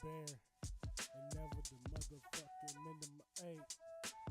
bear, and never the motherfucking minimum. Hey.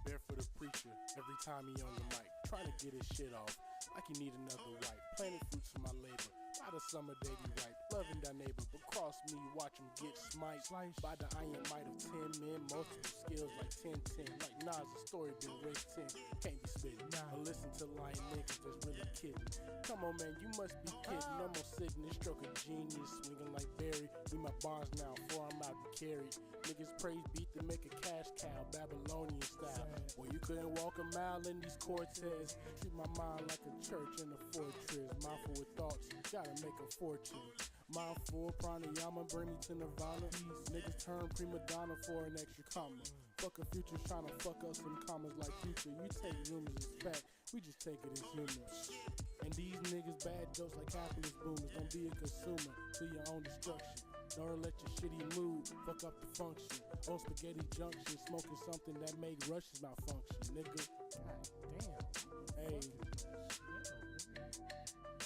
Bear for the preacher, every time he on the mic, trying to get his shit off, like he need another wipe. Planting fruits for my labor, by the summer they be ripe. Loving thy neighbor, but cross me, watch him get smite. By the iron might of 10 men, multiple skills like 10-10. Like Nas, the story been raised 10, can't be spittin'. Or listen to lying niggas that's really kidding. Come on man, you must be kidding. Almost sitting and stroke of genius, swinging like Barry. We my bars now, before I'm out to carry. Niggas praise beat to make a cash cow, Babylonian style. Boy, you couldn't walk a mile in these Cortez. Treat my mind like a church in a fortress. Mindful with thoughts, gotta make a fortune. Mindful pranayama, bring me to nirvana. These niggas turn prima donna for an extra comma. Fuck a future tryna fuck up some commas like future. You take rumors as fact, we just take it as humor. And these niggas bad jokes like capitalist boomers. Don't be a consumer to your own destruction. Don't let your shitty mood fuck up the function. On spaghetti junction, smoking something that make rushes malfunction, nigga. God damn. Hey.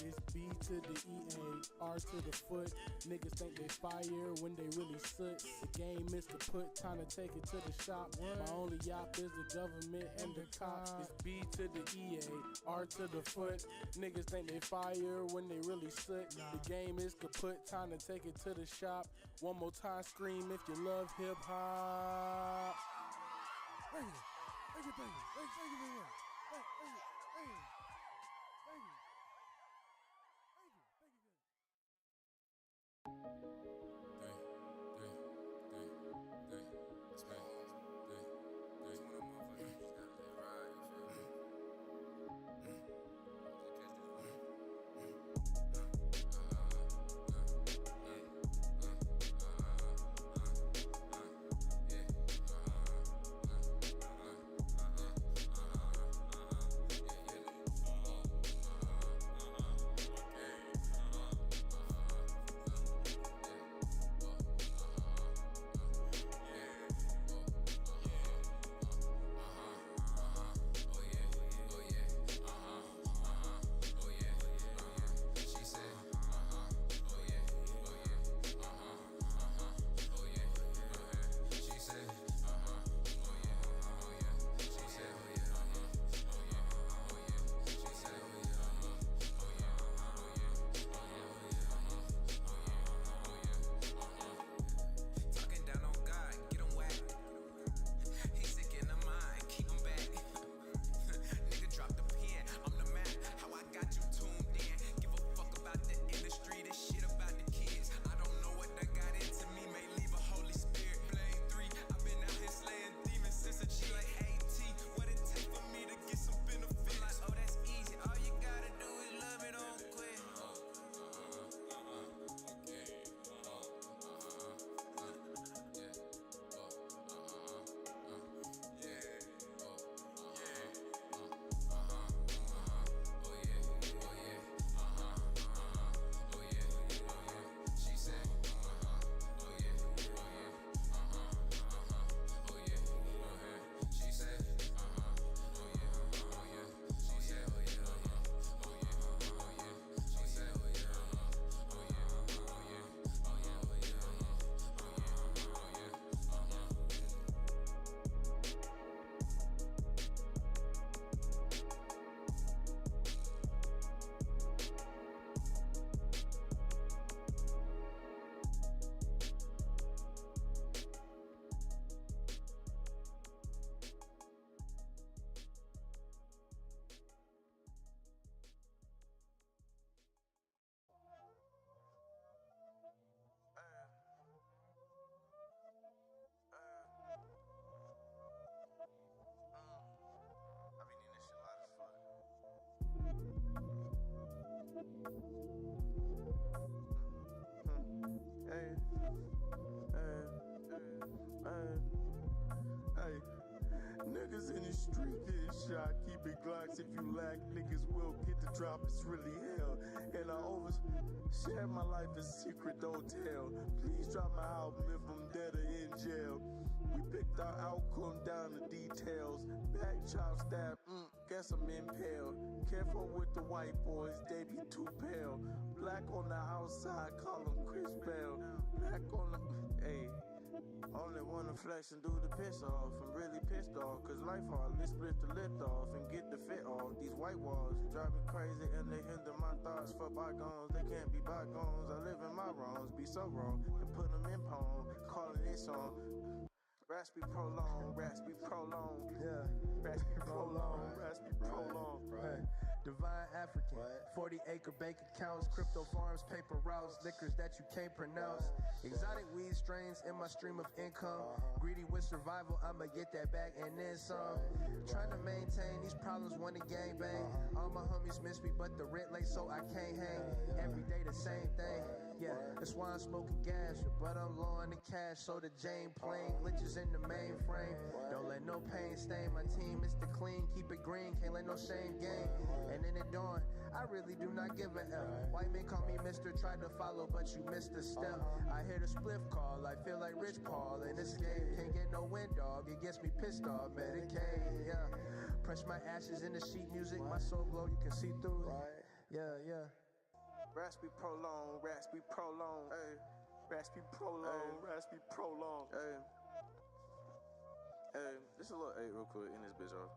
It's B to the EA, R to the foot. Niggas think they fire when they really soot. The game is kaput, time to take it to the shop. My only YAWP is the government and the cops. It's B to the EA, R to the foot. Niggas think they fire when they really soot. The game is kaput, time to take it to the shop. One more time, scream if you love hip hop. Thank you. Thank you very much. Thank you. Niggas in the street get shot, keep it Glocks. If you lack, niggas will get the drop, it's really hell. And I overshare my life a secret, don't tell. Please drop my album if I'm dead or in jail. We picked our outcome down to details. Back chop stab, guess I'm impaled. Careful with the white boys, they be too pale. Black on the outside, call them Chris Bell. Black on the, ayy. Only wanna flex and do the piss off. I'm really pissed off, cause life hard. Let's split the lift off and get the fit off. These white walls drive me crazy and they hinder my thoughts. For bygones, they can't be bygones. I live in my wrongs, be so wrong. And put them in poem, calling it song. Raspy prolong, raspy prolong. Yeah, raspy prolong, raspy prolong. Right. Divine African, 40-acre bank accounts, crypto farms, paper routes, liquors that you can't pronounce. Exotic weed strains in my stream of income. Greedy with survival, I'ma get that back and then some. Trying to maintain these problems, wanna gangbang. All my homies miss me, but the rent late, so I can't hang. Every day the same thing. Yeah, that's why I'm smoking gas, but I'm low on the cash, so the Jane plane glitches in the mainframe. Don't let no pain stain my team, it's the clean, keep it green, can't let no shame gain. And in the dawn, I really do not give a F. White men call me Mr. Tried to follow, but you missed a step. I hear the spliff call, I feel like Rich Paul in this game. Can't get no wind, dog, it gets me pissed off, Medicaid, yeah. Press my ashes in the sheet music, my soul glow, you can see through it. Yeah, yeah. Raspy prolong, ayy. Raspy prolong, raspy prolong, ayy. Hey, just a little 8 real quick in this bitch off.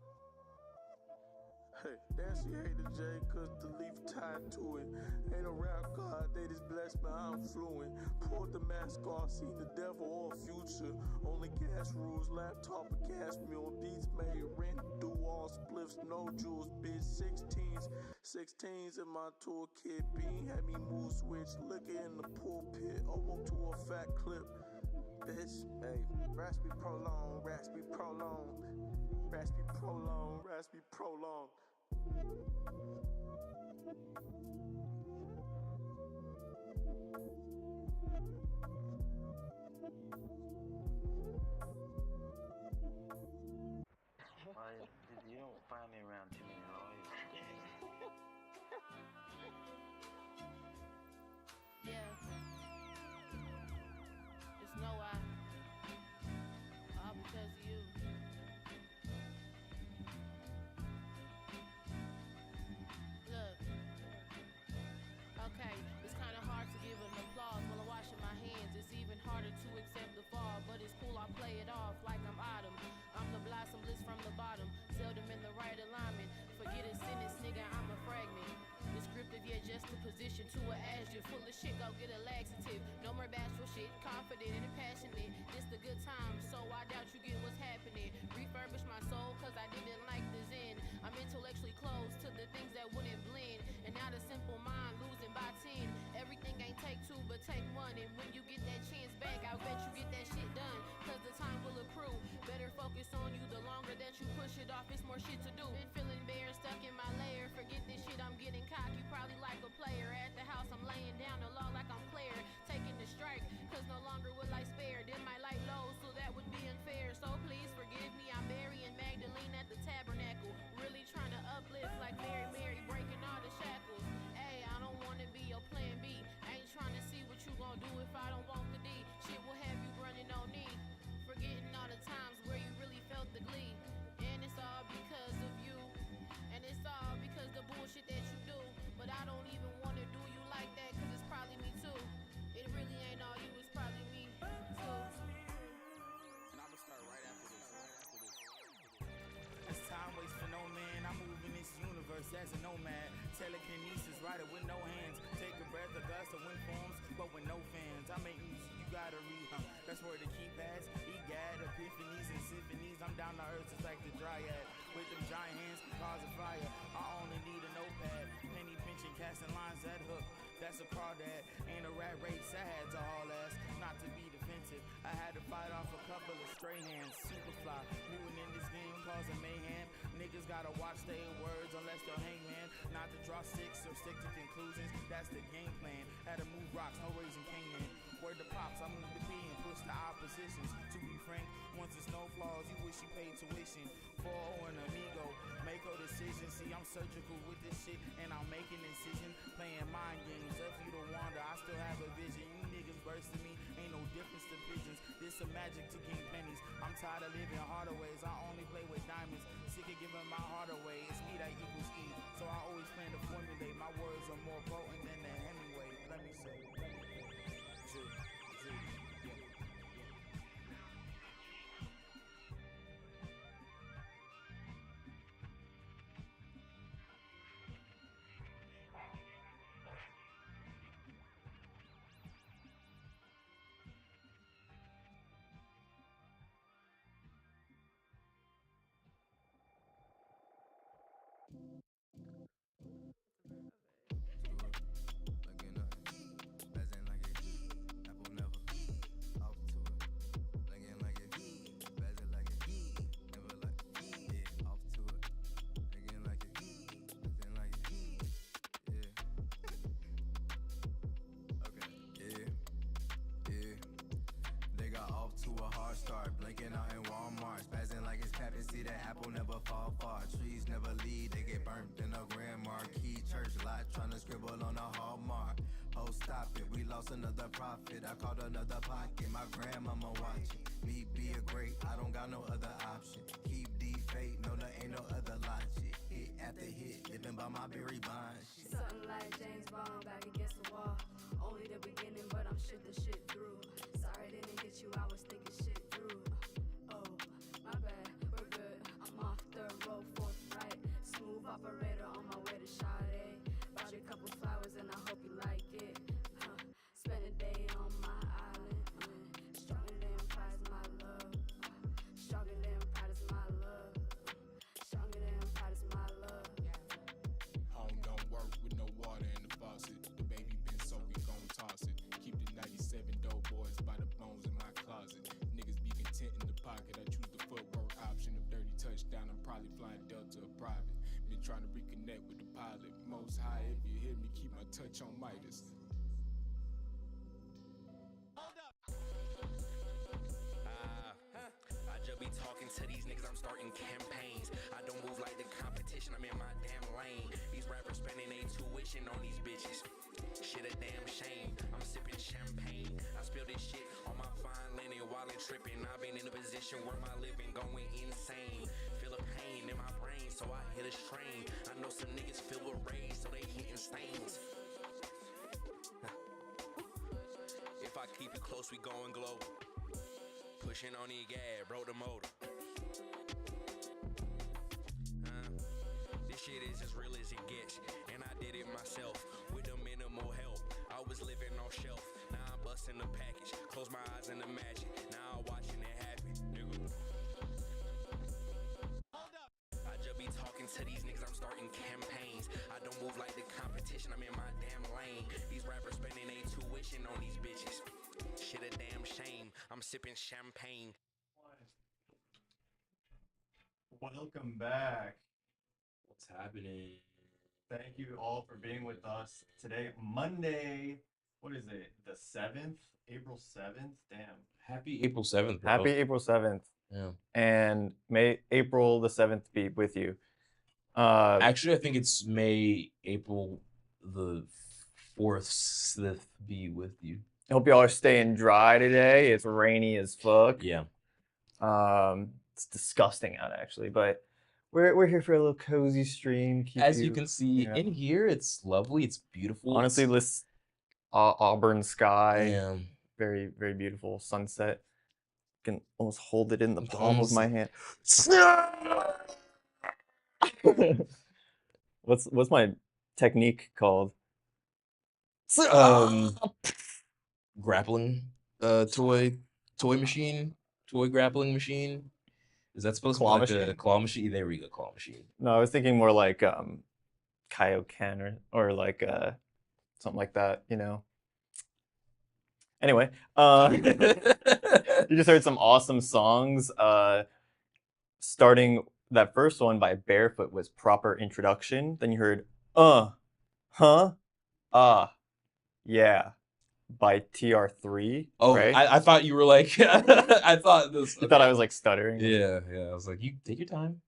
Hey, damn, she hate the J cause the leaf tied to it. Ain't a rap god, they just blessed, but I'm fluent. Pulled the mask off, seen the devil or future. Only gas rules, laptop or cast me on beats made. Rent, do all spliffs, no jewels, bitch. 16s in my toolkit. Bean had me move switch, liquor in the pulpit. Almost to a fat clip. Bitch, hey, raspy prolong, raspy prolong, raspy prolong, raspy prolong. You don't find me around too many lawyers. Yeah. It's no I. All because of you. Look. Okay, it's kind of hard to give an applause while I'm washing my hands. It's even harder to accept the fall, but it's cool, I play it off like I'm autumn. I'm the blossom, bliss from the bottom. Seldom in the right alignment. Forget a sentence, nigga, I'm a fragment. Descriptive, yeah, just a position to an adjective. Full of shit, go get a laxative. No more bashful shit, confident and passionate. This the good time, so I doubt you get what's happening. Refurbish my soul, cause I didn't like the zen. I'm intellectually close to the things that wouldn't blend. And now the simple mind losing by 10. Everything ain't take two, but take one. And when you get that chance back, I bet you get that shit done. Cause the time will accrue. Better focus on you the longer that you push it off. It's more shit to do. Been feeling bare, stuck in my lair. Forget this shit, I'm getting cocky. Probably like a player. At the house, I'm laying down the law like I'm Claire. Taking the strike, cause no longer will I spare. Then my light low, so that would be unfair. So please forgive me, I'm burying Magdalene at the tabernacle. Really trying to uplift like Mary, breaking all the shackles. Hey, I don't wanna be your plan B. Ain't trying to see what you gon' do if I don't want the D. Shit will have you running on me. Forgetting all the times where you really felt the glee. And it's all because of you. And it's all because the bullshit that you do. But I don't even wanna do you like that, cause it's probably me too. It really ain't all you, it's probably me too. And I'ma start right after this. As time waits for no man, I move in this universe as a nomad. Telekinesis, rider with no hands. Take a breath, a gust of wind forms, but with no fans. I make music, you gotta read, that's where the keypads, egad, epiphanies and symphonies. I'm down to earth just like the dryad. With them giant hands, cause of fire. I only need a notepad. Penny pinching, casting lines that hook. That's a crawdad. Ain't a rat race, I had to haul ass. Not to be defensive, I had to fight off a couple of stray hands. Superfly, moving in this game, causing mayhem. Niggas gotta watch their words unless they're hangman. Not to draw six or stick to conclusions, that's the game plan. Had to move rocks, no raising Canaan. Word to pops, I moved the B and push the oppositions. To be frank, once the snow falls, you wish you paid tuition. 4-0 and amigo, make a decision. See, I'm surgical with this shit, and I'm making incision. Playing mind games, left you to wander, I still have a vision. You niggas bursting me, ain't no difference to pigeons. This some magic to gain pennies. I'm tired of living harder ways, I only play with diamonds. Sick of giving my heart away, it's E that equals E. So I always plan to formulate, my words are more potent than the Hemingway. Let me say, Blinking out in Walmart, spazzing like it's Pappy. See the apple never fall far. Trees never lead, they get burnt in a grand marquee. Church lot trying to scribble on a hallmark. Oh, stop it, we lost another profit. I caught another pocket, my grandmama watching. Me be a great, I don't got no other option. Keep D fate, no, there ain't no other logic. Hit after hit, living by my Barry Bond shit. Something like James Bond back against the wall. Only the beginning, but I'm shit the shit through. Sorry didn't get you, I was thinking shit through. Oh, my bad, we're good. I'm off the road, Fortnite. Smooth operator on my way to Sade. Bought you a couple flowers and I hope you like it. Spend a day on my island. Stronger than pride is my love. Stronger than pride is my love. Stronger than pride is my love. Home don't work with no water in the faucet. The baby been so we gon' toss it. Keep the 97 dope boys by the bones in my closet. Niggas be content in the pocket. I choose the footwork option. If dirty touchdown, I'm probably flying Delta or private. Been trying to reconnect with the pilot. Most high, if you hear me, keep my touch on Midas. I just be talking to these niggas, I'm starting campaigns. I don't move like the competition, I'm in my damn lane. These rappers spending their tuition on these bitches. Shit a damn shame, I'm sipping champagne. I spill this shit on my fine linen while I'm tripping. I've been in a position where my living going insane. Feel a pain in my brain, so I hit a strain. I know some niggas feel with rage, so they hitting stains. If I keep it close, we going global. Pushing on the gas, broke the motor. This shit is as real as it gets, and I did it myself with the minimal help. I was living on shelf, now I'm busting the package. Close my eyes and imagine, now I'm watching it happen, nigga. I just be talking to these niggas, I'm starting campaigns. I don't move like the competition, I'm in my damn lane. These rappers spending their tuition on these bitches. Shit a damn shame, I'm sipping champagne. Welcome back. What's happening? Thank you all for being with us today, Monday. What is it? The 7th? April 7th? Damn. Happy April 7th, bro. Happy April 7th. Yeah. And may April the 7th be with you. Actually, I think it's April the 4th be with you. I hope y'all are staying dry today. It's rainy as fuck. Yeah. It's disgusting out actually, but we're here for a little cozy stream. As you can see in here, it's lovely. It's beautiful. Honestly, this auburn sky. Yeah. Very, very beautiful sunset. Can almost hold it in the palm of my hand. What's my technique called? Grappling toy grappling machine. Is that supposed Claw to be like machine? a claw machine? There we go, claw machine. No, I was thinking more like Kaioken or like something like that, you know. Anyway, you just heard some awesome songs. Starting that first one by Barefoot was Proper Introduction. Then you heard Huh, Ah, Yeah by TR3. Oh, right? I thought you were like, I thought this. You thought I was like stuttering. Yeah. I was like, you take your time.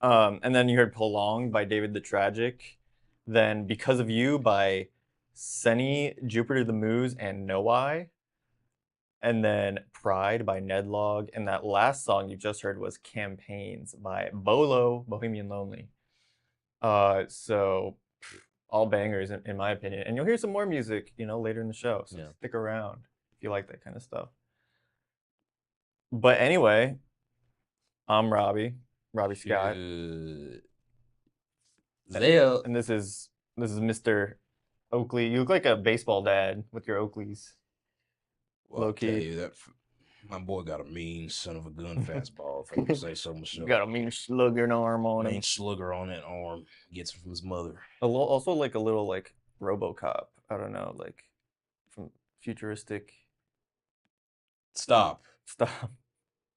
And then you heard Prolonged by David the Tragic. Then Because of You by Senny, Jupiter the Moose, and No I. And then Pride by Nedlog. And that last song you just heard was Campaigns by Bolo, Bohemian Lonely. So all bangers in my opinion. And you'll hear some more music, later in the show. So stick around if you like that kind of stuff. But anyway, I'm Robby Scott. ZayOH. And this is Mr. Oakley. You look like a baseball dad with your Oakleys. Well, Low I'll tell key. you that my boy got a mean son of a gun fastball, if I can say so myself. Got a mean slugger arm on him. Mean slugger on that arm. Gets it from his mother. Also like a little like RoboCop. I don't know, like from futuristic. Stop.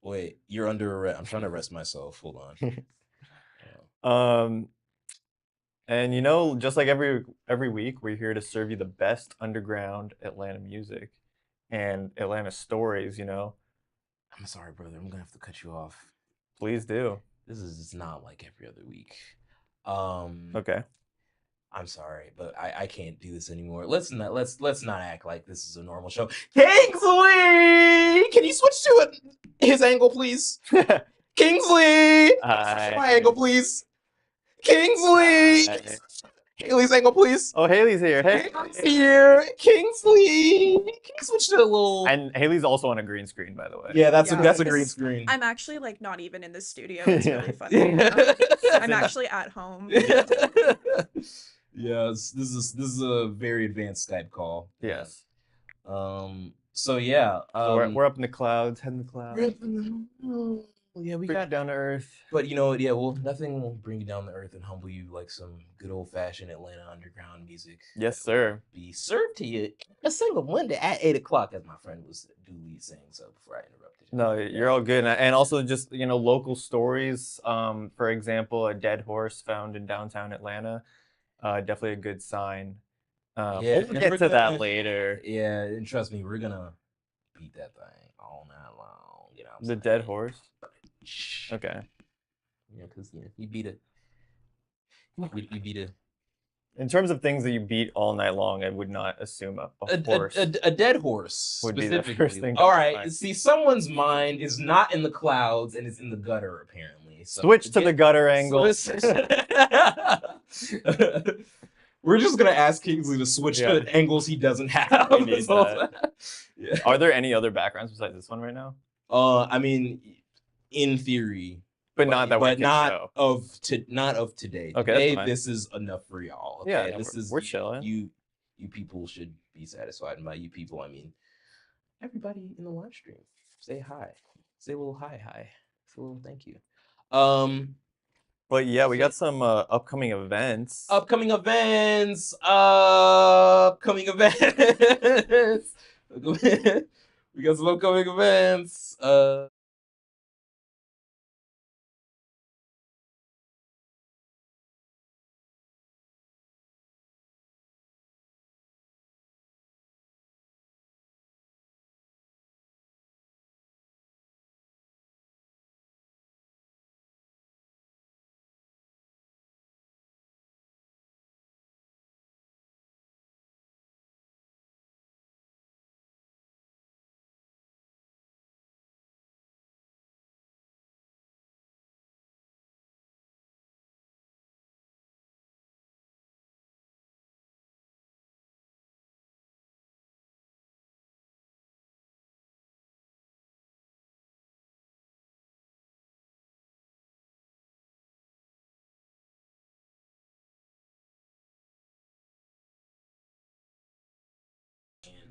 Wait, you're under arrest. I'm trying to arrest myself. Hold on. And just like every week, we're here to serve you the best underground Atlanta music and Atlanta stories, I'm sorry, brother. I'm gonna have to cut you off. Please do. This is not like every other week. Okay. I'm sorry, but I can't do this anymore. Let's not act like this is a normal show. Kingsley, can you switch to his angle, please? Kingsley, switch to my angle, please. Kingsley, Haley's angle, please. Oh, Haley's here. Hey, Haley's here. Kingsley, can you switch to a little? And Haley's also on a green screen, by the way. Yeah, that's a green screen. I'm actually like not even in the studio. It's really funny. I'm actually at home. Yeah, this is a very advanced Skype call. Yes. So yeah. So we're up in the clouds, heading the clouds. Yeah, we Bring got it down to earth. But you know, yeah, well, nothing will bring you down to earth and humble you like some good old fashioned Atlanta underground music. Yes, sir. Be served to you a single Monday at 8:00, as my friend was duly saying. So before I interrupted you. No, you're all good. And also just, local stories. For example, a dead horse found in downtown Atlanta. Definitely a good sign. We'll get to that later. Yeah, and trust me, we're gonna beat that thing all night long. You know what I'm saying? Dead horse? Okay. Yeah, because you beat it. You beat it. In terms of things that you beat all night long, I would not assume a horse. A dead horse would be the first thing. All right. See, someone's mind is not in the clouds and is in the gutter, apparently. So Switch to the gutter angle. We're just gonna ask Kingsley to switch to angles he doesn't have. He needs that. Yeah. Are there any other backgrounds besides this one right now? I mean, in theory. But not that not of today. Okay, today, this is enough for y'all. Okay? Yeah, this is we're chilling. You people should be satisfied. And by you people, I mean everybody in the live stream. Say hi. Say a little hi. Say a little thank you. But yeah, we got some upcoming events. Upcoming events. We got some upcoming events.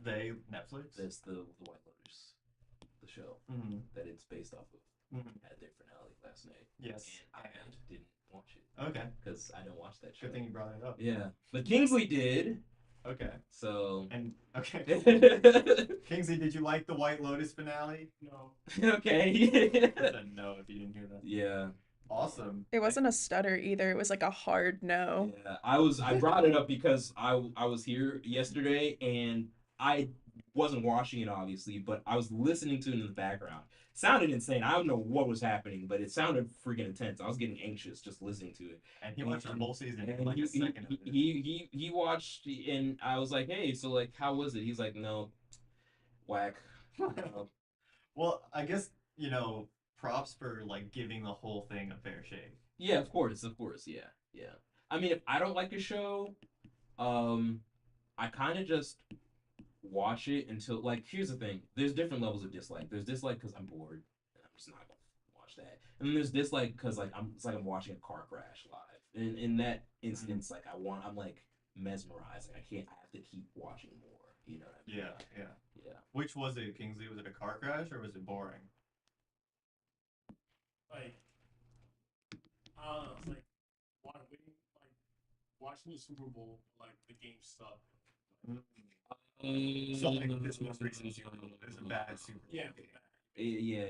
Netflix? That's the White Lotus, the show that it's based off of. Had their finale last night. Yes. And I didn't watch it. Okay. Because I don't watch that show. Good thing you brought it up. Yeah. But Kingsley did. Okay. So. And okay. Kingsley, did you like the White Lotus finale? No. Okay. No, if you didn't hear that. Yeah. Awesome. It wasn't a stutter either. It was like a hard no. Yeah. I brought it up because I was here yesterday and I wasn't watching it obviously, but I was listening to it in the background. It sounded insane. I don't know what was happening, but it sounded freaking intense. I was getting anxious just listening to it. And he watched the whole season in like a second. He watched and I was like, hey, so like how was it? He's like, no, whack. Well, I guess, props for like giving the whole thing a fair shake. Yeah, of course, yeah. I mean, if I don't like a show, I kind of just watch it until like here's the thing. There's different levels of dislike. There's dislike because I'm bored and I'm just not gonna watch that. And then there's dislike because like it's like I'm watching a car crash live. And in that instance, like I'm like mesmerized. Like I have to keep watching more. You know what I mean? Yeah. Which was it, Kingsley? Was it a car crash or was it boring? Like, I don't know, it's like watching the Super Bowl, like the game sucked. Something like this most recent Super Bowl is a bad Super Bowl game. Yeah.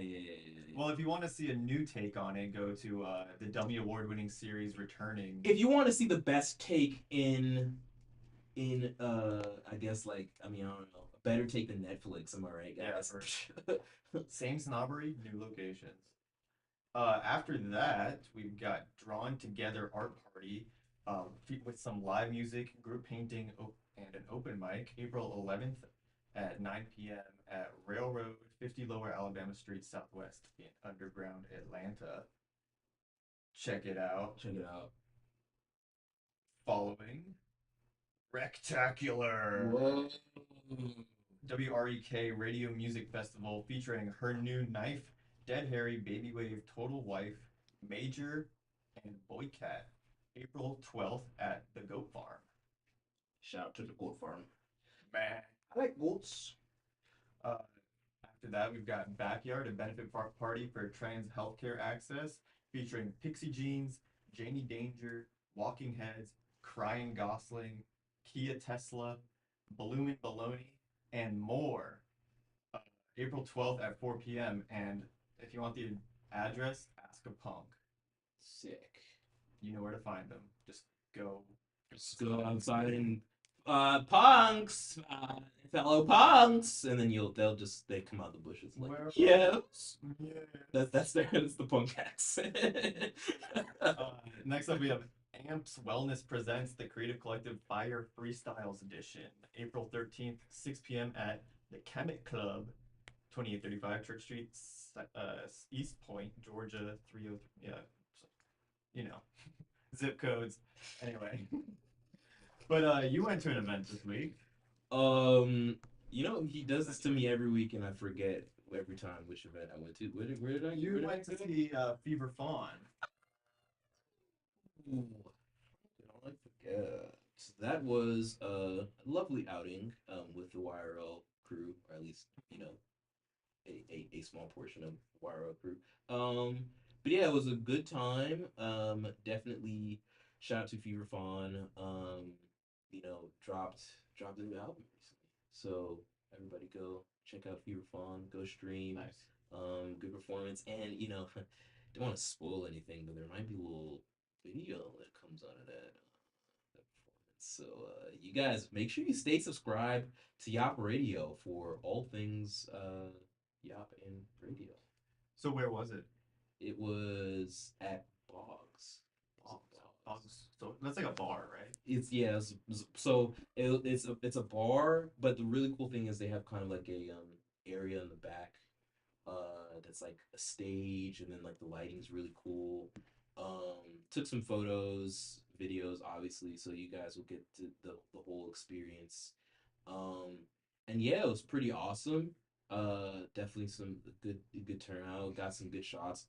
Well, if you want to see a new take on it, go to the Dummy Award-winning series Returning. If you want to see the best take in I guess like I don't know better take than Netflix. Am I right, guys? Yeah, same snobbery, new locations. After that, we've got Drawn Together Art Party with some live music, group painting, and an open mic, April 11th at 9 p.m. at Railroad, 50 Lower Alabama Street Southwest in Underground, Atlanta. Check it out. Check it out. Following, Rectacular. Whoa. WREK Radio Music Festival featuring Her New Knife, Dead Harry, Baby Wave, Total Wife, Major, and Boycat. April 12th at the Goat Farm. Shout out to the Goat Farm. Man. I like goats. After that, we've got Backyard, a benefit party for trans healthcare access, featuring Pixie Jeans, Janie Danger, Walking Heads, Crying Gosling, Kia Tesla, Bloomin' Baloney, and more. April 12th at 4 p.m. And if you want the address, ask a punk. Sick. You know where to find them. Just go outside and punks, fellow punks, and then they come out the bushes like yes. Yeah. That's the punk acts. Next up we have Amps Wellness presents the Creative Collective Fire Freestyles Edition, April 13th, 6 p.m. at the Kemet Club, 2835 Church Street, East Point, Georgia, 303. Yeah, you know, zip codes. Anyway, but you went to an event this week. You know, he does this to me every week, and I forget every time which event I went to. Where did I? You went to the Fever Fawn. Ooh, I forget. So that was a lovely outing with the YRL crew, or at least, you know, a small portion of the YRL crew. But yeah, it was a good time. Definitely shout out to Fever Fawn. You know, dropped a new album recently. So everybody go check out Fever Fawn, go stream. Nice. Good performance, and you know, don't want to spoil anything, but there might be a little video that comes out of that performance. So you guys make sure you stay subscribed to YAWP Radio for all things YAWP and radio. So where was it? It was at Boggs. So that's like a bar, right? It's it's a bar, but the really cool thing is they have kind of like a area in the back that's like a stage, and then like the lighting's really cool. Took some photos, videos, obviously, so you guys will get to the whole experience. And yeah, it was pretty awesome. Definitely some good turnout. Got some good shots.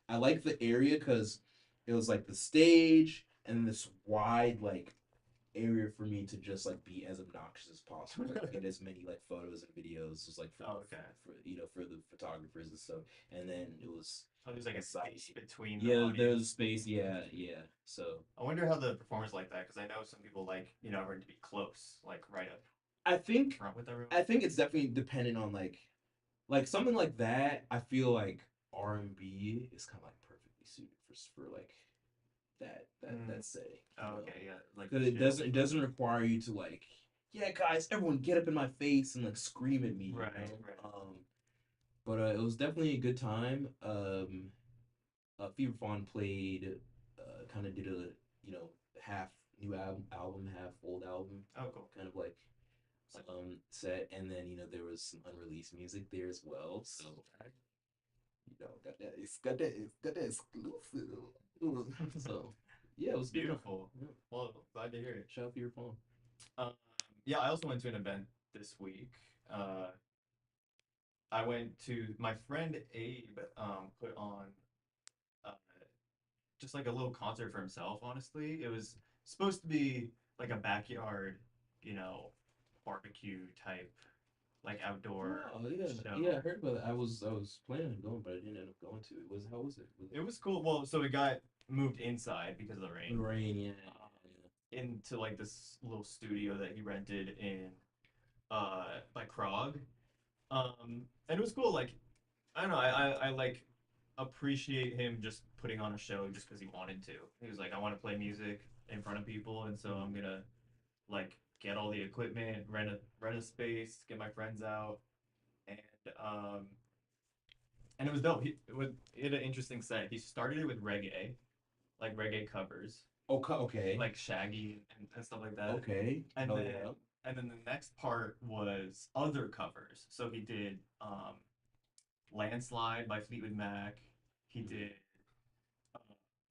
I like the area because it was like the stage and this wide like area for me to just like be as obnoxious as possible, like, get as many like photos and videos just like for for the photographers and stuff. And then it was there's like a space between the audience. There's a space, yeah. So I wonder how the performers like that, because I know some people like, you know, everyone to be close, like right up I think front with everyone. I think it's definitely dependent on like something like that. I feel like R&B is kind of like perfectly suited for like that setting. Oh, okay, yeah. Like because it doesn't require you to like, yeah, guys, everyone get up in my face and like scream at me. Right. But it was definitely a good time. Fever Fawn played, kind of did a, you know, half new album, half old album. Oh, cool. Kind of like set, and then you know there was some unreleased music there as well. So you know, got that exclusive. So yeah, it was beautiful. Yeah. Well, glad to hear it. Shout out to your phone. Yeah, I also went to an event this week. I went to my friend Abe put on just like a little concert for himself. Honestly, it was supposed to be like a backyard, you know, barbecue type, like outdoor show. Yeah, I heard about it. I was planning on going, but I didn't end up going to it. How was it? It was cool. Well, so it got moved inside because of the rain. The rain, yeah. Into like this little studio that he rented in by Krog. And it was cool. Like, I don't know, I like appreciate him just putting on a show just because he wanted to. He was like, I want to play music in front of people, and so I'm gonna like get all the equipment, rent a space, get my friends out, and it was dope. He had an interesting set. He started it with reggae, like reggae covers. Okay. Like Shaggy and stuff like that. Okay. And then the next part was other covers. So he did Landslide by Fleetwood Mac. He did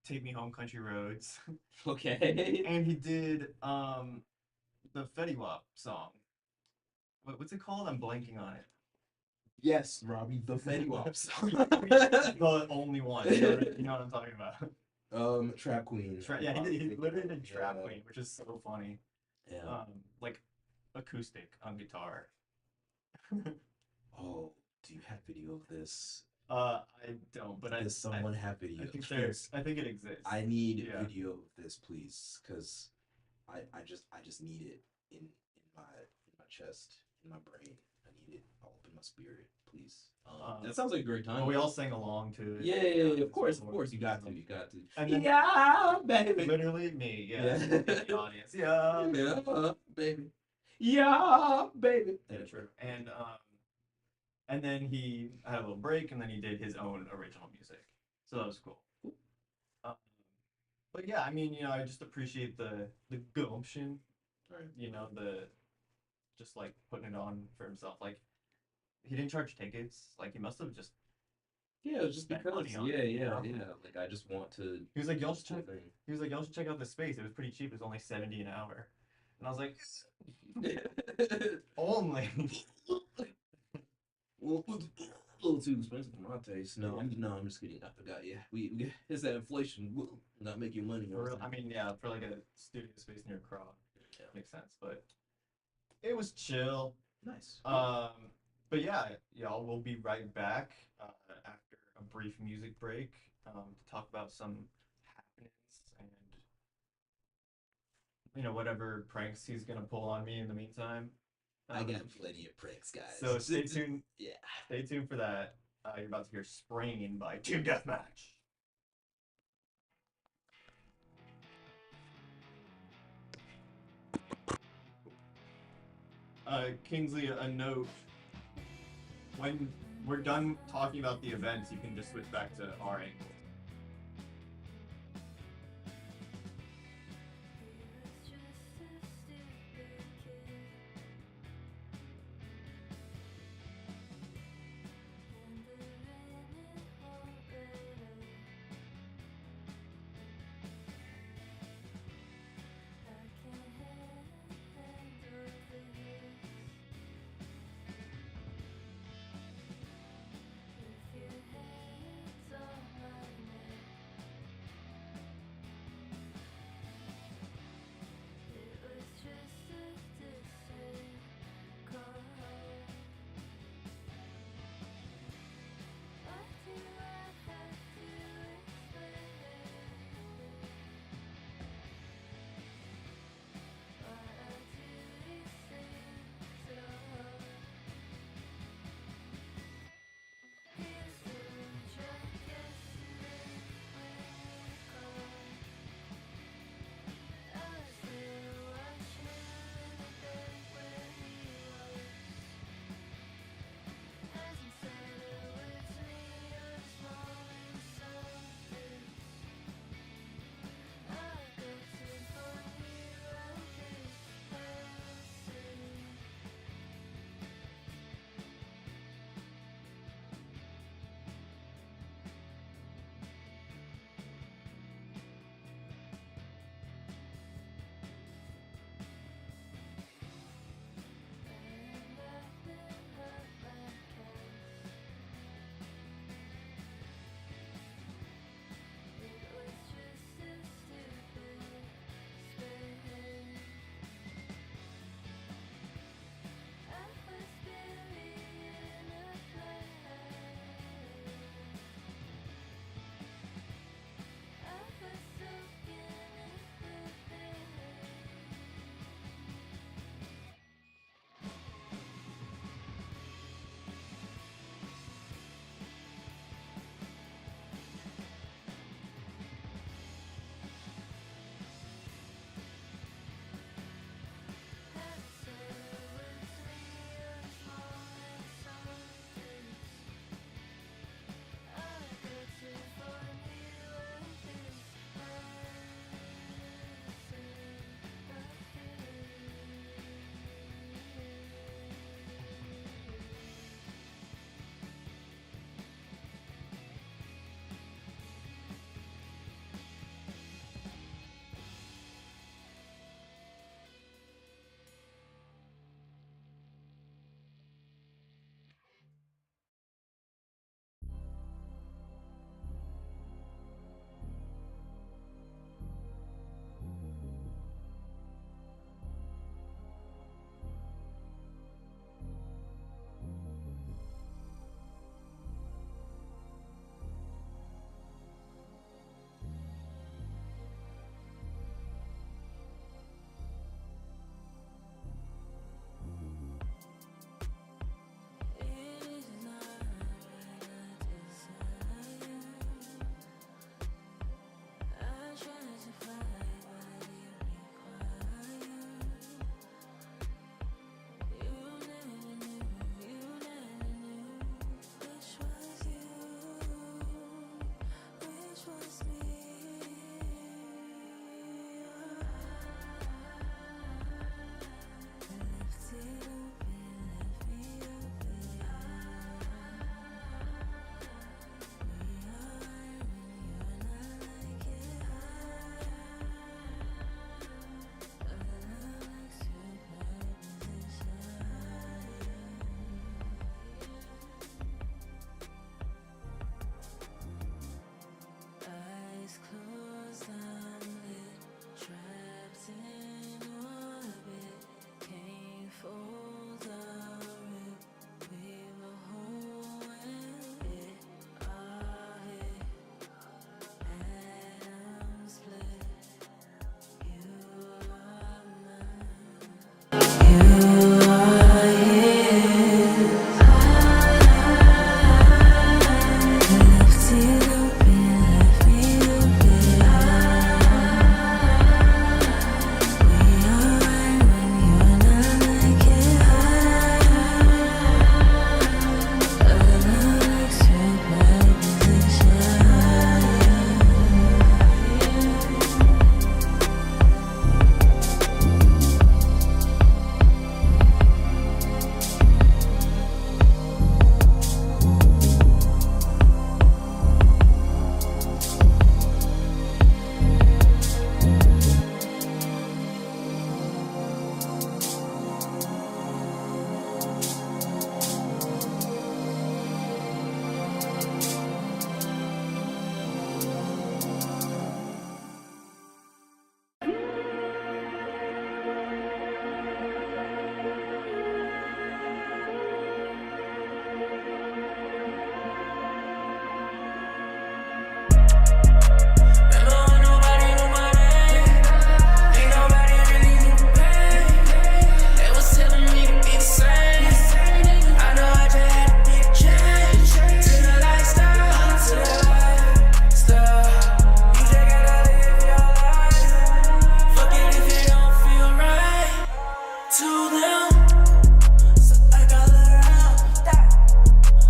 Take Me Home Country Roads. Okay. And he did the Fetty Wap song. What's it called? I'm blanking on it. Yes, Robbie, the Fetty Wap song. The only one. You know what I'm talking about. Trap Queen. He literally did Trap Queen, which is so funny. Yeah. Like acoustic on guitar. Oh, do you have video of this? I don't, but Does someone have video? I think it exists. I need video of this, please, because I just need it in my chest, in my brain. I need it all up in my spirit, please. That sounds like a great time. Well, we all sang along to it. Yeah, of course, you got to. And then, yeah, baby. Literally me, yeah. In the audience, yeah, baby. Yeah, baby. Yeah, true. And then he had a little break, and then he did his own original music, so that was cool. But yeah, I mean, I just appreciate the gumption, right? The just like putting it on for himself. Like he didn't charge tickets. Like he must have just it was just because yeah. Like I just want to. He was like, y'all should check. He was like, y'all should check out the space. It was pretty cheap. It was only $70 an hour, and I was like, only. Well, a little too expensive for my taste. No, I'm just kidding. I forgot. Yeah, we it's that inflation. We'll not making money. I mean, yeah, for like a studio space near Krog, makes sense. But it was chill. Nice. But yeah, y'all, we'll be right back after a brief music break to talk about some happenings and whatever pranks he's gonna pull on me in the meantime. I got plenty of pranks, guys. So stay tuned. Yeah. Stay tuned for that. You're about to hear Spraying by Team Deathmatch. Kingsley, a note. When we're done talking about the events, you can just switch back to our angle.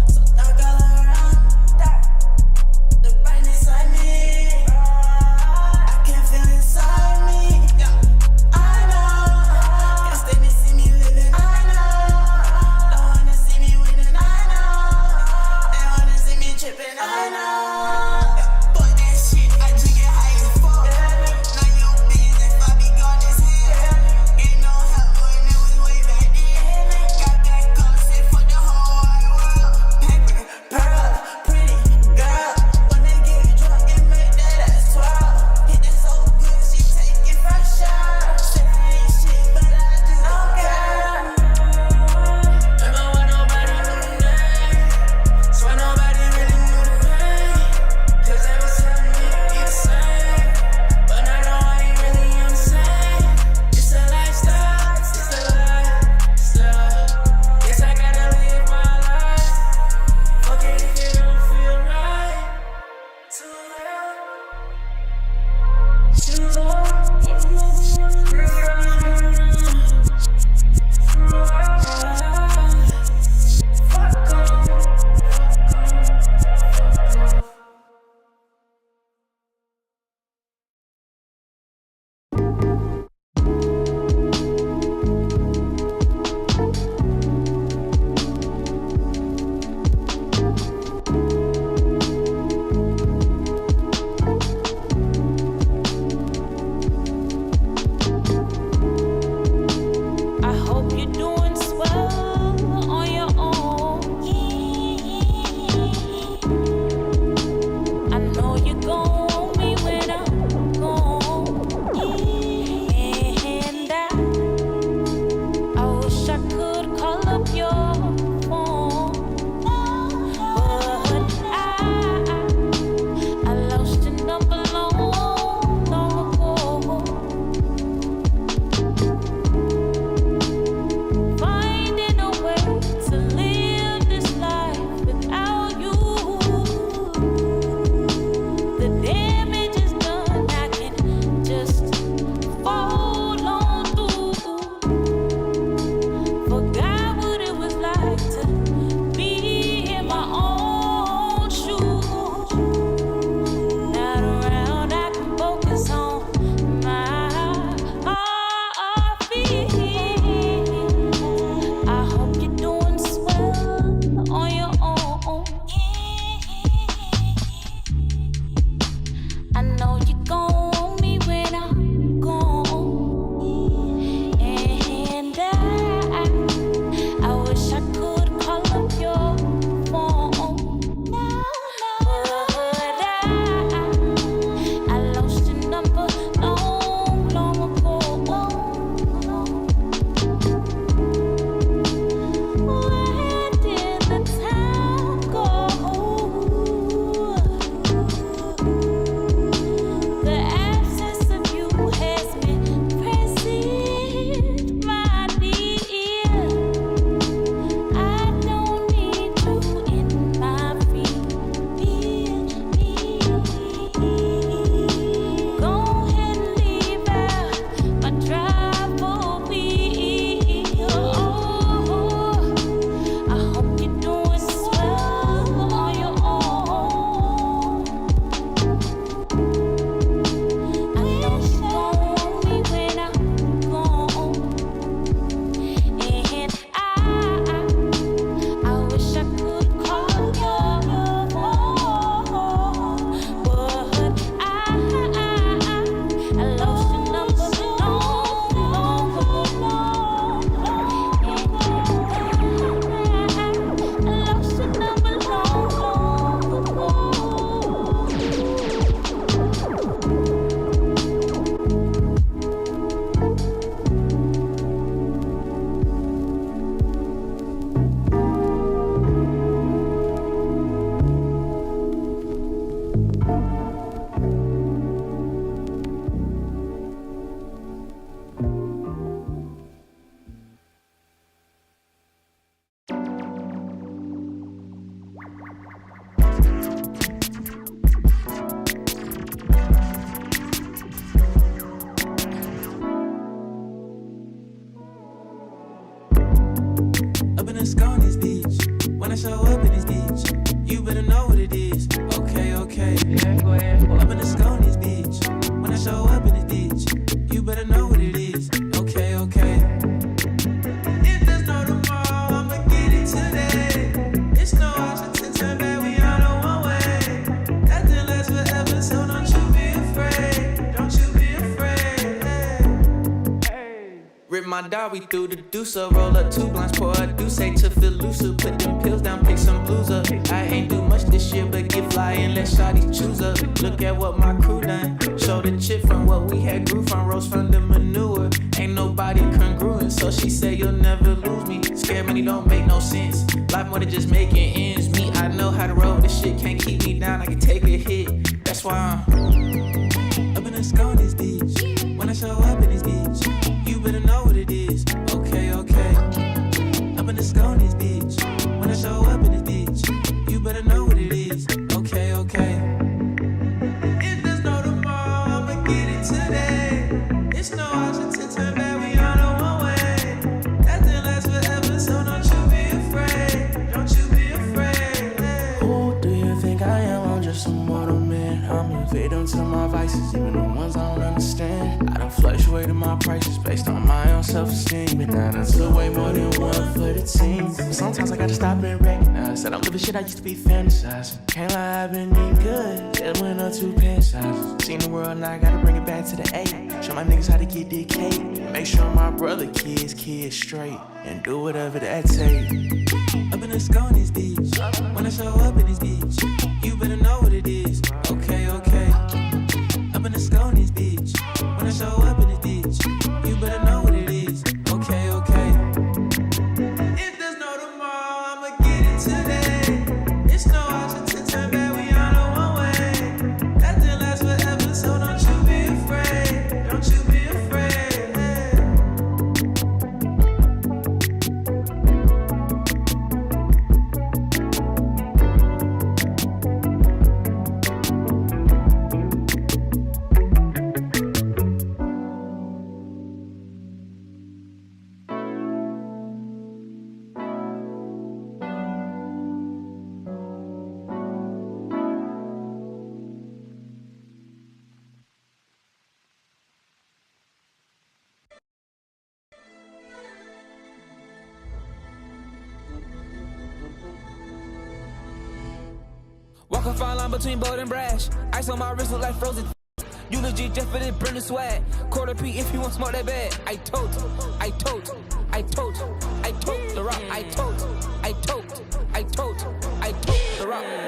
So show up in this bitch, you better know what it is. Okay, okay. Go ahead. Up in the scone, this bitch. When I show up in this bitch, you better know what it is. Okay, okay. If there's no tomorrow, I'ma get it today. It's no option to turn back, we on a one way. That didn't last forever, so don't you be afraid. Don't you be afraid. Hey. Rip my dog, we threw the deuce up, roll up 2 blunts, pour a deuce to feel looser. Put them pills down, pick some blues up. I ain't do much this year, but get fly and let shawty choose up. Look at what my crew done. Show the chip from what we had grew from, rose from the manure. Ain't nobody congruent, so she said you'll never lose me. Scared money don't make no sense. Life more than just making ends meet. I know how to roll this shit, can't keep me down, I can take a hit. That's why I'm up in the scone, this bitch. When I show up in this bitch, you better know what it is. Okay, okay. Up in the scone, this bitch. When I show up in this bitch, you better know what it is. Okay, okay. If there's no tomorrow, I'ma get it today. It's no option to turn back, we on a one way. That didn't last forever, so don't you be afraid. Don't you be afraid. Hey. Who do you think I am? I'm just a mortal man. I'm a victim to my vices, even the ones I don't understand. I done fluctuated my prices based on my own self-esteem, but now I took way more than one for the team. Sometimes I gotta stop and recognize that I'm living shit I used to be fantasizing. Can't lie, I've been eating good, just went up 2 pant sizes. Seen the world, now I gotta bring it back to the 8. Show my niggas how to get decayed. Make sure my brother kids straight, and do whatever that take. Up in the scone, this bitch. When I show up in this bitch, you better know what it is. Okay, okay. Up in the scone, this bitch. When I show up in this bitch, you better know what it is. Okay, okay. If there's no tomorrow, I'ma get it today. It's no option to turn back, we on a one way. That didn't last forever, so don't you be afraid. Don't you be afraid. Hey. Walk a fine line between bold and brash. Ice on my wrist look like frozen. You legit just for this Brenda swag. Quarter P if you want smoke that bad. I tote the rock. I tote the rock.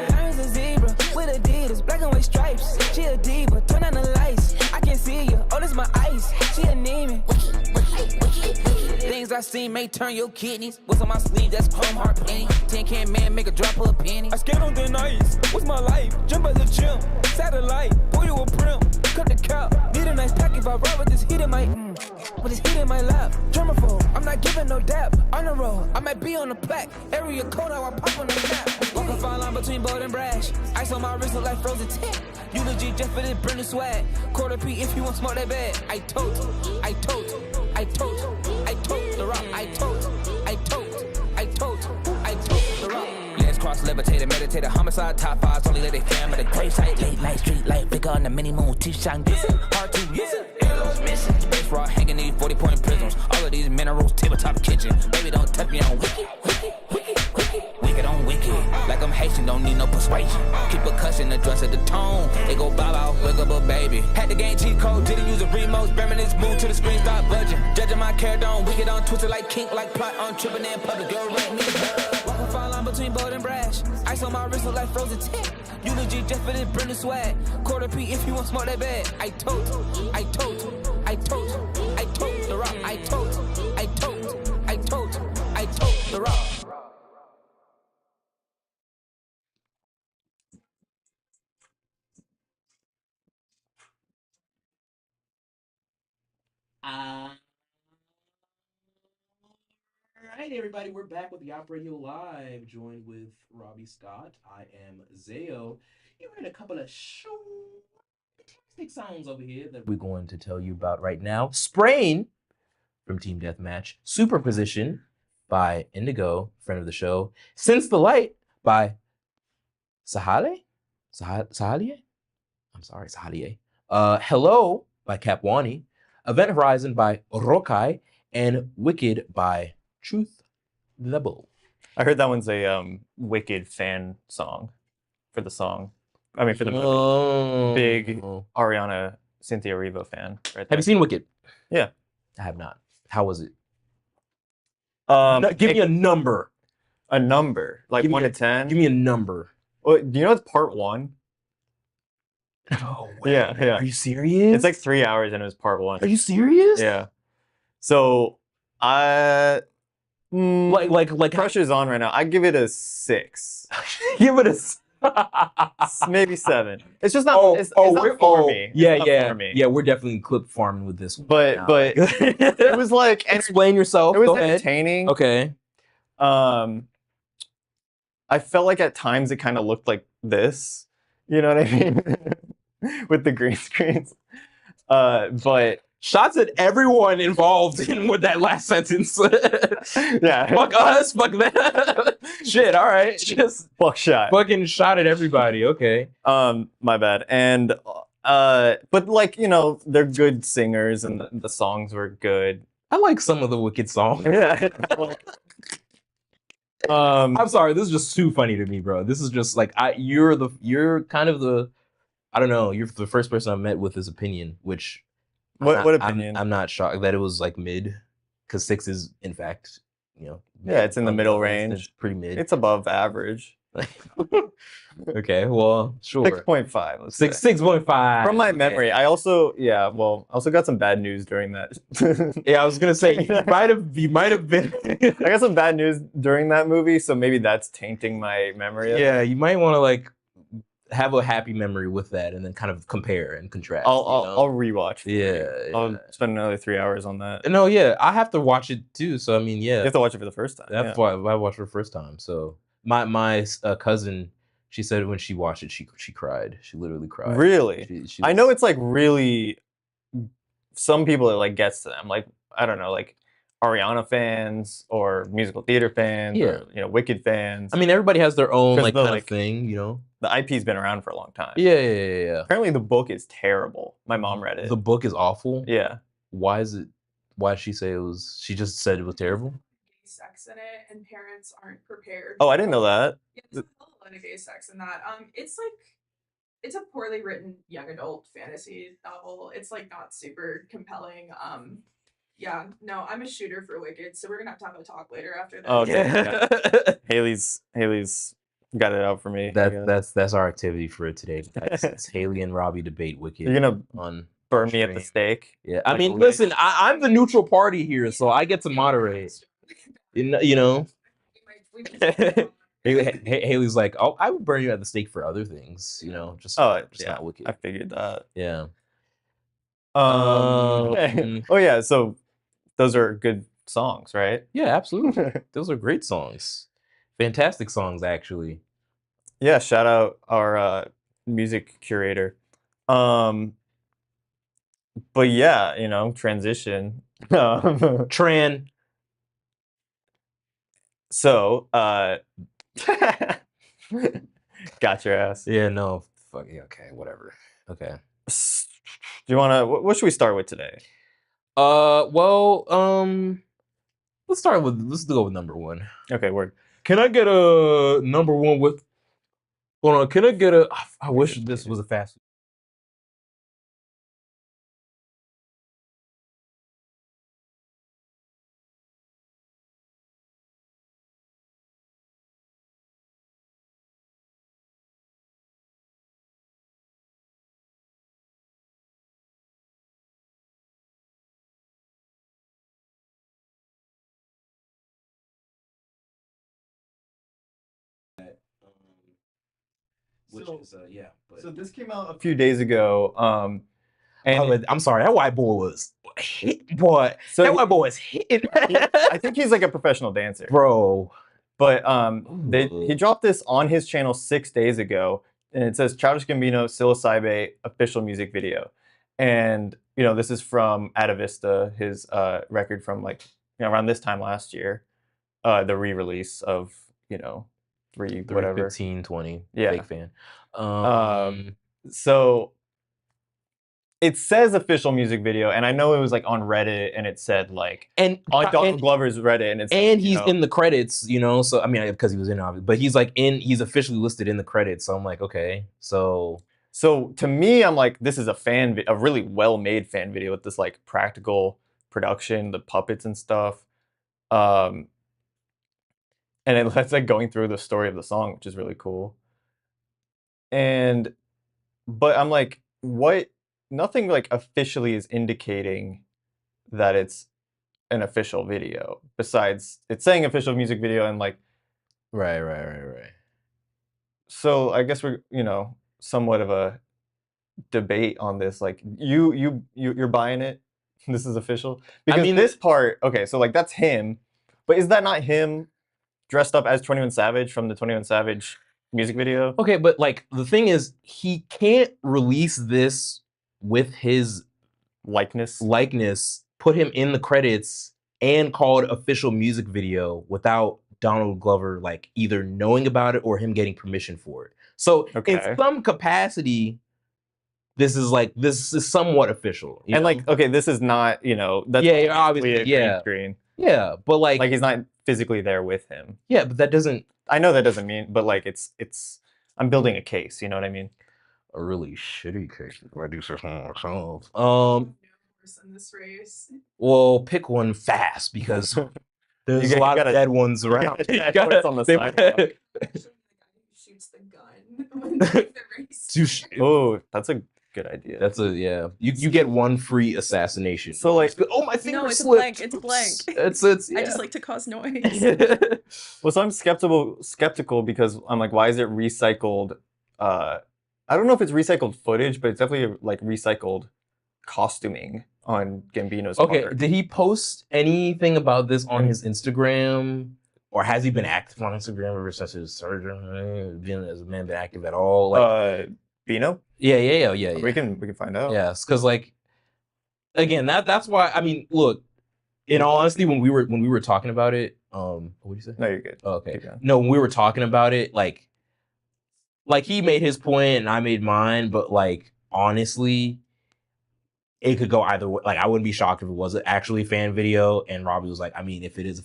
Diamonds a zebra with Adidas, black and white stripes. She a diva, turn on the lights. I can see you, oh this my ice. She anemic. Things I seen may turn your kidneys. What's on my sleeve? That's chrome heart penny. 10-can man make a drop of a penny. I skate on thin ice. What's my life? Jump at the gym. Satellite. Pull you a prim. Cut the cap. Need a nice pack if I ride with this heat in my with this heat in my lap. Germaphobe. I'm not giving no dap. On the road. I might be on the plaque. Area code how I pop on the map. Walk a fine line between bold and brash. Ice on my wrist look like frozen tip. You legit just for this Brenda swag. Quarter P if you want smoke that bad. I tote the rock. I tote the rock. Let's cross levitated, meditated, homicide, top 5s, only let it fam at the grave site. Late night, street light, flicker on the mini moon, teeth shine, listen, hard to listen. Arrows missing, space raw, hanging these 40-point prisms. All of these minerals, tabletop kitchen. Baby, don't touch me on wiki. Wicked on wicked, like I'm Haitian, don't need no persuasion. Keep a cushion, address at the tone. They go bow out, wiggable baby. Had to gain cheat code, didn't use a remote. Spamming this move till the screen start budging. Judging my character on wicked on twisted like kink, like plot on tripping in public. Girl, rate me. Walk a fine line between bold and brash. Ice on my wrist look like frozen tip. You legit just for this Brenda swag. Quarter P if you want smoke that bad. I tote the rock. I tote the rock. All right, everybody, we're back with YAWP Radio Live, joined with Robby Scott. I am ZayOH. You heard a couple of fantastic sounds over here that we're going to tell you about right now. Sprain from Team Deathmatch, Superposition by Indigo, friend of the show. Since the Light by Sahalie? Sahalie? I'm sorry, Sahalie. Hello by Capwani. Event Horizon by Rokai. And Wicked by Truth the Bull. I heard that one's a Wicked fan song for the song. I mean, for the movie. Big Ariana Cynthia Erivo fan. Right there. Have you seen Wicked? Yeah. I have not. How was it? Give me a number. A number? Like 1 to 10? Give me a number. Well, do you know it's part 1? No way. Yeah. Are you serious? It's like 3 hours and it was part 1. Are you serious? Yeah. So, like pressure's on right now. I give it a 6. Give it maybe 7. It's just not. It's not for me. Yeah. We're definitely clip farming with this one. But it was like explain yourself. It was Go ahead. entertaining. Okay. I felt like at times it kind of looked like this. You know what I mean? With the green screens. But shots at everyone involved in with that last sentence. Yeah. Fuck us, fuck that. Shit, all right. Just fucking shot at everybody. Okay. My bad. And but like, you know, they're good singers and the songs were good. I like some of the Wicked songs. Yeah. I'm sorry, this is just too funny to me, bro. This is just like you're kind of the, I don't know, you're the first person I've met with this opinion, which what opinion? I'm not shocked that it was like mid, because 6 is in fact, you know. Yeah, it's in the middle range. It's pretty mid. It's above average. Okay, well, sure. 6.5. 6.5. From my memory. I also got some bad news during that. Yeah, I was gonna say you might have been. I got some bad news during that movie, so maybe that's tainting my memory. Yeah, you might want to like have a happy memory with that, and then kind of compare and contrast. I'll rewatch. Yeah, I'll spend another 3 hours on that. No, yeah, I have to watch it too. So I mean, yeah, you have to watch it for the first time. That's why I watched it for the first time. So my cousin, she said when she watched it, she cried. She literally cried. Really? I know it's like really. Some people it like gets to them. Like I don't know, like Ariana fans or musical theater fans, or Wicked fans. I mean, everybody has their own like kind of like thing, you know. The IP's been around for a long time. Yeah. Apparently, the book is terrible. My mom read it. The book is awful. Yeah. Why is it? Why did she say it was? She just said it was terrible. Gay sex in it, and parents aren't prepared. Oh, I didn't know that. Yeah, there's a lot of gay sex in that. It's a poorly written young adult fantasy novel. It's like not super compelling. Yeah, no, I'm a shooter for Wicked, so we're gonna have a talk later after this. Oh, okay. Haley's got it out for me. That's our activity for today. It's Haley and Robby debate Wicked. You're gonna burn me at the stake. Yeah, I mean, listen, I'm the neutral party here, so I get to moderate. You know. Haley's like, oh, I would burn you at the stake for other things, you know, just not Wicked. I figured that. Yeah. Oh yeah, so those are good songs, right? Yeah, absolutely. Those are great songs. Fantastic songs, actually. Yeah, shout out our music curator. But yeah, you know, transition. Tran. So, got your ass. Yeah, no, fuck yeah, okay, whatever. Okay. Do you want to? What should we start with today? Well, let's go with number 1. Okay, word. Can I get a number 1 with? Hold on. Can I get a? I wish this was a fast. So this came out a few days ago. And I'm sorry, that white boy was hit, boy. So that white boy was hitting. I think he's like a professional dancer, bro. But he dropped this on his channel 6 days ago, and it says Childish Gambino Psilocybe official music video. And you know, this is from Atavista, his record from like around this time last year. the re-release of, you know, 315 20 fake fan. So it says official music video, and I know it was like on Reddit, and it said like on Donald Glover's Reddit, and it's he's in the credits, you know. So I mean, because he was in, obviously, but he's officially listed in the credits. So I'm like, okay, so to me, I'm like, this is a really well-made fan video with this like practical production, the puppets and stuff, and it's like going through the story of the song, which is really cool. But I'm like, what? Nothing like officially is indicating that it's an official video. Besides, it's saying official music video and like, right. So I guess we're, you know, somewhat of a debate on this. Like, you're buying it. This is official because I mean, this part. Okay, so like that's him, but is that not him dressed up as 21 Savage from the 21 Savage music video? Okay, but like the thing is, he can't release this with his likeness, put him in the credits, and call it official music video without Donald Glover like either knowing about it or him getting permission for it. So in some capacity, this is somewhat official. And know? Like, okay, this is not, you know, that's obviously green screen. Yeah, but like he's not physically there with him. Yeah, but that doesn't. I know that doesn't mean, but like it's. I'm building a case. You know what I mean? A really shitty case. If I do say so myself. In this race. Well, pick one fast because there's a lot of dead ones around. You gotta on the sidewalk. Shoots the gun when the race. Oh, that's a good idea. That's you get one free assassination. So like, oh my finger it's slipped. It's blank. It's I just like to cause noise. Well, so I'm skeptical because I'm like, why is it recycled? I don't know if it's recycled footage, but it's definitely like recycled costuming on Gambino's part. Did he post anything about this on his Instagram? Or has he been active on Instagram ever since his surgery? Has been active at all? Like, Bino? Yeah. We can find out. Yes, because like, again, that's why. I mean, look. In all honesty, when we were talking about it, what did you say? No, you're good. Oh, okay. No, when we were talking about it, like he made his point and I made mine, but like honestly, it could go either way. Like I wouldn't be shocked if it was actually a fan video. And Robby was like, I mean, if it is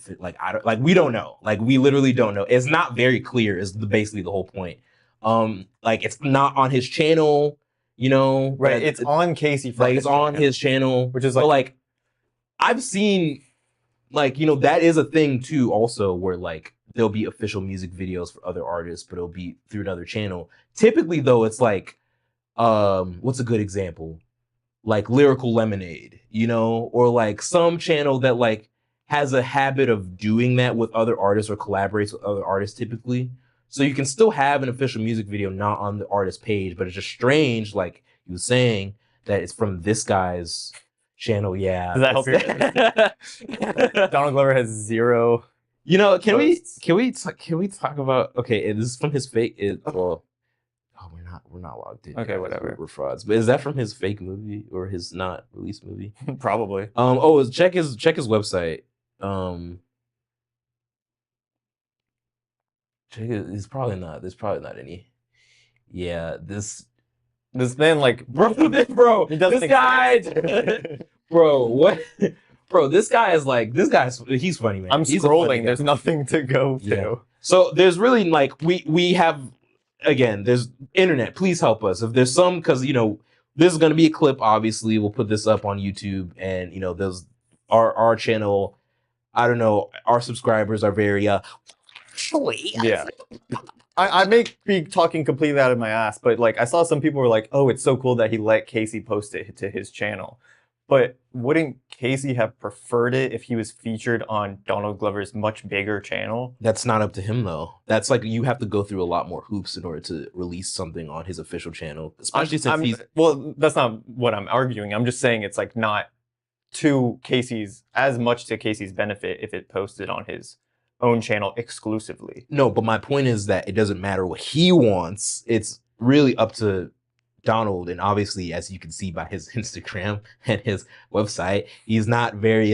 we don't know. Like we literally don't know. It's not very clear. Is basically the whole point. Like it's not on his channel, you know. Right. It's on Casey. Like it's on his channel, which is like I've seen, like, you know, that is a thing too. Also, where like there'll be official music videos for other artists, but it'll be through another channel. Typically, though, it's like, what's a good example? Like Lyrical Lemonade, you know, or like some channel that like has a habit of doing that with other artists or collaborates with other artists typically. So you can still have an official music video not on the artist page, but it's just strange, like you were saying, that it's from this guy's channel. Yeah. Does that help you? Donald Glover has 0. You know, can we talk about, okay, this is from his fake we're not logged in. Okay, whatever. We're frauds. But is that from his fake movie or his not released movie? Probably. Check his website. There's probably not any. Yeah, this man, like, bro, he doesn't this guy, bro, what, bro, he's funny, man. I'm scrolling. There's nothing to go to. Yeah. So there's really like we have, again, there's internet. Please help us if there's some, because you know this is gonna be a clip. Obviously, we'll put this up on YouTube, and you know there's our channel. I don't know. Our subscribers are very yeah. I may be talking completely out of my ass, but like I saw some people were like, "Oh, it's so cool that he let Casey post it to his channel." But wouldn't Casey have preferred it if he was featured on Donald Glover's much bigger channel? That's not up to him though. That's like you have to go through a lot more hoops in order to release something on his official channel, especially since he's. Well, that's not what I'm arguing. I'm just saying it's like not to Casey's as much to Casey's benefit if it posted on his own channel exclusively. No, but my point is that it doesn't matter what he wants. It's really up to Donald, and obviously, as you can see by his Instagram and his website, he's not very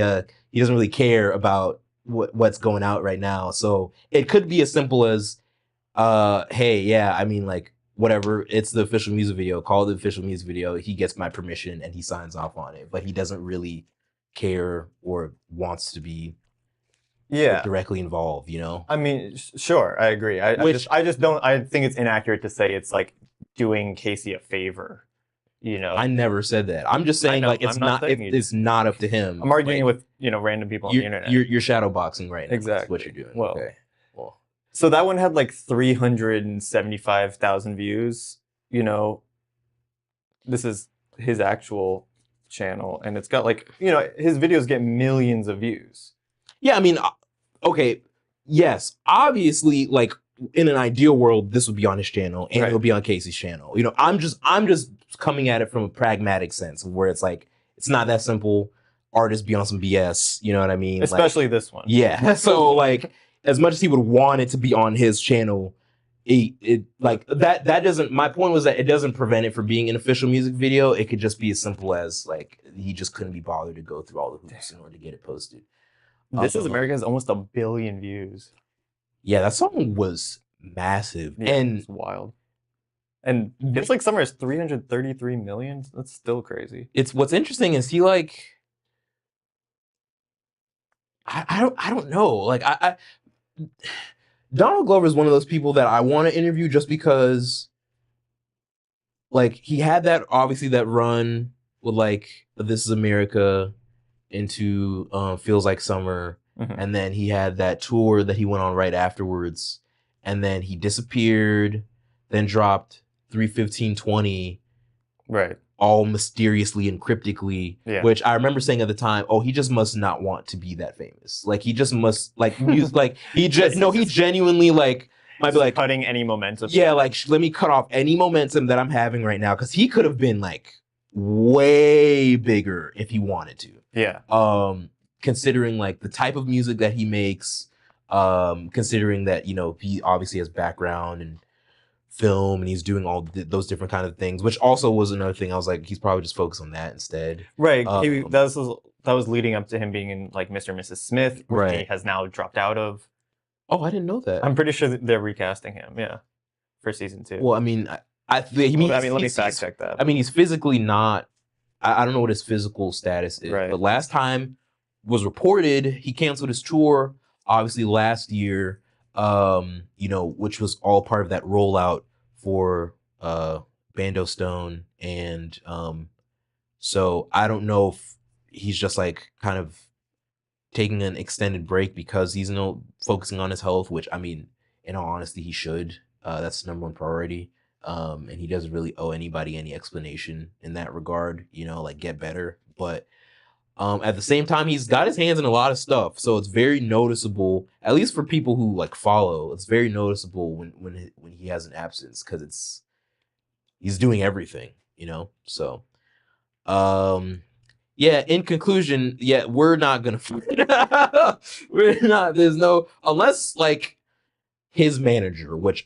he doesn't really care about what's going out right now. So it could be as simple as, hey, yeah, I mean, like, whatever, it's the official music video, call it the official music video, he gets my permission and he signs off on it, but he doesn't really care or wants to be directly involved, you know? I mean, sure, I agree. I just don't, I think it's inaccurate to say it's like doing Casey a favor, you know? I never said that. I'm just saying, like, it's it's not up to him. I'm arguing with, you know, random people on the internet. You're shadow boxing right now. Exactly. That's what you're doing. Well, Okay. So that one had like 375,000 views, you know. This is his actual channel, and it's got like, you know, his videos get millions of views. Yeah, I mean, okay, yes, obviously, like, in an ideal world, this would be on his channel, and it would be on Casey's channel. You know, I'm just coming at it from a pragmatic sense, where it's like, it's not that simple. Artists be on some BS, you know what I mean? Especially like, this one. Yeah, so, like, as much as he would want it to be on his channel, it like that doesn't, my point was that it doesn't prevent it from being an official music video. It could just be as simple as, like, he just couldn't be bothered to go through all the hoops in order to get it posted. This Is America has almost 1 billion views. Yeah, that song was massive. Yeah, and it's wild. And it's like Summer is 333 million. That's still crazy. It's what's interesting is he, like, I don't know. Like, Donald Glover is one of those people that I want to interview just because, like, he had that, obviously, that run with, like, This Is America into Feels Like Summer. Mm-hmm. And then he had that tour that he went on right afterwards. And then he disappeared, then dropped 3/15/20. Right. All mysteriously and cryptically, which I remember saying at the time, oh, he just must not want to be that famous. Like, he just must, like, like, he genuinely, like, might be like cutting any momentum. Yeah, like, let me cut off any momentum that I'm having right now, because he could have been, like, way bigger if he wanted to. Yeah. Considering, like, the type of music that he makes, considering that, you know, he obviously has background and film, and he's doing all those different kind of things, which also was another thing. I was like, he's probably just focused on that instead. Right. That was leading up to him being in, like, Mr. and Mrs. Smith, which he has now dropped out of. Oh, I didn't know that. I'm pretty sure that they're recasting him. Yeah, for season 2. Well, I mean, let me fact check that. I mean, he's physically not. I don't know what his physical status is, but last time was reported he canceled his tour. Obviously, last year. You know, which was all part of that rollout for Bando Stone, and so I don't know if he's just, like, kind of taking an extended break because he's, you know, focusing on his health, which, I mean, in all honesty, he should. That's the number one priority, and he doesn't really owe anybody any explanation in that regard. You know, like, get better, but. At the same time, he's got his hands in a lot of stuff, so it's very noticeable. At least for people who, like, follow, it's very noticeable when he has an absence, because he's doing everything, you know. So, yeah. In conclusion, yeah, we're not gonna. We're not. There's no, unless, like, his manager, which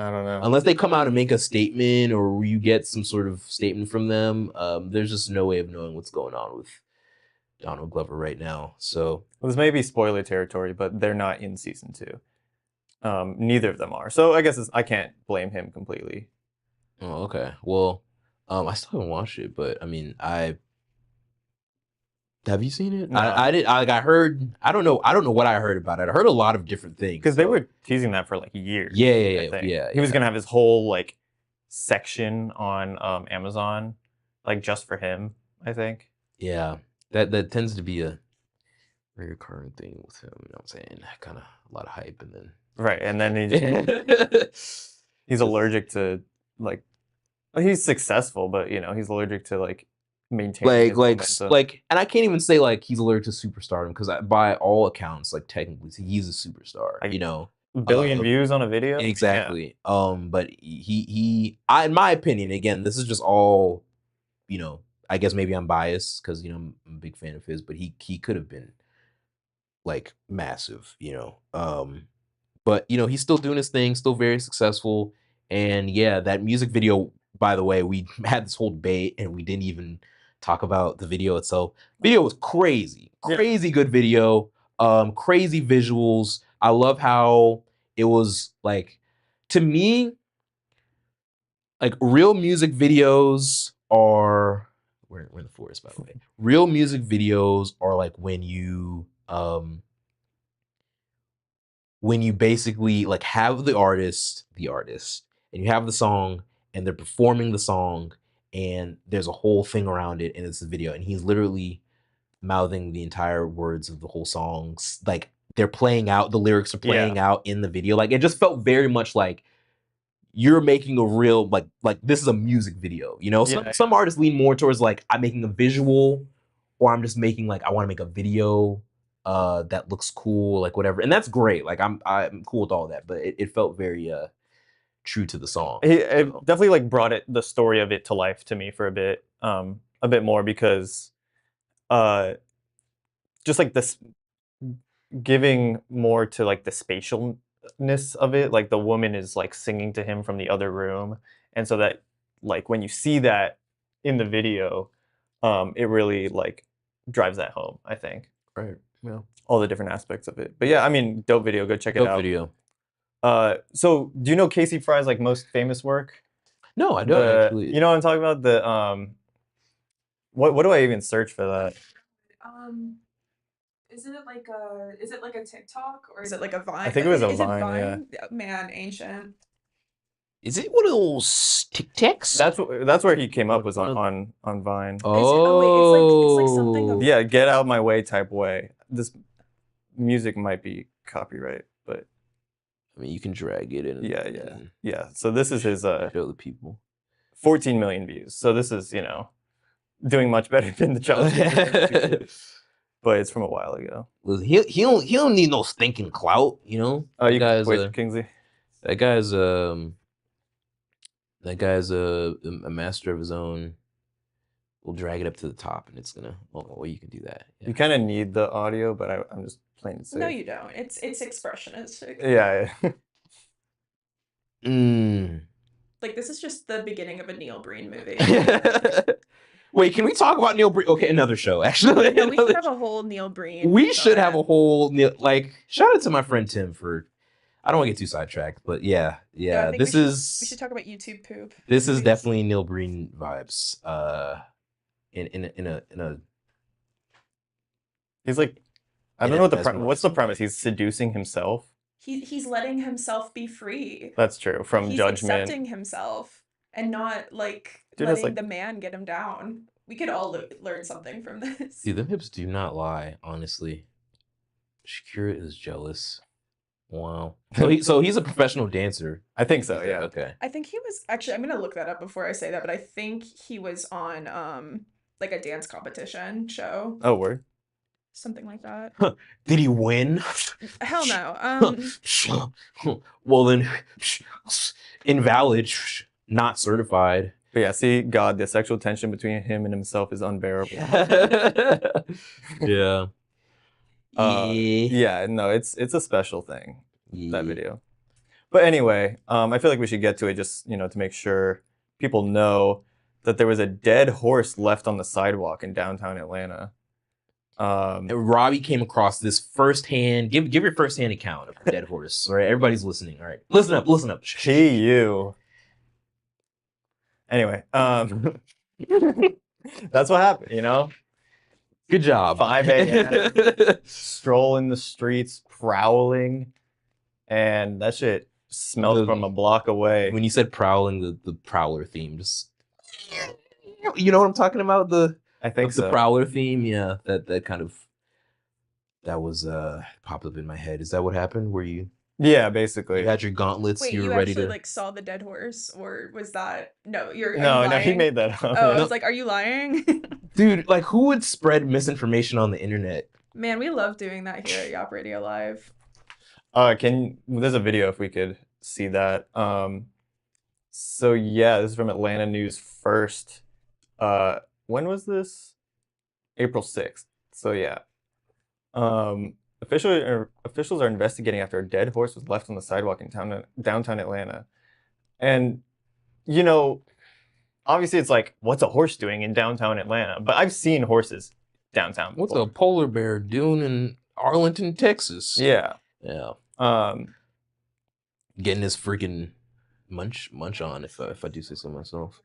I don't know. Unless they come out and make a statement, or you get some sort of statement from them, there's just no way of knowing what's going on with Donald Glover right now. So, well, this may be spoiler territory, but they're not in season 2. Neither of them are. So I guess I can't blame him completely. Oh, okay. Well, I still haven't watched it, but I mean, have you seen it? No. I heard. I don't know what I heard about it. I heard a lot of different things because they were teasing that for, like, years. Yeah. He was gonna have his whole, like, section on Amazon, like, just for him. I think. Yeah, that tends to be a very recurring thing with him. You know what I'm saying? Kind of a lot of hype, and then and then he's allergic to, like, he's successful, but, you know, he's allergic to, like, maintain like, and I can't even say, like, he's allergic to superstardom, because by all accounts, like, technically he's a superstar, you know, billion views on a video. Exactly. Yeah. But he in my opinion, again, this is just all, you know, I guess maybe I'm biased because, you know, I'm a big fan of his, but he could have been, like, massive, you know. But, you know, he's still doing his thing, still very successful. And yeah, that music video, by the way, we had this whole debate and we didn't even talk about the video itself. Video was crazy. Crazy good video. Crazy visuals. I love how it was like, to me, like real music videos are, we're in the forest, by the way. Real music videos are like when you basically like have the artist, and you have the song, and they're performing the song, and there's a whole thing around it, and it's a video, and he's literally mouthing the entire words of the whole songs. Like they're playing out, the lyrics are playing out in the video. Like it just felt very much like you're making a real, like this is a music video, you know? Some artists lean more towards like, I'm making a visual, or I'm just making like, I want to make a video that looks cool, like whatever. And that's great. Like I'm cool with all that, but it felt very true to the song. It definitely like brought the story of it to life to me for a bit more, because just like this giving more to like the spatialness of it, like the woman is like singing to him from the other room, and so that like when you see that in the video, it really like drives that home, I think. Right. Yeah. All the different aspects of it. But yeah, I mean, dope video, go check it out. Dope video. So do you know Casey Fry's like most famous work? No, I don't actually. You know what I'm talking about? The what do I even search for that? Is it like a TikTok, or is it like a Vine? I think it was a Is it Vine, yeah. Man, ancient. Is it one of those TikToks? That's where he came up, was on Vine. Oh, it's like something of... Yeah, get out my way type way. This music might be copyright, but I mean, you can drag it in. Yeah. So this is his show the people. 14 million views. So this is, you know, doing much better than the challenge. But it's from a while ago. Listen, he don't need no stinking clout, you know. Oh, you guys, Kingsley. That guy's a master of his own. We'll drag it up to the top, and it's gonna. Well, you can do that. Yeah. You kind of need the audio, but I'm just playing it safe. No, you don't. It's expressionistic. Yeah. Like this is just the beginning of a Neil Breen movie. Wait, can we talk about Neil Breen? Okay, another show, actually. No, we should have a whole Neil Breen. We should have a whole Neil. Like, shout out to my friend Tim for. I don't want to get too sidetracked, but yeah. We should talk about YouTube poop. This is definitely Neil Breen vibes. In a. He's like, I don't know what's the premise. He's seducing himself. He's letting himself be free. That's true. From judgment. He's accepting himself and not like letting the man get him down. We could all learn something from this. Dude, them hips do not lie, honestly. Shakira is jealous. Wow. So he's a professional dancer. I think so, yeah. Okay. I think he was actually, I'm gonna look that up before I say that, but I think he was on like a dance competition show. Oh, word. Something like that. Did he win? Hell no. Well then, invalid, not certified. But yeah, see, God, the sexual tension between him and himself is unbearable. Yeah. Yeah, no, it's a special thing, that video. But anyway, I feel like we should get to it just, to make sure people know that there was a dead horse left on the sidewalk in downtown Atlanta. And Robby came across this firsthand. Give your firsthand account of the dead horse. All right, everybody's listening. All right, listen up. Gee, you. Anyway, that's what happened. Good job. 5 a.m. Stroll in the streets, prowling, and that shit smelled from a block away. When you said prowling, the prowler theme, just you know what I'm talking about? I think so. The prowler theme, yeah. That was popped up in my head. Is that what happened? Were you? Yeah, basically. You had your gauntlets. Wait, you were you ready actually to like saw the dead horse, or was that no? No, he made that up. Oh, I was like, are you lying? Dude, like who would spread misinformation on the internet? Man, we love doing that here at YAWP Radio Live. There's a video if we could see that. So yeah, this is from Atlanta News First. When was this? April 6th. So yeah. Officials are investigating after a dead horse was left on the sidewalk in downtown Atlanta. And, obviously it's like, what's a horse doing in downtown Atlanta? But I've seen horses downtown What's before. a polar bear doing in Arlington, Texas? Yeah. Yeah. Getting his freaking munch on, if I do say so myself.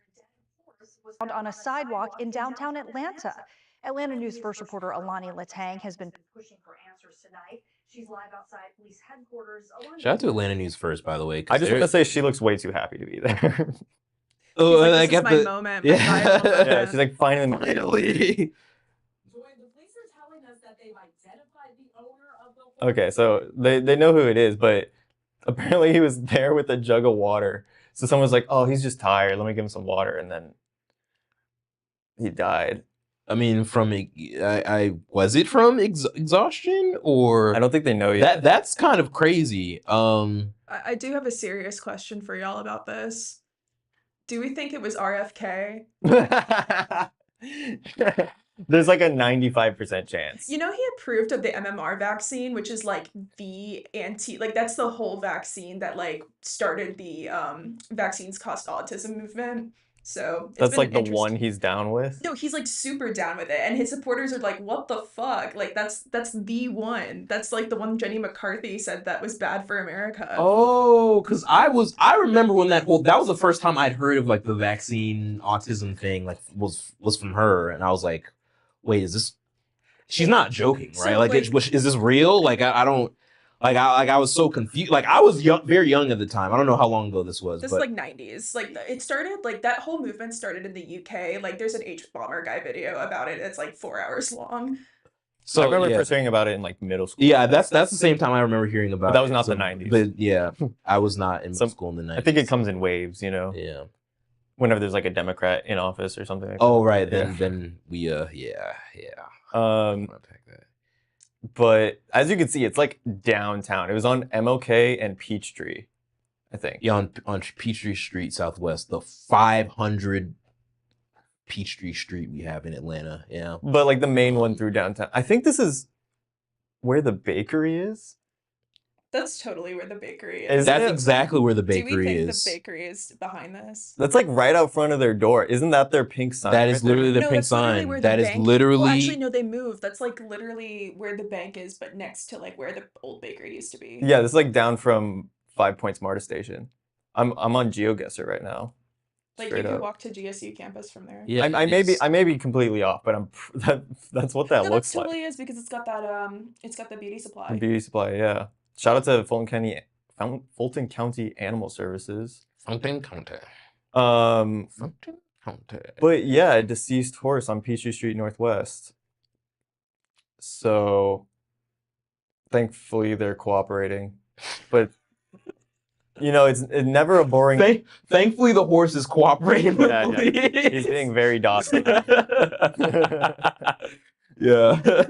On a sidewalk in downtown Atlanta. Atlanta News First reporter Alani Latang has been pushing for answers tonight. She's live outside police headquarters. Shout out to Atlanta News First, by the way. I just want to say she looks way too happy to be there. Oh, like, this is my moment. My viral moment. Yeah, she's like, finally. Okay, so they know who it is, but apparently he was there with a jug of water. So someone was like, oh, he's just tired. Let me give him some water. And then he died. I mean, was it from exhaustion, or I don't think they know yet. That's kind of crazy. I do have a serious question for y'all about this. Do we think it was RFK? There's like a 95% chance. You know, he approved of the MMR vaccine, which is like that's the whole vaccine that like started the vaccines cost autism movement. So that's like the one he's down with. No, he's like super down with it, and his supporters are like, "What the fuck? Like that's the one. That's like the one Jenny McCarthy said that was bad for America." Oh, because I remember when that was the first time I'd heard of like the vaccine autism thing. Like was from her, and I was like, "Wait, is this?" She's not joking, right? So, is this real? Like I don't. I was so confused. Like I was very young at the time. I don't know how long ago this was. This is like 90s. Like it started, like that whole movement started in the UK. Like there's an H Bomber guy video about it. It's like 4 hours long. So I remember first hearing about it in like middle school. Yeah, that's the same time I remember hearing about it. But that was not the 90s. But yeah, I was not in middle school in the 90s. I think it comes in waves, you know? Yeah. Whenever there's like a Democrat in office or something like that. Oh, right. Then we, yeah. But as you can see, it's like downtown. It was on MLK and Peachtree, I think. Yeah, on Peachtree Street Southwest, the 500 Peachtree Street we have in Atlanta. Yeah. But like the main one through downtown. I think this is where the bakery is. That's totally where the bakery is. That's exactly where the bakery is. Do we think the bakery is behind this? That's like right out front of their door. Isn't that their pink sign? That is literally the pink sign. That is literally. Well, actually, no, they moved. That's like literally where the bank is, but next to like where the old bakery used to be. Yeah, this is like down from 5 Points MARTA station. I'm on GeoGuessr right now. Like you could walk to GSU campus from there. Yeah, I may be completely off, but that's what that looks like. It totally is because it's got that it's got the beauty supply. The beauty supply, yeah. Shout out to Fulton County Animal Services. Fulton County. But yeah, a deceased horse on Peachtree Street Northwest. So thankfully they're cooperating. But you know, it's never a boring. Thankfully the horse is cooperating. Yeah. He's being very docile. Yeah.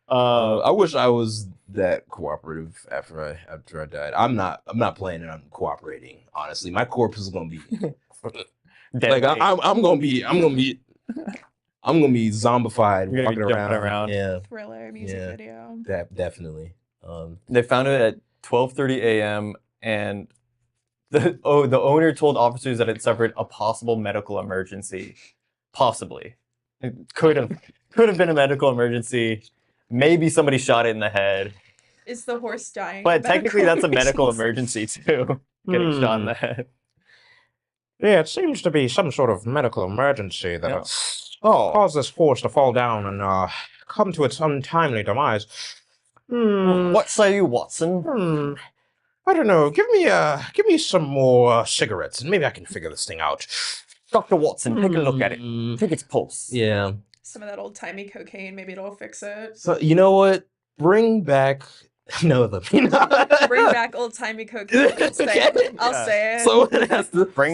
I wish I was that cooperative after I died. I'm not planning on cooperating. Honestly, my corpse is gonna be like I'm gonna be zombified, walking around. Yeah, thriller music video. Definitely. They found it at 12:30 a.m. and the owner told officers that it suffered a possible medical emergency. Possibly, it could have been a medical emergency. Maybe somebody shot it in the head. Is the horse dying? But technically that's a medical emergency too. Getting shot in the head. Yeah, it seems to be some sort of medical emergency that caused this horse to fall down and come to its untimely demise. What say you, Watson? I don't know. Give me some more cigarettes and maybe I can figure this thing out. Dr. Watson, take a look at it. Take its pulse. Yeah. Some of that old timey cocaine, maybe it'll fix it. So you know what? Bring back Bring back old timey cocaine. I'll say it.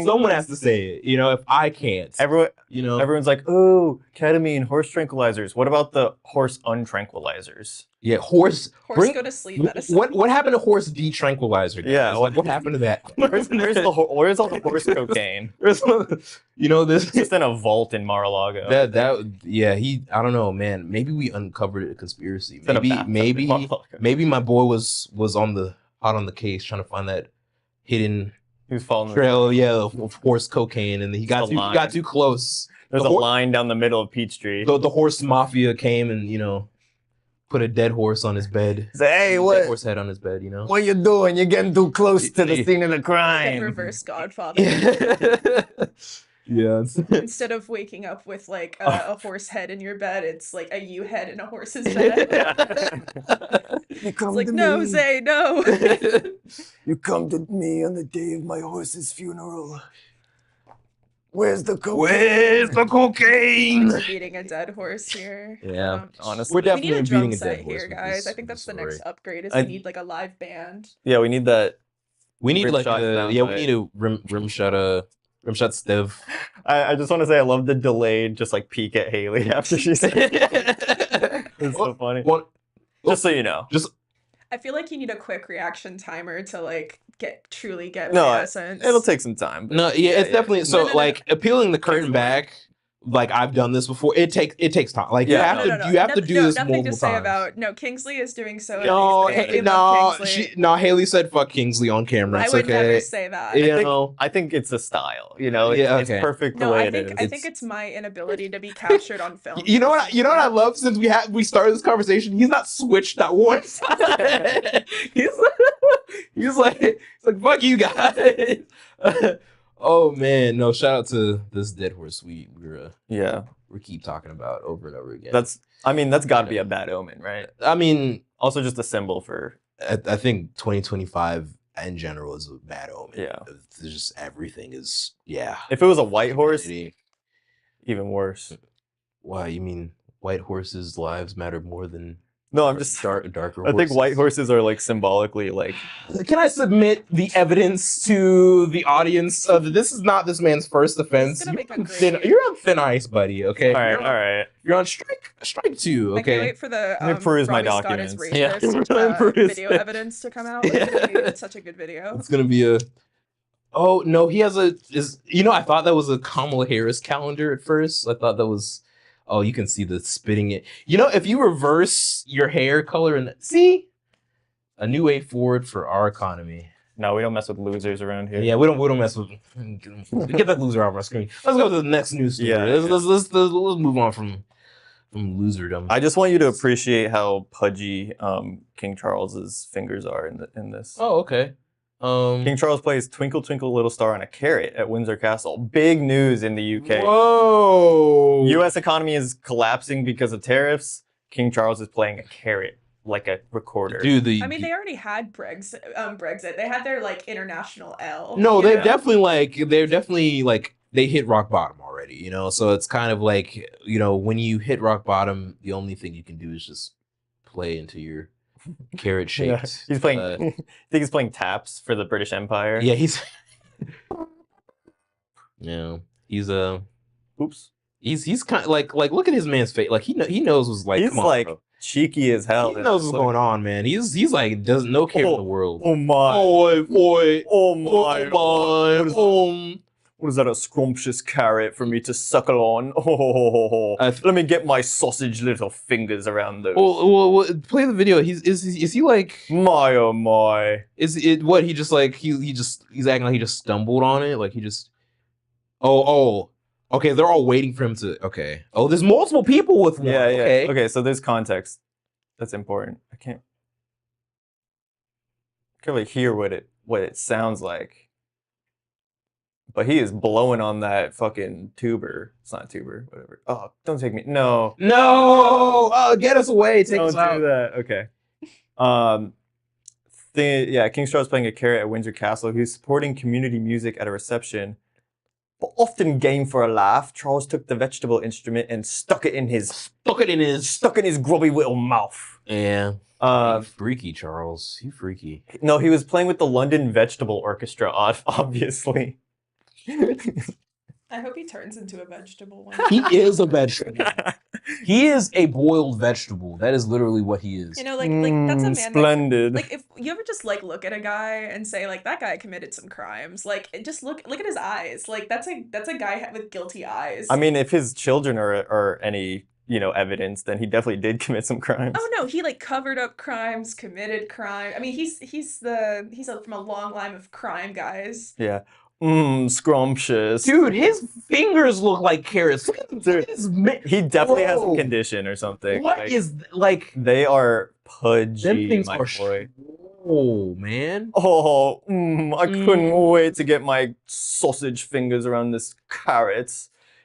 Someone has to say it. You know, if I can't, everyone's like, "Oh, ketamine, horse tranquilizers." What about the horse untranquilizers? Yeah, horse go to sleep medicine. What happened to horse detranquilizer? Yeah, what happened to that? Where's all the horse cocaine? This just in a vault in Mar-a-Lago. I don't know, man. Maybe we uncovered a conspiracy. Maybe my boy was hot on the case trying to find that hidden He was following trail, of horse cocaine, and he got too close. There's a line down the middle of Peachtree. The horse mafia came and put a dead horse on his bed. Say, hey, Dead what? horse head on his bed. What you doing? You're getting too close to the scene of the crime. Reverse Godfather. Yeah. Instead of waking up with like a horse head in your bed, it's like a you head in a horse's bed. It's like, no, Zay, no. You come to me on the day of my horse's funeral. Where's the cocaine? Where's the cocaine? We're beating a dead horse here. Yeah, honestly, we're definitely we need a drum beating a set dead horse here, with guys. this- I think that's the next story. upgrade. Is I- we need like a live band. Yeah, we need that. We need like Rimshot a soundbite. we need a rimshot Stev. I just want to say I love the delayed just like peek at Haley after she said it. It's so funny. Just so you know. I feel like you need a quick reaction timer to like truly get No, my essence. it'll take some time. but No, yeah, it's definitely so. No. Like peeling the curtain back. Like I've done this before. It takes time. Like you have to do this nothing multiple to say times. about Kingsley is doing so No, amazing. We love Kingsley. Haley said fuck Kingsley on camera. I It's would okay. never say that. I think it's a style. You know, Yeah, it's okay. perfect the No, way I think it is. I think it's my inability to be captured on film. You know what I love since we started this conversation. He's not switched that one side. he's like fuck you guys. Oh man, no! Shout out to this dead horse we keep talking about over and over again. That's got to be a bad omen, right? I mean, also just a symbol for. I think 2025 in general is a bad omen. Yeah, it's just everything is If it was a white horse, even worse. Why you mean white horses' lives matter more than? No, I'm just darker. I think white horses are like symbolically like. Can I submit the evidence to the audience? This is not this man's first offense. You're on thin ice, buddy. Okay. All right. You're on strike 2. I Okay. can't wait for the Let me peruse my Robby Scott documents. is Yeah. racist, video evidence to come out. It's such a good video. It's gonna be a. Oh no, he has I thought that was a Kamala Harris calendar at first. I thought that was. Oh, you can see the spitting it. If you reverse your hair color and see, a new way forward for our economy. No, we don't mess with losers around here. Yeah, we don't mess with. Get that loser off our screen. Let's go to the next news story. Yeah. Let's move on from loserdom. I just want you to appreciate how pudgy King Charles's fingers are in this. Oh, okay. King Charles plays Twinkle Twinkle Little Star on a carrot at Windsor Castle. Big news in the UK. Whoa! U.S. economy is collapsing because of tariffs. King Charles is playing a carrot like a recorder. Dude, I mean, they already had Brexit. They had their like international L. No, you they're know? definitely they hit rock bottom already. So it's kind of like when you hit rock bottom, the only thing you can do is just play into your carrot shaped. Yeah. He's playing. I think he's playing taps for the British Empire. Yeah, he's. He's Oops. He's kind of like look at his man's face. Like he knows what's like. He's come on, like bro. cheeky as hell. He knows what's going on, man. He's like doesn't no care in the world. Oh my. Oh my. What is that, a scrumptious carrot for me to suckle on? Oh, let me get my sausage little fingers around those. Well, play the video. Is he like my oh my? Is it what he just like he's acting like he just stumbled on it, like he just okay, they're all waiting for him to there's multiple people with one. Yeah. Okay, so there's context that's important. I can't really hear what it sounds like. But he is blowing on that fucking tuber. It's not a tuber, whatever. Oh, don't take me. No. Oh, get us away. Take us out. Don't do that. Okay. King Charles playing a carrot at Windsor Castle. He's supporting community music at a reception. But often game for a laugh, Charles took the vegetable instrument and stuck it in his grubby little mouth. Yeah. Freaky, Charles. You freaky. No, he was playing with the London Vegetable Orchestra, obviously. I hope he turns into a vegetable one. He is a vegetable. He is a boiled vegetable. That is literally what he is. Like that's a man. Splendid. Like if you ever just like look at a guy and say like that guy committed some crimes. Like just look at his eyes. Like that's a guy with guilty eyes. I mean, if his children are any evidence, then he definitely did commit some crimes. Oh no, he like covered up crimes, committed crime. I mean, he's from a long line of crime guys. Yeah. Scrumptious. Dude, his fingers look like carrots. Dude, he definitely has a condition or something. What is like? They are pudgy. Them things my are boy. Oh man. Oh, I couldn't wait to get my sausage fingers around this carrot.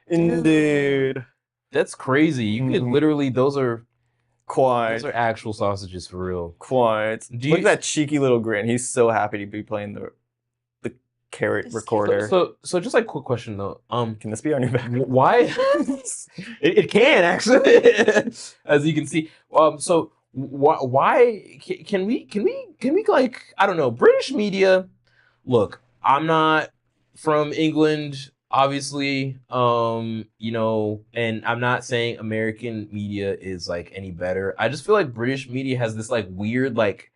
Indeed. That's crazy. You could literally, those are quite. Those are actual sausages for real. Quite. Look at that cheeky little grin. He's so happy to be playing the carrot recorder. So just like quick question though. Can this be our new background? Why? it can actually, as you can see. So why can we like, I don't know, British media? Look, I'm not from England, obviously, and I'm not saying American media is like any better. I just feel like British media has this like weird, like,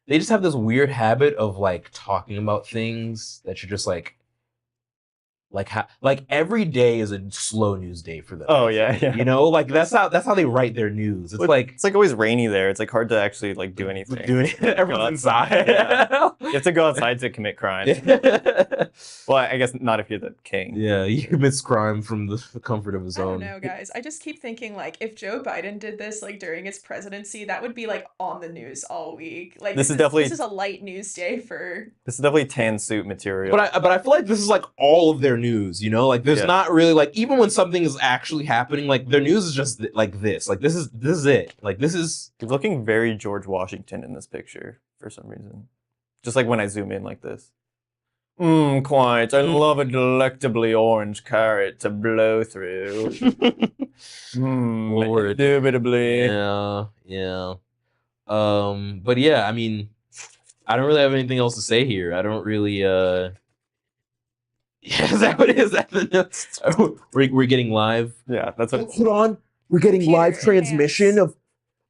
they just have this weird habit of like talking about things that you're just like every day is a slow news day for them. Oh yeah. Like that's how they write their news. It's like always rainy there. It's like hard to actually like do anything. Everyone's inside. Yeah. You have to go outside to commit crimes. Well, I guess not if you're the king. Yeah, he commits crime from the comfort of his own. I don't know, guys. I just keep thinking like if Joe Biden did this like during his presidency, that would be like on the news all week. Like this is a light news day for. This is definitely tan suit material. But I feel like this is like all of their news. Like there's not really like, even when something is actually happening, like their news is just like this. Like this is it. Like this is. You're looking very George Washington in this picture for some reason. Just like when I zoom in like this. Quite. I love a delectably orange carrot to blow through. Lord. Indubitably. Yeah. But yeah, I mean, I don't really have anything else to say here. I don't really, Yeah, is that what it is? We're getting live. Yeah, that's what. Hold on, we're getting live transmission of.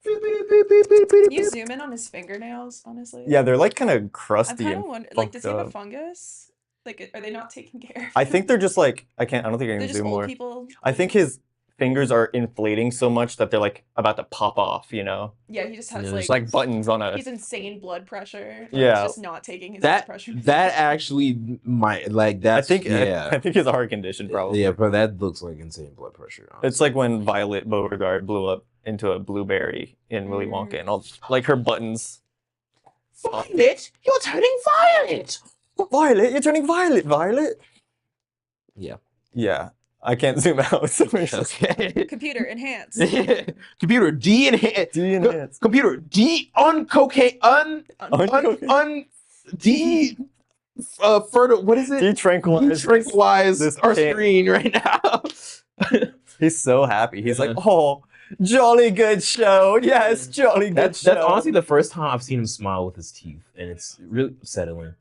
Can you zoom in on his fingernails, honestly? Yeah, they're like kind of crusty. I'm kind of wondering, like, does he have a fungus? Like, are they not taking care of I think they're just like, I don't think I can zoom more. People. I think his fingers are inflating so much that they're like about to pop off, Yeah, he just has there's like buttons on He's insane blood pressure. Yeah. He's just not taking his blood pressure. That actually might, like, that's, I think it's a heart condition probably. Yeah, but that looks like insane blood pressure. Honestly. It's like when Violet Beauregard blew up into a blueberry in Willy Wonka and all, like her buttons. Violet, you're turning violet. Violet, you're turning violet, Violet. Yeah. Yeah. I can't zoom out. So okay. Computer enhance. Computer D enhance. D enhance. Computer D on cocaine D further, what is it? Detranquilize our screen right now. He's so happy. He's like, oh, jolly good show. Yes, jolly good show. That's honestly the first time I've seen him smile with his teeth, and it's really settling.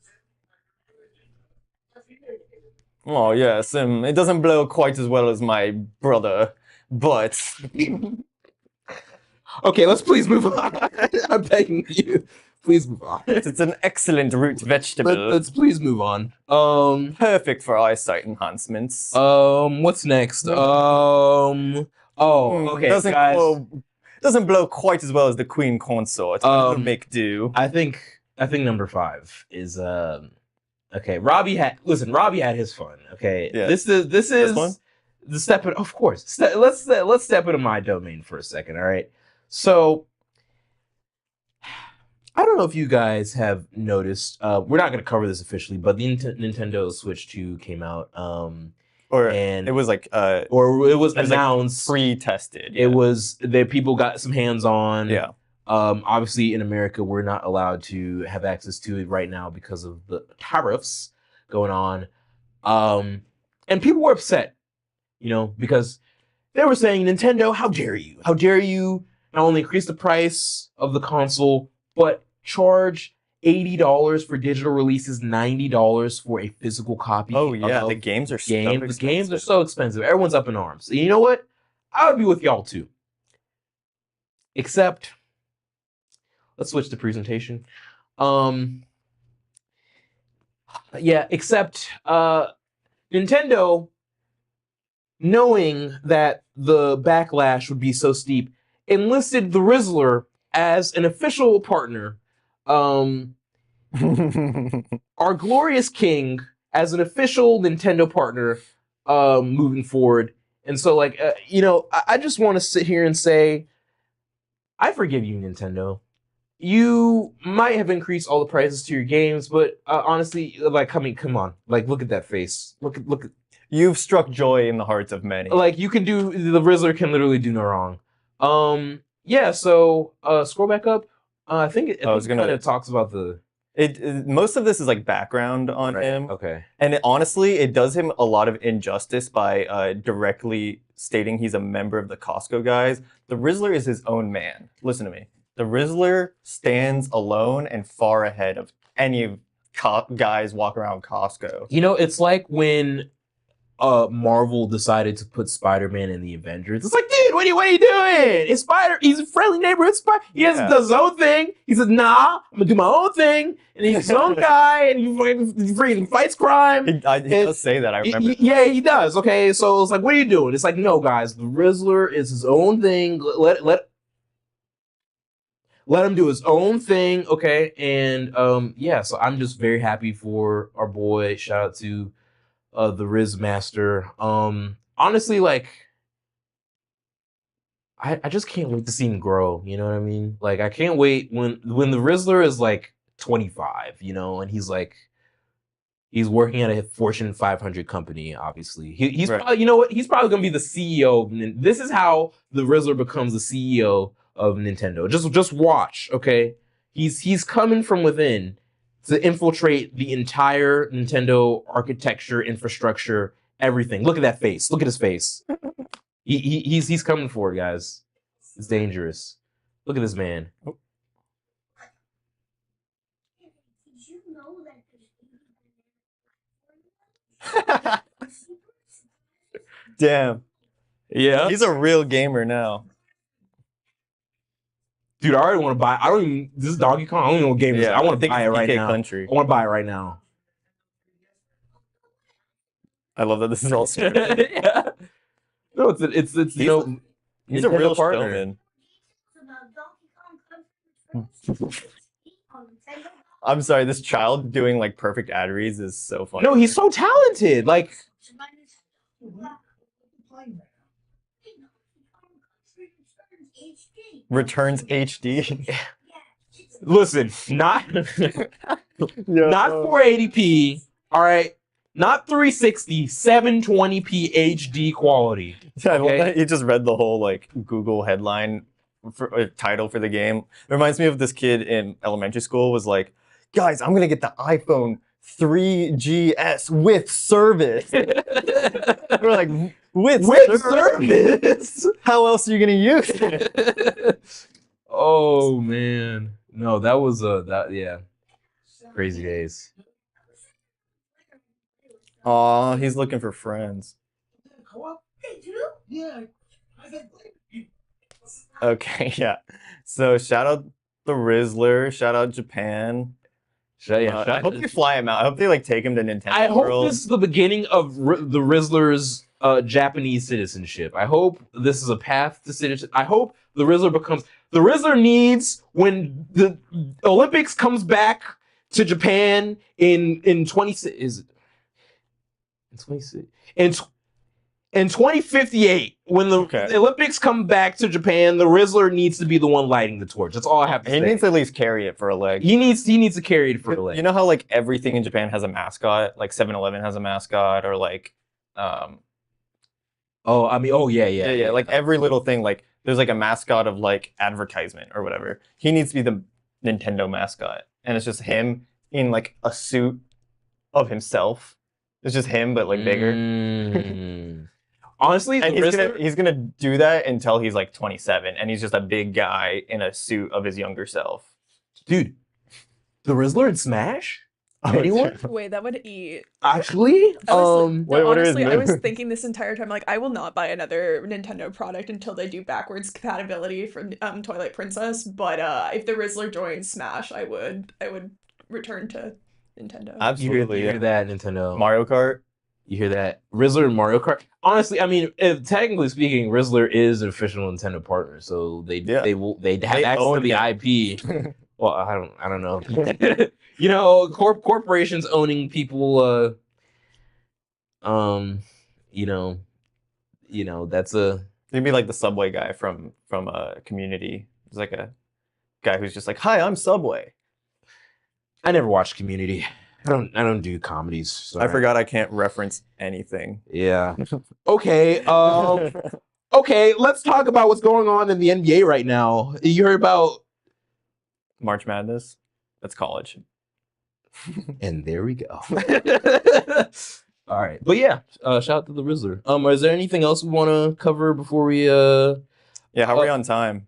Oh, yes. It doesn't blow quite as well as my brother, but... Okay, let's please move on. I'm begging you. Please move on. It's an excellent root vegetable. Let's please move on. Perfect for eyesight enhancements. What's next? Okay, doesn't blow quite as well as the Queen Consort. Make do. I think number 5 is okay. Robby had his fun. Okay, yeah. This is the step in. Of course, let's step into my domain for a second. All right. So I don't know if you guys have noticed. We're not going to cover this officially, but the Nintendo Switch 2 came out. It was announced, like pre-tested. Yeah. It was that people got some hands on. Yeah. Obviously, in America, we're not allowed to have access to it right now because of the tariffs going on. And people were upset, because they were saying, Nintendo, how dare you? How dare you not only increase the price of the console, but charge $80 for digital releases, $90 for a physical copy. Oh yeah, the games are the games are so expensive. Everyone's up in arms. And you know what? I would be with y'all too. Except, let's switch to presentation. Except Nintendo knowing that the backlash would be so steep, enlisted the Rizzler as an official partner. Our glorious king as an official Nintendo partner moving forward. And so, like, I just want to sit here and say, I forgive you, Nintendo. You might have increased all the prices to your games, but honestly, like, come on. Like, look at that face. Look at. You've struck joy in the hearts of many. Like, you can do, the Rizzler can literally do no wrong. Yeah, so, scroll back up. I think it kind of talks about the... Most of this is like background on him. Okay. And honestly, it does him a lot of injustice by directly stating he's a member of the Costco guys. The Rizzler is his own man. Listen to me. The Rizzler stands alone and far ahead of any guys walking around Costco. You know, it's like when Marvel decided to put Spider-Man in the Avengers. It's like, dude, what are you doing? It's He's a friendly neighborhood Spider. He does his own thing. He says, nah, I'm gonna do my own thing. And he's his own guy, and he freaking fights crime. He does say that, I remember. Yeah, he does. Okay, so it's like, what are you doing? It's like, no, guys, the Rizzler is his own thing. Let him do his own thing, okay? And yeah, so I'm just very happy for our boy. Shout out to the Riz Master. Honestly, like, I just can't wait to see him grow. You know what I mean? Like, I can't wait when the Rizzler is like 25, you know, and he's working at a Fortune 500 company. Obviously, he's right. Probably, you know what? He's probably gonna be the CEO. This is how the Rizzler becomes the CEO of Nintendo. Just watch, okay? He's coming from within to infiltrate the entire Nintendo architecture, infrastructure, everything. Look at that face. Look at his face. He's coming for it, guys. It's dangerous. Look at this man. Damn. Yeah. He's a real gamer now. Dude, I already want to buy. This is Donkey Kong. I don't even know what game this is. I want to buy it right now. Country. I want to buy it right now. I love that this is all yeah. No, it's you know, he's a real partner. Man. I'm sorry, this child doing like perfect ad reads is so funny. No, he's so talented. Like, returns HD. Listen, not 480p. All right, not 360, 720p HD quality. Okay? I love that. He just read the whole like Google headline title for the game. It reminds me of this kid in elementary school was like, guys, I'm gonna get the iPhone 3GS with service. We're like, with service? How else are you gonna use it? Oh man, no, that was yeah, crazy days. Aw, he's looking for friends. Okay, yeah. So shout out the Rizzler, shout out Japan. I hope they fly him out. I hope they like take him to Nintendo I World. hope this is the beginning of the Rizzler's Japanese citizenship. I hope this is a path to citizenship. I hope the Rizzler becomes... The Rizzler needs, when the Olympics comes back to Japan in 26... Is it? In 26... In 2058, when the Olympics come back to Japan, the Rizzler needs to be the one lighting the torch. That's all I have to say. He needs to at least carry it for a leg. He needs to carry it for a leg. You know how like everything in Japan has a mascot? Like 7-Eleven has a mascot, or like yeah. Like every little thing, like there's like a mascot of like advertisement or whatever. He needs to be the Nintendo mascot. And it's just him in like a suit of himself. It's just him, but like bigger. Honestly, and he's gonna do that until he's like 27, and he's just a big guy in a suit of his younger self. Dude, the Rizzler in Smash? Anyone? Wait, that would eat. Actually, honestly, I was thinking this entire time, like, I will not buy another Nintendo product until they do backwards compatibility for Twilight Princess. But if the Rizzler joins Smash, I would return to Nintendo. Absolutely, you hear that, Nintendo. Mario Kart. You hear that? Rizzler and Mario Kart. Honestly, I mean, if, technically speaking, Rizzler is an official Nintendo partner, so they have access to the IP. Well, I don't know. You know, corporations owning people. You know that's a. He'd be like the Subway guy from Community. He's like a guy who's just like, "Hi, I'm Subway." I never watched Community. I don't do comedies. So I forgot I can't reference anything. Yeah. Okay. Okay. Let's talk about what's going on in the NBA right now. You heard about March Madness? That's college. And there we go. All right. But yeah, shout out to the Rizzler. Is there anything else we want to cover before we Yeah, how are we on time?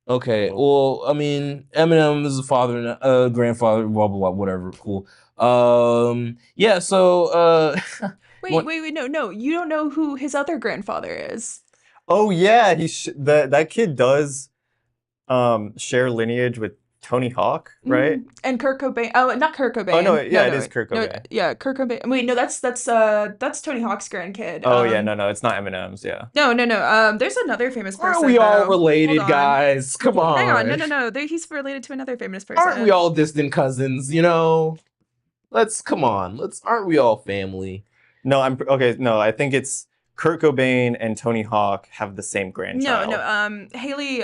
Okay. Well, I mean, Eminem is a father and grandfather, blah blah blah, whatever. Cool. Yeah, so Wait, no. You don't know who his other grandfather is. Oh yeah, that kid does share lineage with Tony Hawk, right? And Kurt Cobain. Oh, not Kurt Cobain. Oh no, yeah, it is Kurt Cobain. No, yeah, Kurt Cobain. Wait, no, that's Tony Hawk's grandkid. Oh yeah, no, it's not Eminem's. Yeah. No. There's another famous person. Aren't we all related, guys? Come on. Hang on, no. He's related to another famous person. Aren't we all distant cousins? You know, come on. Aren't we all family? No, I think it's Kurt Cobain and Tony Hawk have the same grandchild. No. Haley,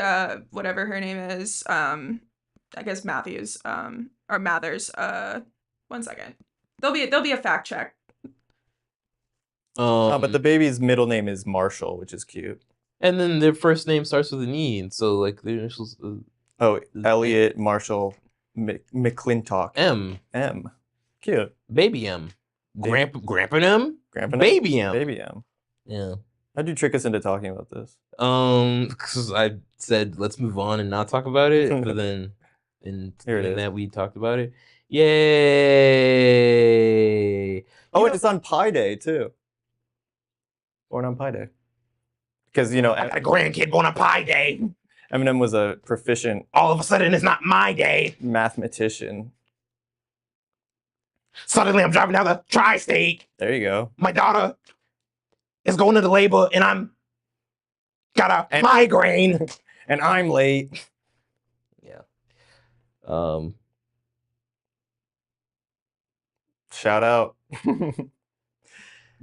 whatever her name is, I guess Matthews, or Mathers. 1 second. There'll be a fact check. But the baby's middle name is Marshall, which is cute. And then their first name starts with an E, so like their initials. Elliot Marshall McClintock. M. Cute. Baby M. Grandpa M. Baby M. Baby M. Yeah. How'd you trick us into talking about this? Because I said let's move on and not talk about it, but then in that we talked about it. Yay! Oh, and it's on Pi Day too. Born on Pi Day. Because I got a grandkid born on Pi Day. Eminem was a proficient. All of a sudden, it's not my day. Mathematician. Suddenly, I'm driving down the tri-state. There you go. My daughter is going into labor, and I'm got a migraine, and I'm late. Yeah. Shout out.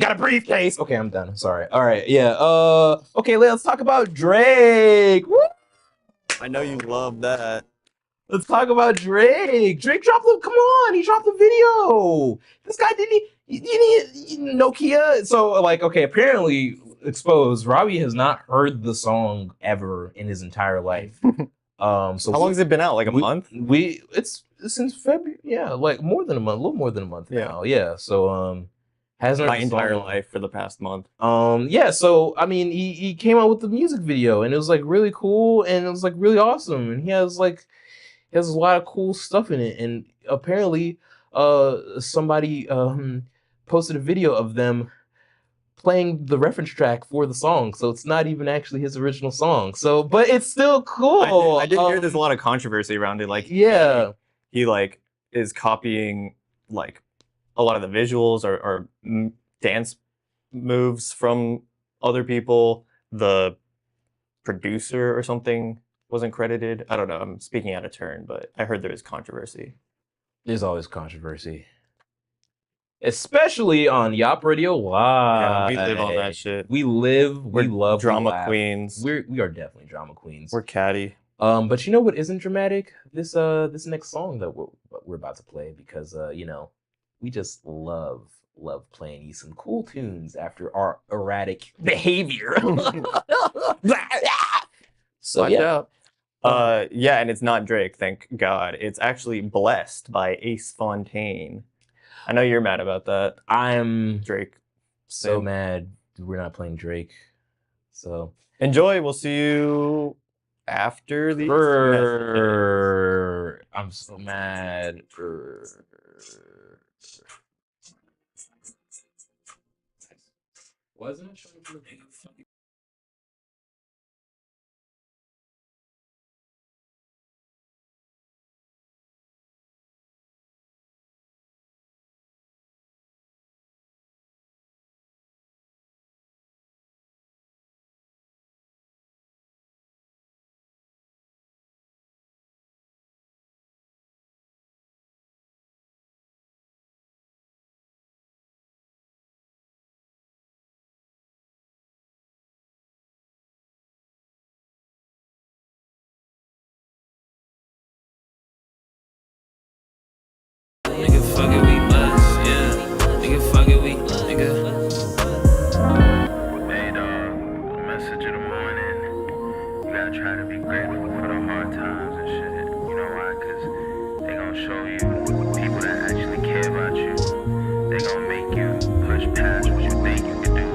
Got a briefcase. Okay, I'm done. Sorry. All right. Yeah. Okay, let's talk about Drake. Woo! I know you love that. Let's talk about Drake. Drake dropped come on, he dropped the video. This guy didn't Nokia. So like, okay, apparently exposed, Robby has not heard the song ever in his entire life. So how long has it been out? Like a month? It's since February. Yeah, like more than a month, a little more than a month now. Yeah. So hasn't my entire life for the past month. Yeah, so I mean he came out with the music video and it was like really cool and it was like really awesome and he has a lot of cool stuff in it, and apparently somebody posted a video of them playing the reference track for the song, so it's not even actually his original song. So, but it's still cool. I did hear there's a lot of controversy around it. Like, yeah, he like is copying like a lot of the visuals or dance moves from other people. The producer or something wasn't credited. I don't know. I'm speaking out of turn, but I heard there was controversy. There's always controversy. Especially on YAWP Radio Live. Yeah, we live on that shit. We love drama queens. We are definitely drama queens. We're catty. But you know what isn't dramatic? This next song that we're about to play, because we just love playing you some cool tunes after our erratic behavior. So watch out. Yeah, and it's not Drake, thank God. It's actually Blessed by Ace Fontaine. I know you're mad about that. I'm Drake. So mad we're not playing Drake. So enjoy. We'll see you after the I'm so mad. Wasn't it? gonna show you people that actually care about you. They gonna make you push past what you think you can do.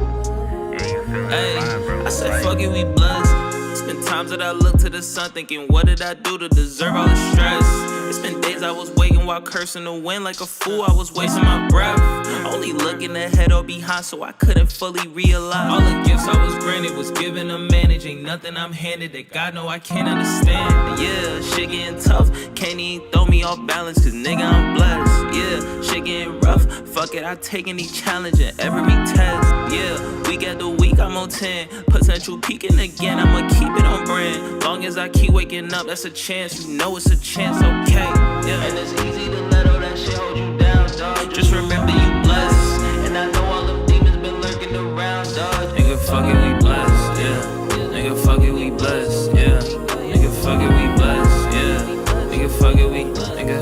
And you feel alive, bro. I said, fuck it, we blessed. It's been times that I look to the sun thinking, what did I do to deserve all the stress? It's been days I was waiting while cursing the wind like a fool. I was wasting my breath, only looking ahead or behind, so I couldn't fully realize all the gifts I was granted was given to manage. Ain't nothing I'm handed that God know I can't understand. Yeah, shit getting tough, can't even throw me off balance, cause nigga I'm blessed. Yeah, shit getting rough, fuck it, I take any challenge and every test. Yeah, week after week I'm on 10, potential peaking again, I'ma keep it on brand. Long as I keep waking up, that's a chance, you know it's a chance, okay. Yeah, and it's easy to let all that shit hold you down, dog. Just remember you blessed, and I know all them demons been lurking around, dog. Nigga, fuck it, we blessed, yeah. Nigga, fuck it, we blessed, yeah. Nigga, fuck it, we blessed, yeah. Nigga, fuck it, we, nigga.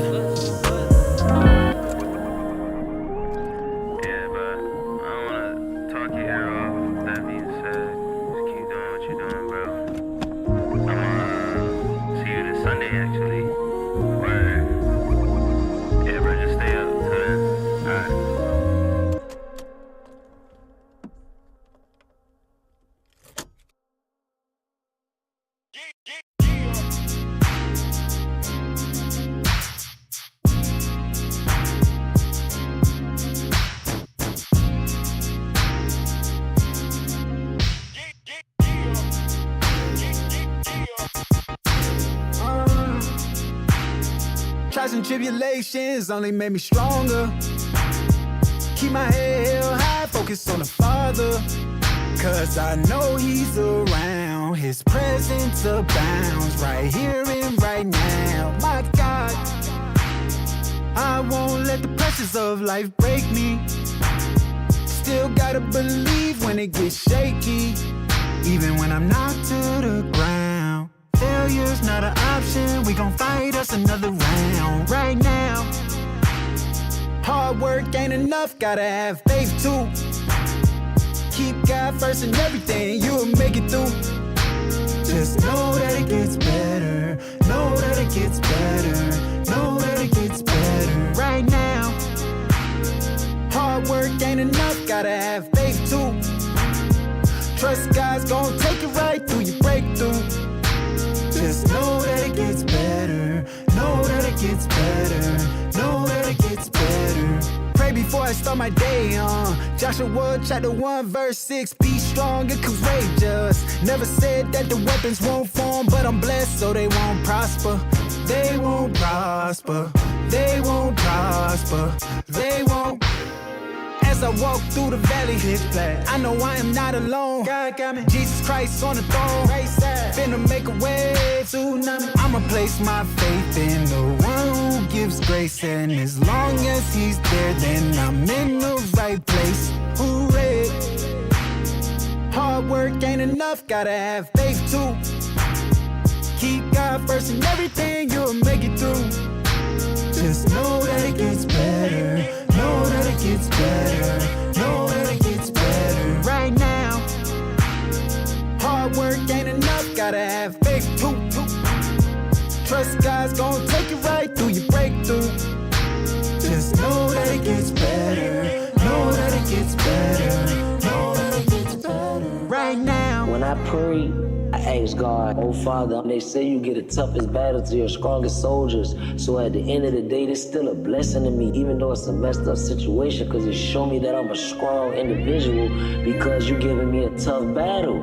Yeah, but I don't wanna talk your ear off. That being said, just keep doing what you're doing, bro. I'm gonna see you this Sunday, actually. Word. Yeah, bro, just stay up till then. Alright. Trials and tribulations only made me stronger. Keep my head held high, focus on the Father. Cause I know He's around, His presence abounds right here and right now. My God, I won't let the pressures of life break me. Still gotta believe when it gets shaky, even when I'm knocked to the ground. Failure's not an option, we gon' fight us another round right now. Hard work ain't enough, gotta have faith too. Keep God first in everything, you'll make it through. Just know that it gets better, know that it gets better, know that it gets better right now. Hard work ain't enough, gotta have faith too. Trust God's gon' take you right through your breakthrough. Just know that it gets better, know that it gets better, know that it gets better. Pray before I start my day on Joshua chapter 1 verse 6. Be strong and courageous. Never said that the weapons won't form, but I'm blessed so they won't prosper. They won't prosper, they won't prosper, they won't. As I walk through the valley, I know I am not alone. God got me. Jesus Christ on the throne. Finna make a way, tsunami. I'ma place my faith in the one who gives grace, and as long as He's there, then I'm in the right place. Hooray! Hard work ain't enough, gotta have faith too. Keep God first in everything, you'll make it through. Just know that it gets better, know that it gets better, know that it gets better right now. Hard work ain't enough, gotta have faith too. Trust God's gon' take you right through your breakthrough. Just know that it gets better, know that it gets better, know that it gets better right now. When I pray, I ask God, oh Father, they say you get the toughest battle to your strongest soldiers. So at the end of the day, it's still a blessing to me, even though it's a messed up situation, because it show me that I'm a strong individual because you giving me a tough battle.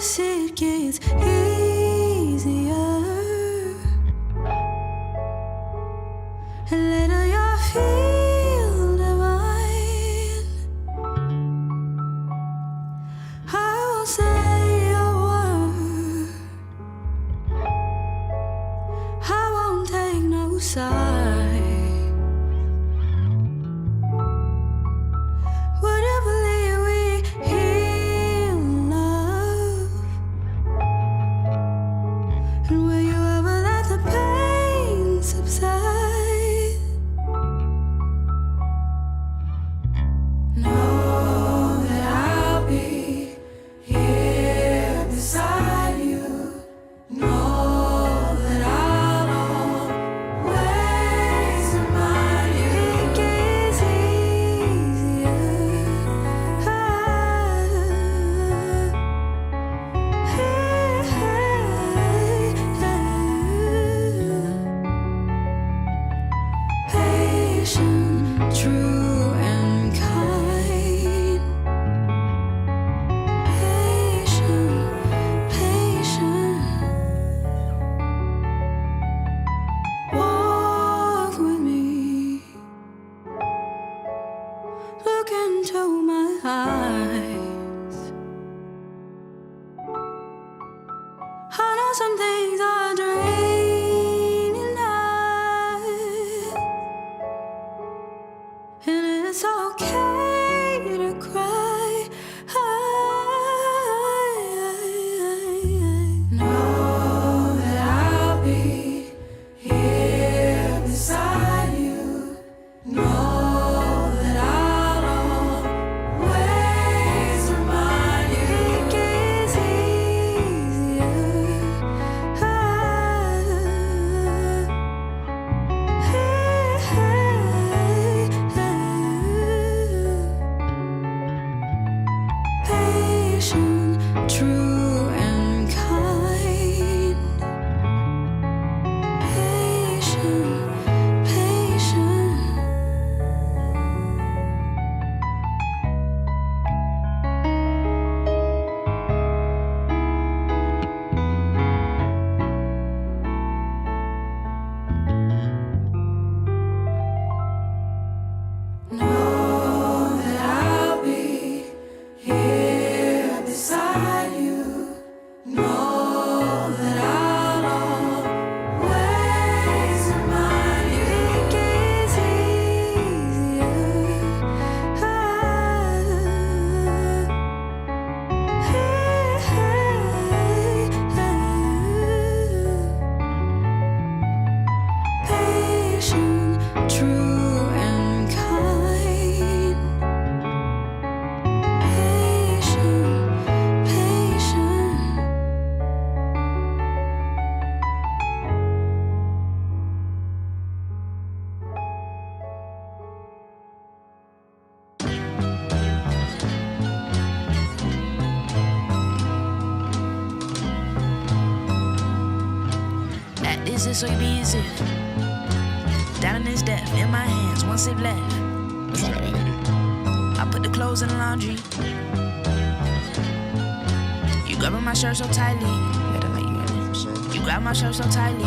promise it gets easier. And later you'll feel divine. I won't say a word. I won't take no side. Would you believe we heal love? And will you ever let the pain subside? Know that I'll be here beside you. Know that I'll always remind you. It gets easier. Patient, true and kind. Patient. Walk with me. Look into my eyes. I know some things are draining us, and it's okay to cry. Know that I'll be here beside you. Know that I'll always remind you. It gets easier. Patient, true and kind. Patient. Know that I'll be here beside you. Know that I'll always remind you. It gets easier. Patient, true and kind. Patient. At this is so easy. Down in this death, in my hands, one sip left. I put the clothes in the laundry. You grabbing my shirt so tightly. You grab my shirt so tightly.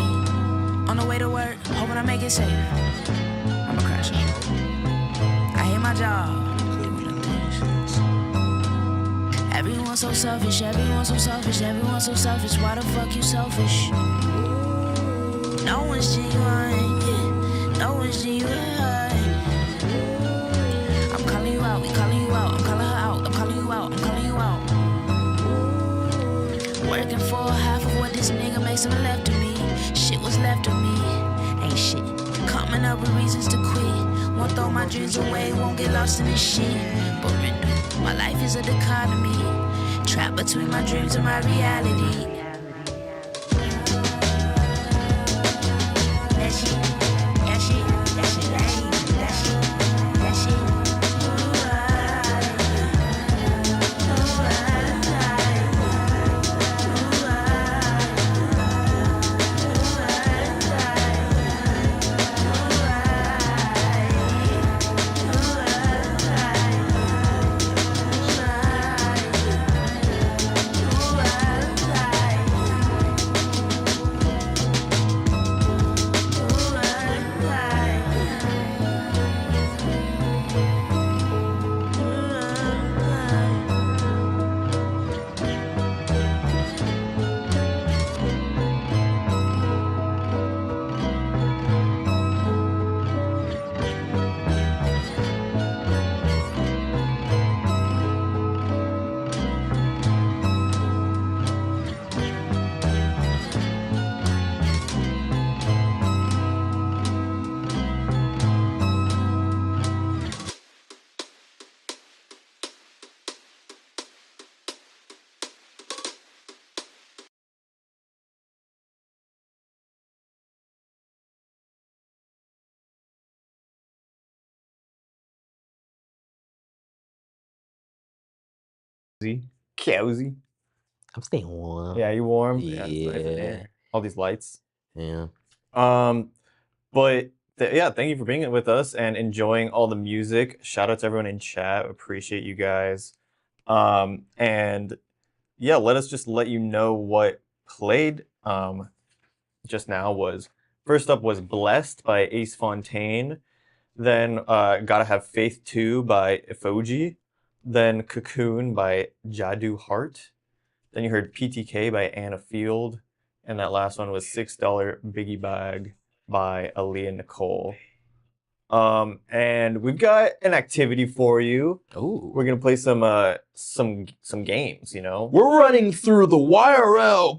On the way to work, hoping I make it safe. I'm a crasher. I hate my job. Everyone's so selfish, everyone's so selfish, everyone's so selfish. Why the fuck you selfish? No one's genuine, yeah. No one's genuine. I'm calling you out, we calling you out. I'm calling her out, I'm calling you out, I'm calling you out. Working for half of what this nigga makes him left of me. Shit was left of me, ain't shit. Coming up with reasons to quit. Won't throw my dreams away, won't get lost in this shit. But my life is a dichotomy. Trapped between my dreams and my reality. Cozy. I'm staying warm. Yeah, you warm? Yeah. It's nice in here. All these lights. Yeah. But yeah, thank you for being with us and enjoying all the music. Shout out to everyone in chat. Appreciate you guys. And yeah, let you know what played just now was first up was Blessed by Ace Fontaine. Then Gotta Have Faith 2 by Ifoji. Then Cocoon by Jadu Heart. Then you heard PTK by Anna Field. And that last one was $6 Biggie Bag by Aaliyah Nicole. And we've got an activity for you. Ooh. We're gonna play some games, you know. We're running through the YRL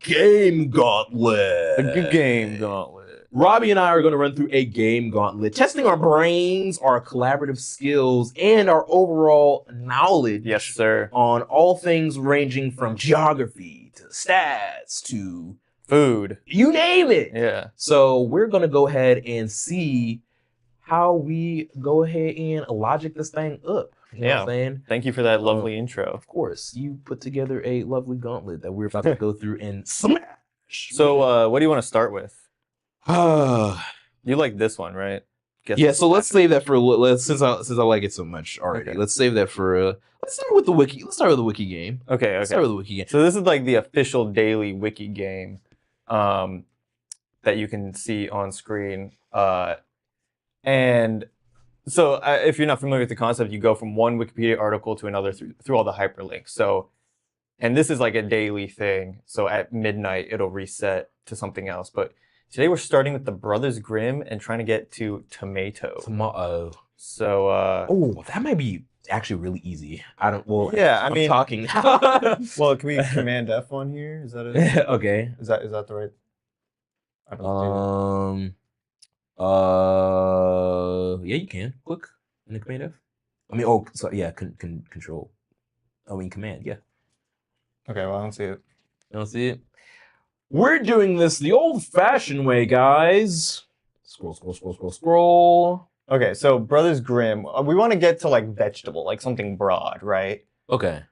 game gauntlet. The game gauntlet. Robby and I are going to run through a game gauntlet, testing our brains, our collaborative skills, and our overall knowledge. Yes, sir. On all things ranging from geography to stats to food. You name it. Yeah. So we're going to go ahead and see how we go ahead and logic this thing up. You know what I'm saying? Thank you for that lovely intro. Of course. You put together a lovely gauntlet that we're about to go through and smash. So what do you want to start with? You like this one, right? Yeah, so let's save that for since I like it so much already. Okay. Let's save that for let's start with the wiki. Let's start with the wiki game. Okay. Let's start with the wiki game. So this is like the official daily wiki game that you can see on screen. And so if you're not familiar with the concept, you go from one Wikipedia article to another through all the hyperlinks. So, and this is like a daily thing. So at midnight, it'll reset to something else. But today we're starting with the Brothers Grimm and trying to get to tomato. So that might be actually really easy. I'm talking. Well, can we Command F1 here? Is that it? Okay. Is that the right? Yeah, you can click in the Command F. Control. Command. Yeah. Okay. Well, I don't see it. You don't see it. We're doing this the old-fashioned way, guys. Scroll. Okay, so Brothers Grimm, we want to get to like vegetable, like something broad, right? Okay.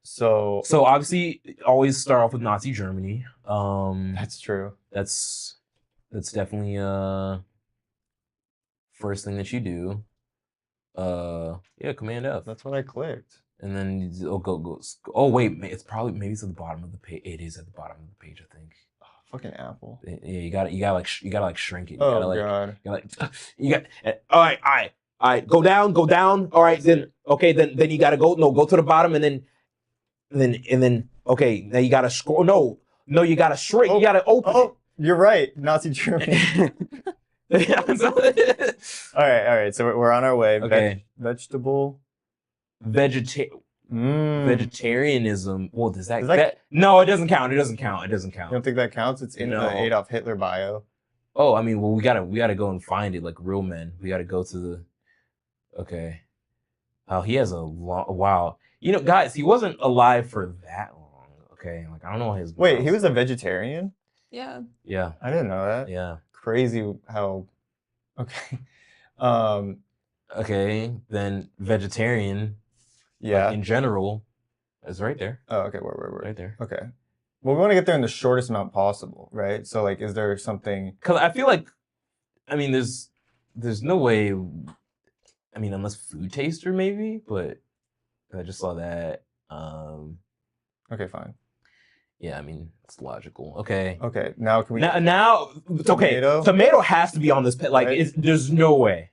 So obviously, always start off with Nazi Germany. That's true. That's definitely first thing that you do. Command F. That's what I clicked. And then go. Oh wait, maybe it's at the bottom of the page. It is at the bottom of the page, I think. Oh, fucking Apple. Yeah, you gotta shrink it. You God. All right. Go down. All right, then you gotta go to the bottom, and then okay. Now you gotta scroll. No, you gotta shrink. You gotta open. Oh, you're right. Nazi Germany. All right. So we're on our way. Okay. Vegetable. Vegetarianism. Well, does that no, it doesn't count. You don't think that counts? It's in the Adolf Hitler bio. Oh, I mean, well, we gotta go and find it like real men. We gotta go to the. Okay. Oh, he has a long. Wow. You know, guys, he wasn't alive for that long. Okay, like I don't know his. Wait, he was a vegetarian? Yeah. Yeah. I didn't know that. Yeah. Crazy how. Okay. Okay, then vegetarian. Yeah. Like in general, is right there. Oh, okay. Where? Right there. Okay. Well, we want to get there in the shortest amount possible, right? So, like, is there something? Because I feel like, I mean, there's no way. I mean, unless food taster maybe, but I just saw that. Okay, fine. Yeah, I mean, it's logical. Okay. Okay. Now can we? Now it's okay. Tomato has to be on this page. Like, right? There's no way.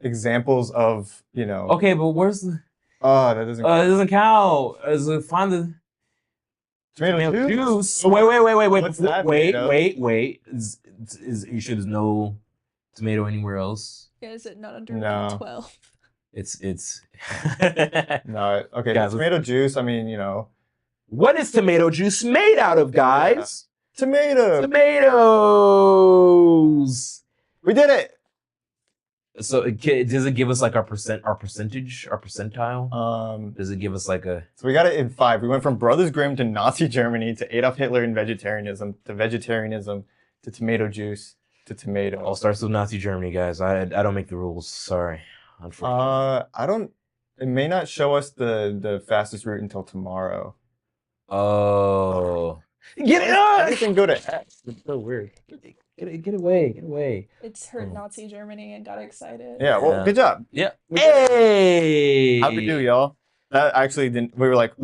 Examples of Okay, but where's the? Oh, that doesn't. It doesn't count. Find the tomato juice. Oh, wait. What's that, wait. Is you sure there's no tomato anywhere else? Yeah, is it not under No. 12? It's no. Okay, guys, tomato juice. I mean, what is tomato juice made out of, guys? Yeah. Tomatoes. We did it. So does it give us like our percentage, our percentile? Does it give us like a? So we got it in 5. We went from Brothers Grimm to Nazi Germany to Adolf Hitler and vegetarianism to tomato juice to tomato. All starts with Nazi Germany, guys. I don't make the rules. Sorry, unfortunately. I don't. It may not show us the fastest route until tomorrow. Oh. Get it! Everything go to X. It's so weird. Get away. It's hurt Nazi Germany and got excited. Yeah, well, good job. Yeah. Hey! How'd we do, y'all? That actually didn't. We were like,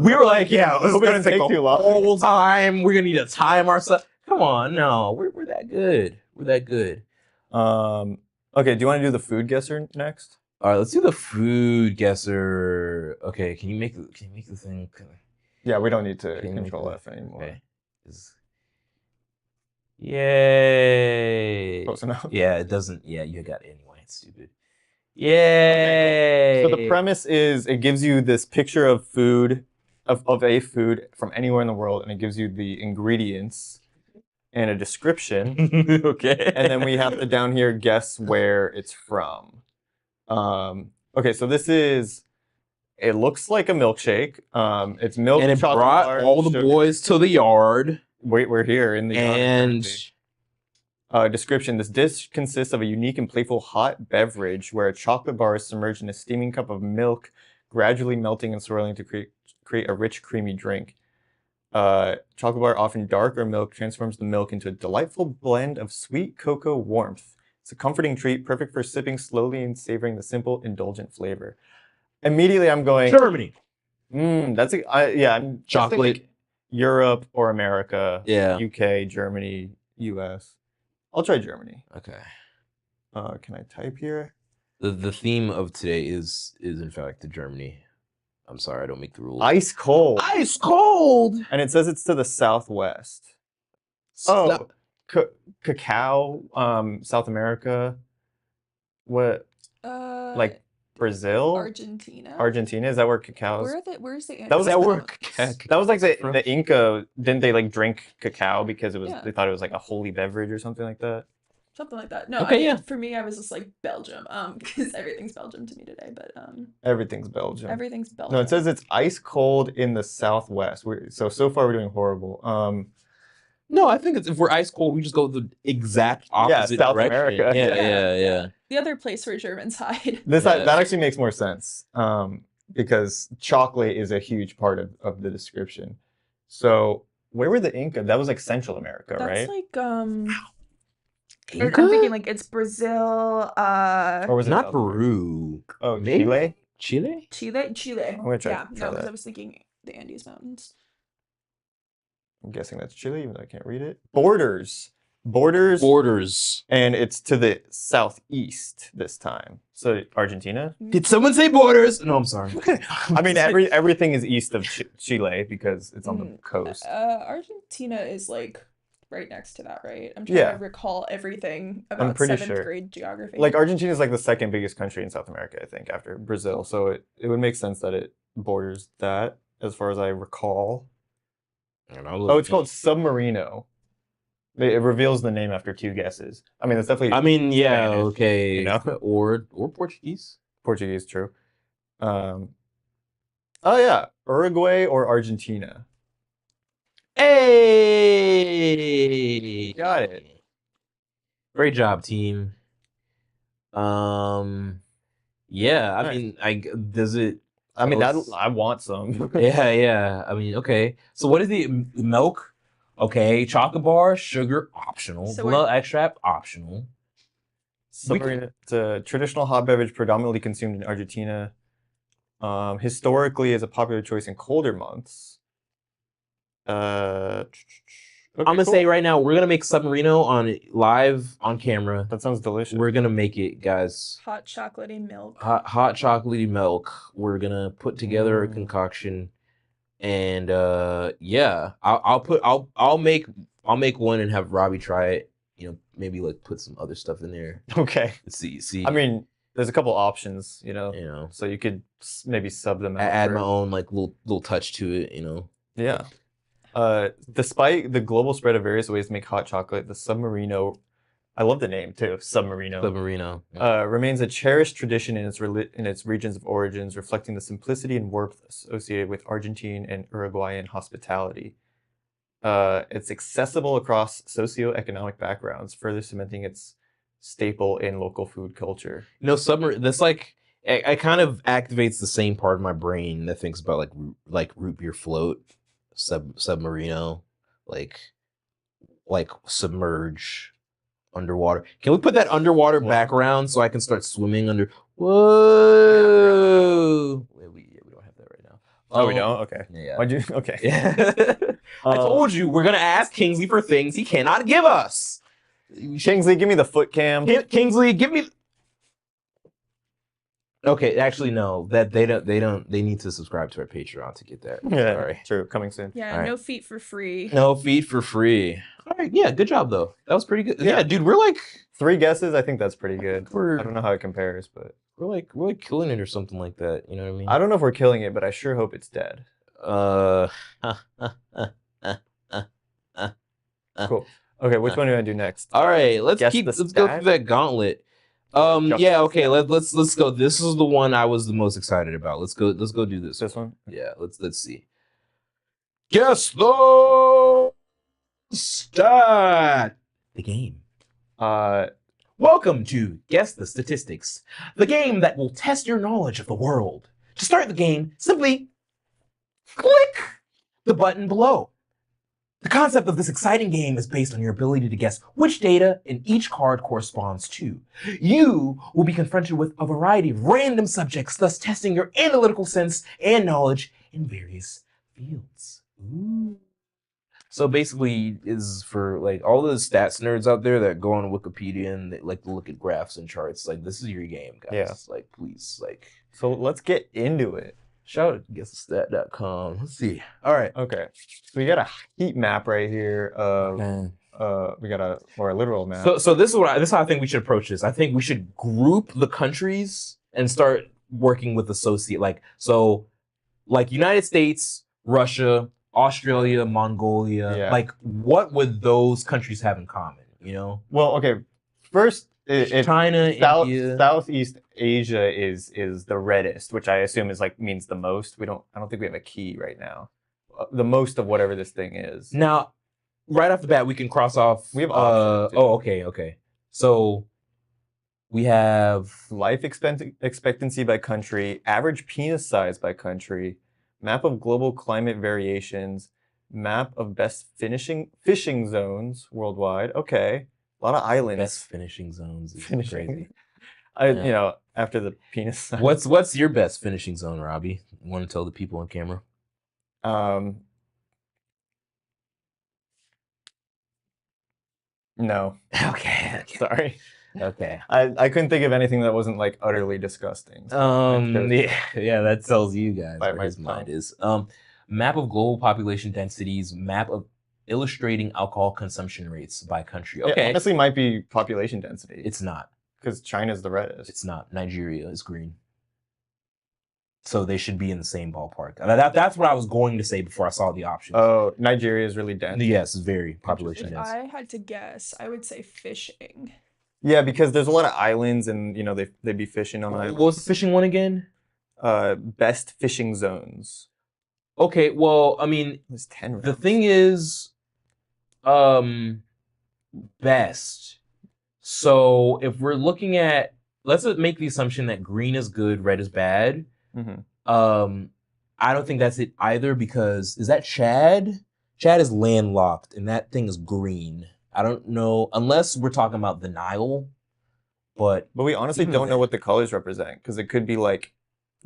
yeah, it's gonna take too long. whole time. We're gonna need to time ourselves. Come on, no, we're that good. We're that good. Okay, do you want to do the food guesser next? All right, let's do the food guesser. Okay, can you make the thing? Yeah, we don't need to control F anymore. Okay. Yay! Close enough. Yeah, it doesn't. Yeah, you got it anyway. It's stupid. Yay! Okay, cool. So the premise is it gives you this picture of food, of a food from anywhere in the world, and it gives you the ingredients and a description. Okay. And then we have to down here guess where it's from. Okay, so this is. It looks like a milkshake. It's milk, and it chocolate brought bar, all the sugar. boys to the yard. Wait, we're here in the and yard. Description: this dish consists of a unique and playful hot beverage where a chocolate bar is submerged in a steaming cup of milk, gradually melting and swirling to create a rich, creamy drink. Chocolate bar, often dark or milk, transforms the milk into a delightful blend of sweet cocoa warmth. It's a comforting treat, perfect for sipping slowly and savoring the simple, indulgent flavor. Immediately, I'm going Germany. That's I'm chocolate. Like Europe or America. Yeah. UK, Germany, US. I'll try Germany. Okay. Can I type here? The theme of today is in fact the Germany. I'm sorry, I don't make the rules. Ice cold. Ice cold. And it says it's to the southwest. Oh, cacao. South America. What? Like Brazil. Argentina. Is that where cacao? Where's the? That was that was like the Inca. Didn't they like drink cacao because it was Yeah. they thought it was like a holy beverage or something like that? Something like that. No, Okay, I mean, for me, I was just like Belgium, because everything's Belgium to me today. But Everything's Belgium. everything's Belgium. No, it says it's ice cold in the southwest. So far we're doing horrible. No, I think if we're ice cold, we just go the exact opposite South direction. America. Yeah. the other place where Germans hide. That actually makes more sense because chocolate is a huge part of the description. So where were the Inca? That was like Central America, That's right? like I'm Inca? thinking like it's Brazil. Or was it Not South Peru? Oh, Maybe? Chile? Chile. I'm gonna try Yeah, try no, because that. I was thinking the Andes Mountains. I'm guessing that's Chile, even though I can't read it. Borders. And it's to the southeast this time. So Argentina? Did someone say borders? No, I'm sorry. I mean, everything is east of Chile because it's on the coast. Argentina is like right next to that, right? I'm trying Yeah. to recall everything I'm about pretty 7th sure. grade geography. Like Argentina is like the second biggest country in South America, I think, after Brazil. So it would make sense that it borders that, as far as I recall. Oh, it's called Submarino. It reveals the name after 2 guesses. I mean, that's definitely. I mean, yeah, Spanish, okay, you know? or Portuguese. Portuguese, true. Oh yeah, Uruguay or Argentina. Hey, Got it. Great job, team. Yeah, I mean, does it? I mean, I want some. Yeah. I mean, okay. So what is the milk? Okay, chocolate bar, sugar optional, So vanilla extract optional. Sabrina, it's a traditional hot beverage predominantly consumed in Argentina. Historically, is a popular choice in colder months. I'm gonna say right now, we're gonna make Submarino live on camera. That sounds delicious. We're gonna make it, guys. hot chocolatey milk. Hot chocolatey milk. We're gonna put together a concoction, and yeah, I'll make one and have Robby try it. You know, maybe like put some other stuff in there. Okay. See. I mean, there's a couple options, you know. So you could maybe sub them out. Add my own like little touch to it, you know. Yeah. Despite the global spread of various ways to make hot chocolate, the Submarino, I love the name too, Submarino, remains a cherished tradition in its regions of origins, reflecting the simplicity and warmth associated with Argentine and Uruguayan hospitality. It's accessible across socioeconomic backgrounds, further cementing its staple in local food culture. You know, that's like it kind of activates the same part of my brain that thinks about like root beer float, submarino, like submerge underwater. Can we put that underwater background so I can start swimming under? Whoa! We don't have that right now. Oh, we don't? Okay. Yeah. Why'd you? Okay. Yeah. I told you we're gonna ask Kingsley for things he cannot give us. Kingsley, give me the foot cam. Kingsley, give me. Okay, actually no. That they don't. They need to subscribe to our Patreon to get that. Yeah, Sorry. true. Coming soon. Yeah, All right. no feet for free. No feet for free. All right, yeah, good job though. That was pretty good. Yeah, dude, we're like 3 guesses. I think that's pretty good. I don't know how it compares, but we're like killing it or something like that. You know what I mean? I don't know if we're killing it, but I sure hope it's dead. Cool. Okay, which one do I do next? All right, let's Guess go the through that gauntlet. Yeah, okay, let's go. This is the one I was the most excited about. Let's go do this. This one? Yeah, let's see. Guess the stat. The game. Welcome to Guess the Statistics, the game that will test your knowledge of the world. To start the game, simply click the button below. The concept of this exciting game is based on your ability to guess which data in each card corresponds to. You will be confronted with a variety of random subjects, thus testing your analytical sense and knowledge in various fields. Ooh. So basically is for like all the stats nerds out there that go on Wikipedia and they like to look at graphs and charts. Like, this is your game, guys. Yeah. Like, please, like. So let's get into it. Shout out to guessthestat.com. Let's see. All right. Okay. So we got a heat map right here of we got a literal map. So this is how I think we should approach this. I think we should group the countries and start working with associate like United States, Russia, Australia, Mongolia. Yeah. Like, what would those countries have in common? You know? Well, okay. First, China, India. Southeast Asia is the reddest, which I assume is means the most. I don't think we have a key right now. The most of whatever this thing is. Now, right off the bat, we can cross off. We have options. Okay. So we have life expectancy by country, average penis size by country, map of global climate variations, map of best fishing zones worldwide. Okay. A lot of islands. Best finishing zones is crazy. After the penis size. What's your best finishing zone, Robbie? You want to tell the people on camera? No. Okay. Sorry. Okay. I couldn't think of anything that wasn't utterly disgusting. Yeah, that tells you guys By where his my mind is. Map of global population densities, map of illustrating alcohol consumption rates by country. Okay. It honestly might be population density. It's not. Because China's the reddest. It's not. Nigeria is green. So they should be in the same ballpark. That's what I was going to say before I saw the options. Oh, Nigeria is really dense. Yes, it's very population If dense. I had to guess, I would say fishing. Yeah, because there's a lot of islands and, they'd be fishing on islands. What was the fishing one again? Best fishing zones. Okay, well, I mean, there's 10 rounds. The thing is, best. So if we're looking at, let's make the assumption that green is good, red is bad. Mm-hmm. I don't think that's it either, because is that Chad? Chad is landlocked and that thing is green. I don't know, unless we're talking about the Nile. But we honestly don't know what the colors represent, because it could be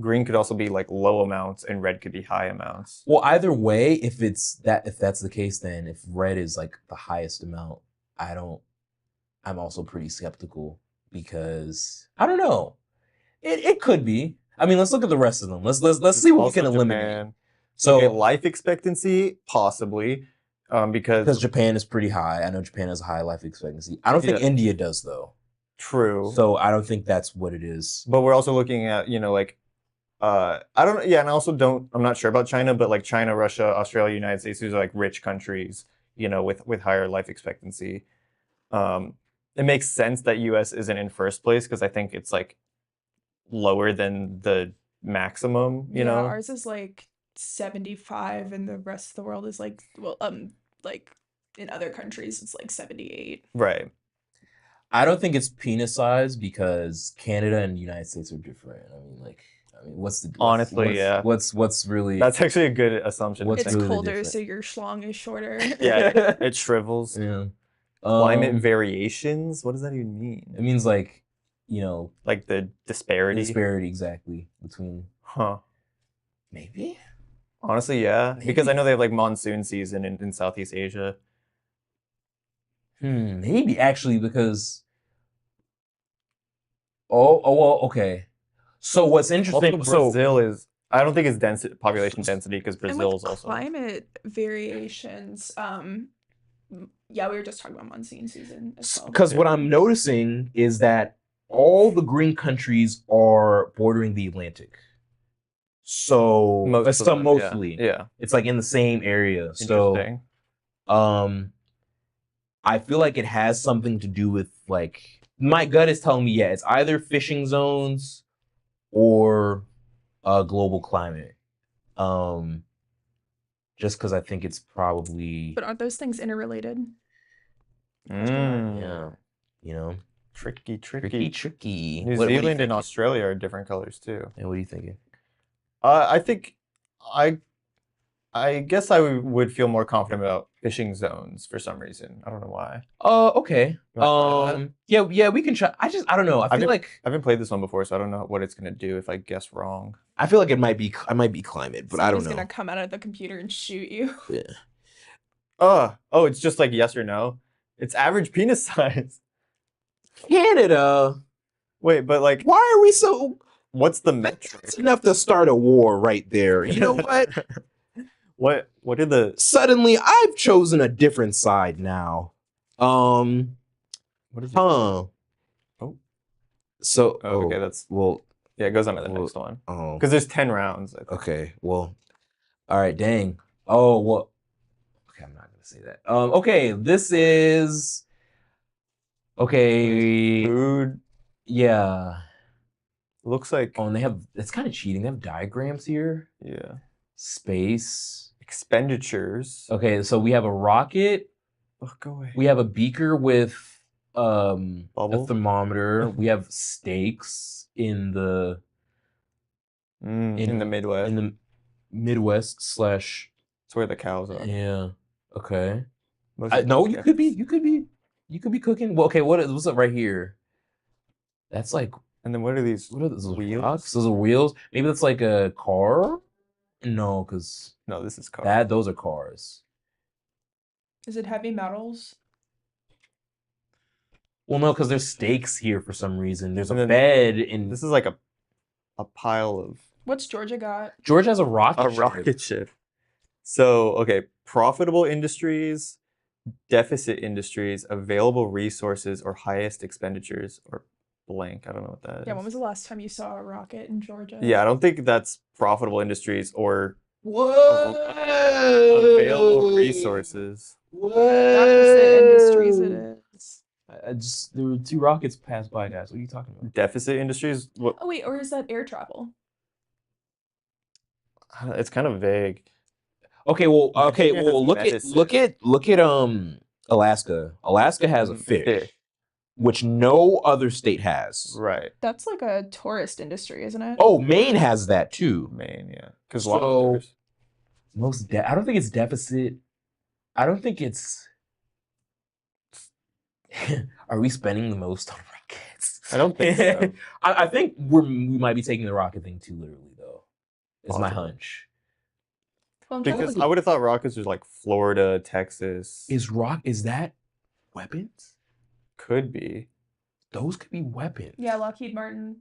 green could also be low amounts and red could be high amounts. Well, either way, if that's the case, then if red is the highest amount, I'm also pretty skeptical, because I don't know. It could be. I mean, let's look at the rest of them. Let's see what we can eliminate. Japan. So okay, life expectancy, possibly. Because Japan is pretty high. I know Japan has a high life expectancy. I don't think India does, though. True. So I don't think that's what it is. But we're also looking at, I don't, yeah, and I also I'm not sure about China, but China, Russia, Australia, United States, these are rich countries, with higher life expectancy. It makes sense that US isn't in first place, because I think it's lower than the maximum, you know? Ours is 75 and the rest of the world is in other countries it's 78. Right. I don't think it's penis size because Canada and the United States are different. What's the Honestly, yeah. What's really That's actually a good assumption. What's It's really colder, different? so your schlong is shorter. Yeah, it shrivels. Yeah. Climate variations. What does that even mean? It means like, you know, like the disparity. Disparity, exactly, between. Huh. Maybe. Honestly, yeah. Because I know they have like monsoon season in Southeast Asia. Maybe actually because. Well, okay. So what's interesting? Also, Brazil is. I don't think it's population density because Brazil is also climate variations. Yeah, we were just talking about monsoon season as well. Because what I'm noticing is that all the green countries are bordering the Atlantic. So mostly, yeah, it's like in the same area. So, I feel like it has something to do with like my gut is telling me, yeah, it's either fishing zones or global climate. Just because I think it's probably. But aren't those things interrelated? Yeah, you know, tricky. New New Zealand and Australia are different colors too. And what are you thinking? I think I guess I would feel more confident about fishing zones for some reason. I don't know why. Okay. Yeah, we can try. I don't know. I haven't played this one before, so I don't know what it's gonna do if I guess wrong. I feel like I might be climate, but I don't know. Somebody's gonna come out of the computer and shoot you. Yeah. Oh, it's just like yes or no. It's average penis size. Canada. Wait, but like, why are we so? What's the metric? It's enough to start a war right there. You know what? What did the? Suddenly, I've chosen a different side now. What is it? Oh. So. Okay, that's well. Yeah, it goes on to the next one. Oh. Because there's 10 rounds. Okay. Well. All right. Dang. Oh well. Okay, I'm not gonna say that. Okay. This is. Okay. Food. Yeah. Looks like. Oh, and they have. It's kind of cheating. They have diagrams here. Yeah. Space. Expenditures. Okay, so we have a rocket. Oh, go away. We have a beaker with a Bubble? thermometer. We have stakes in the in the Midwest. In the Midwest slash. It's where the cows are. Yeah. Okay. No, you could be cooking. Well, okay. What's up right here? That's like. And then what are these? What are those wheels? Rocks? Those are wheels. Maybe that's like a car. No, because this is car. Those are cars. Is it heavy metals? Well, no, because there's stakes here for some reason. There's a bed in. This is like a pile of. What's Georgia got? Georgia has a rocket. Rocket ship. So okay, profitable industries, deficit industries, available resources, or highest expenditures, or blank. I don't know what that is. Yeah, when was the last time you saw a rocket in Georgia? Yeah, I don't think that's profitable industries or available resources. Deficit industries it is. There were 2 rockets passed by, guys. What are you talking about? Deficit industries? What? Oh wait, or is that air travel? It's kind of vague. Okay, well, look at Alaska. Alaska has a fish. Which no other state has. Right. That's like a tourist industry, isn't it? Oh, Maine has that too. Maine, yeah. Because I don't think it's deficit. I don't think it's. Are we spending the most on rockets? I don't think so. I think we might be taking the rocket thing too literally, though. It's my hunch. Because I would have thought rockets was like Florida, Texas. Is that weapons? Could be. Those could be weapons. Yeah, Lockheed Martin.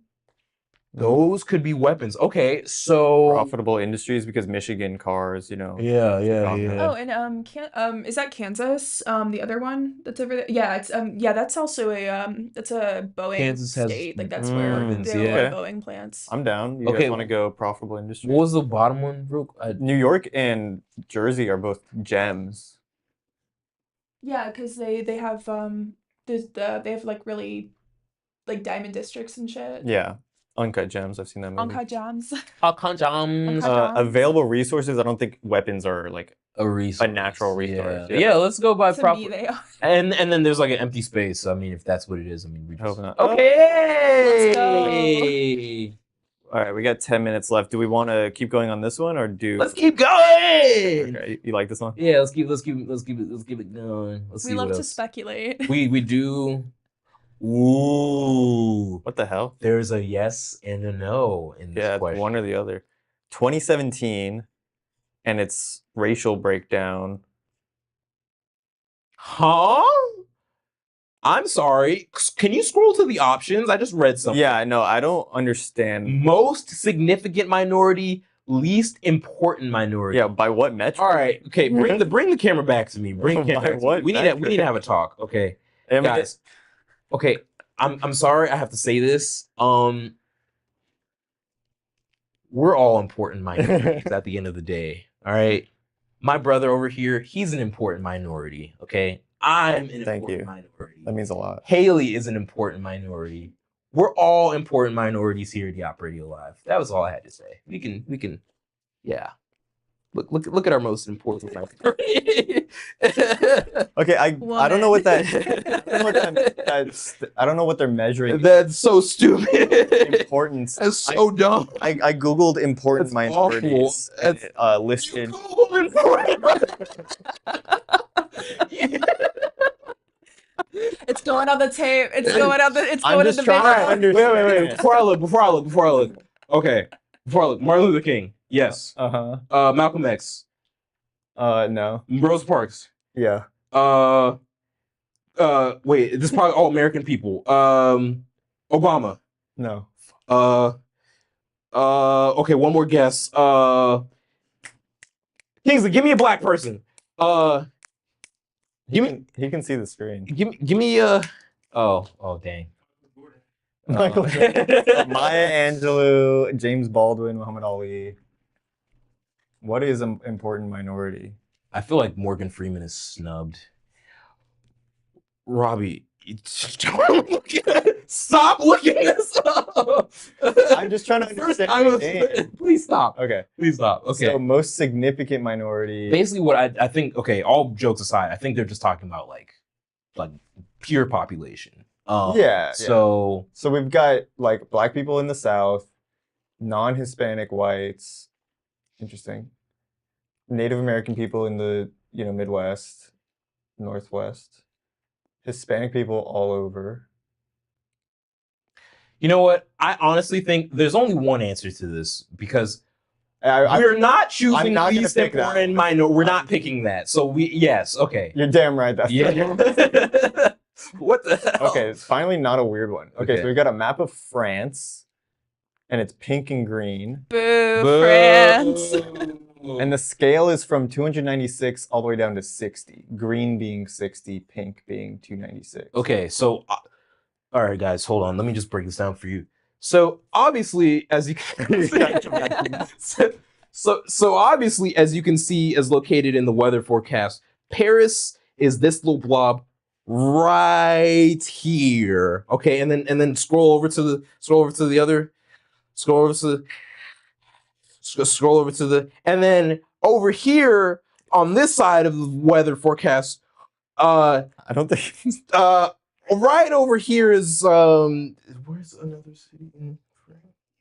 Those could be weapons. Okay, so profitable industries because Michigan cars, you know. Yeah. Oh, and is that Kansas? The other one that's over there. Yeah, it's that's also that's a Boeing Kansas state. Like that's where they have Boeing plants. I'm down. You guys want to go profitable industries? What was the bottom one? New York and Jersey are both gems. Yeah, because they have they have like really like diamond districts and shit. Yeah. Uncut Gems. I've seen that movie. Uncut Gems. Uncut Gems. Available resources. I don't think weapons are like a natural resource. Yeah, let's go by To proper. me, they are. And then there's like an empty space. So, I mean, if that's what it is, I mean, we just... Hope not. Okay. All right, we got 10 minutes left. Do we want to keep going on this one or do? Let's keep going. Okay, you like this one? Yeah, let's keep it going. Let's We see love what to else. speculate. We do. Ooh. What the hell? There's a yes and a no in this question. One or the other. 2017, and it's racial breakdown. Huh? I'm sorry. Can you scroll to the options? I just read something. Yeah, no, I don't understand. Most significant minority, least important minority. Yeah, by what metric? All right. Okay, bring the camera back to me. Bring the camera By back to what me. We need to have a talk. Okay, I mean, guys. Okay, I'm sorry. I have to say this. We're all important minorities at the end of the day. All right. My brother over here, he's an important minority. Okay. I'm an important minority. That means a lot. Haley is an important minority. We're all important minorities here at YAWP Radio Live. That was all I had to say. We can, yeah. Look at our most important minority. Okay, I don't know what that. I don't know what they're measuring. That's so stupid. Importance. That's so dumb. I googled important minorities. And it, listed. It's going on the tape. It's going on the. It's I'm going in just the trying to video. understand. Wait. Before I look. Okay. Before I look. Martin Luther King. Yes. Malcolm X. No. Rosa Parks. Yeah. Wait. This is probably all American people. Obama. No. Okay. One more guess. Kingsley, give me a black person. He can see the screen. Give me oh dang. Michael Jordan, Maya Angelou, James Baldwin, Muhammad Ali. What is an important minority? I feel like Morgan Freeman is snubbed. Robbie, stop looking this up. I'm just trying to understand. Please stop. Okay. Please stop. Okay. So most significant minority. Basically, what I think. Okay, all jokes aside, I think they're just talking about like pure population. So we've got like black people in the South, non-Hispanic whites, interesting, Native American people in the Midwest, Northwest, Hispanic people all over. You know what? I honestly think there's only one answer to this because we're not choosing least important minority. We're not picking that. So yes, okay. You're damn right. That's What the hell? Okay, it's finally not a weird one. Okay, so we've got a map of France, and it's pink and green. Boo, France. And the scale is from 296 all the way down to 60. Green being 60, pink being 296. Okay, so all right, guys, hold on. Let me just break this down for you. So obviously, as you can so obviously, as you can see, as located in the weather forecast, Paris is this little blob right here. Okay, and then scroll over to the and then over here on this side of the weather forecast, I don't think right over here is where's another city in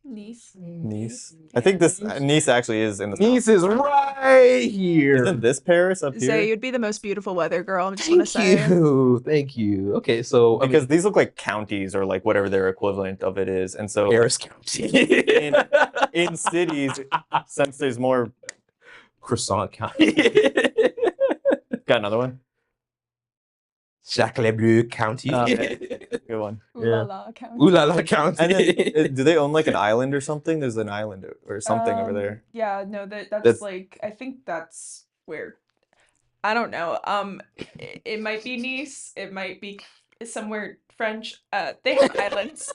Nice. I think this Nice actually is in the Nice is right here. Isn't this Paris up here? Zay, you'd be the most beautiful weather girl. I just want to say. Thank you. Okay, so because these look like counties or like whatever their equivalent of it is, and so Paris County in cities, since there's more Croissant County. Got another one. Sacre-Bleu County. Good one. Ooh la la County. Ooh la la County. And then, do they own like an island or something? There's an island or something over there. Yeah, no, that's like I think that's where I don't know. It might be Nice. It might be somewhere French. They have islands.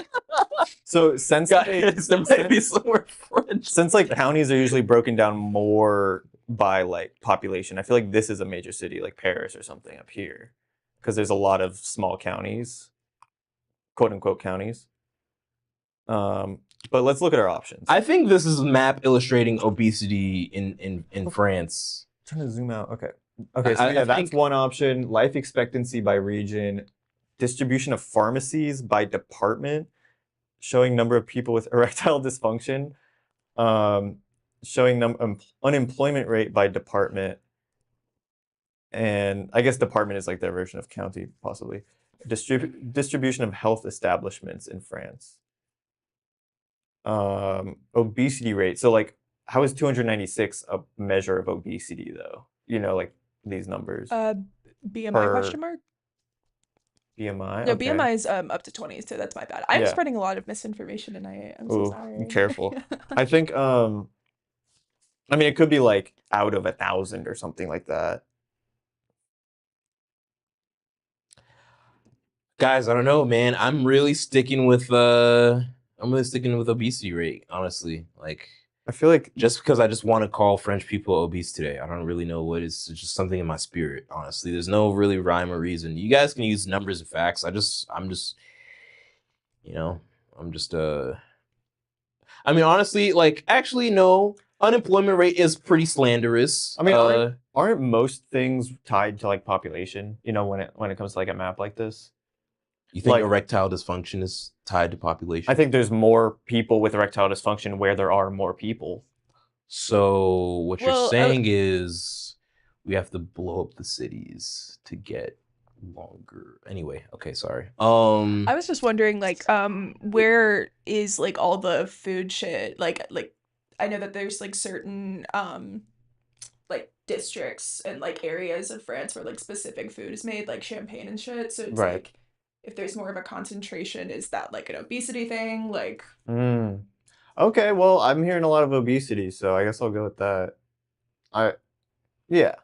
So since there might be somewhere French. Since like counties are usually broken down more by like population, I feel like this is a major city like Paris or something up here. Because there's a lot of small counties, quote unquote counties. But let's look at our options. I think this is a map illustrating obesity in France. I'm trying to zoom out. Okay, so that's one option. Life expectancy by region, distribution of pharmacies by department, showing number of people with erectile dysfunction, showing unemployment rate by department, and I guess department is like their version of county, possibly. Distribution of health establishments in France. Obesity rate. So like, how is 296 a measure of obesity though? You know, like these numbers. BMI question mark? BMI? No, okay. BMI is up to 20, so that's my bad. I'm spreading a lot of misinformation tonight. I'm so sorry. Careful. I think I mean it could be like out of 1,000 or something like that. Guys, I don't know, man. I'm really sticking with obesity rate, honestly. Like, I feel like just because I just want to call French people obese today, I don't really know what is. It's just something in my spirit, honestly. There's no really rhyme or reason. You guys can use numbers and facts. I'm just I mean, honestly, like, actually, no. Unemployment rate is pretty slanderous. I mean, aren't most things tied to like population? You know, when it comes to like a map like this. You think erectile dysfunction is tied to population? I think there's more people with erectile dysfunction where there are more people. So what you're saying is we have to blow up the cities to get longer. Anyway, okay, sorry. I was just wondering, like, where is like all the food shit? Like I know that there's like certain like districts and like areas of France where like specific food is made, like champagne and shit. So it's like, if there's more of a concentration, is that like an obesity thing? Like, okay, well, I'm hearing a lot of obesity, so I guess I'll go with that. Yeah.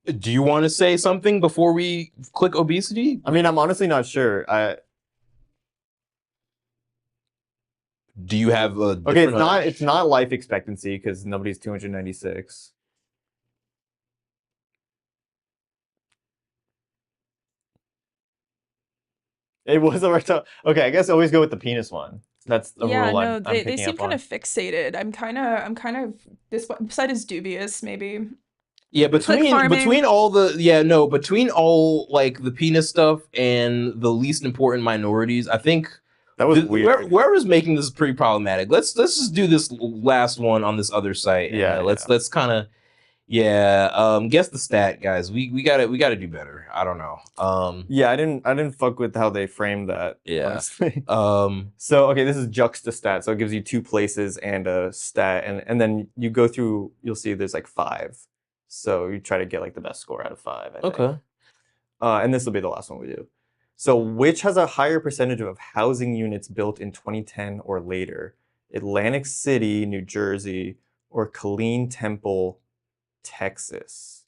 Do you want to say something before we click obesity? I mean, I'm honestly not sure. Do you have a okay? It's not life expectancy because nobody's 296. It was erectile. Okay, I guess always go with the penis one. That's the rule. I'm they seem kind of fixated. I'm kind of this side is dubious, maybe. Yeah, between all like the penis stuff and the least important minorities, I think that was weird. Whoever's making this is pretty problematic. Let's just do this last one on this other site. Yeah, let's kind of guess the stat, guys. We gotta do better. I don't know. Yeah, I didn't fuck with how they framed that. Yeah. Honestly. So okay, this is juxtastat, so it gives you 2 places and a stat, and then you go through. You'll see there's like 5. So you try to get like the best score out of 5. I think. Okay. And this will be the last one we do. So which has a higher percentage of housing units built in 2010 or later? Atlantic City, New Jersey, or Killeen Temple, Texas?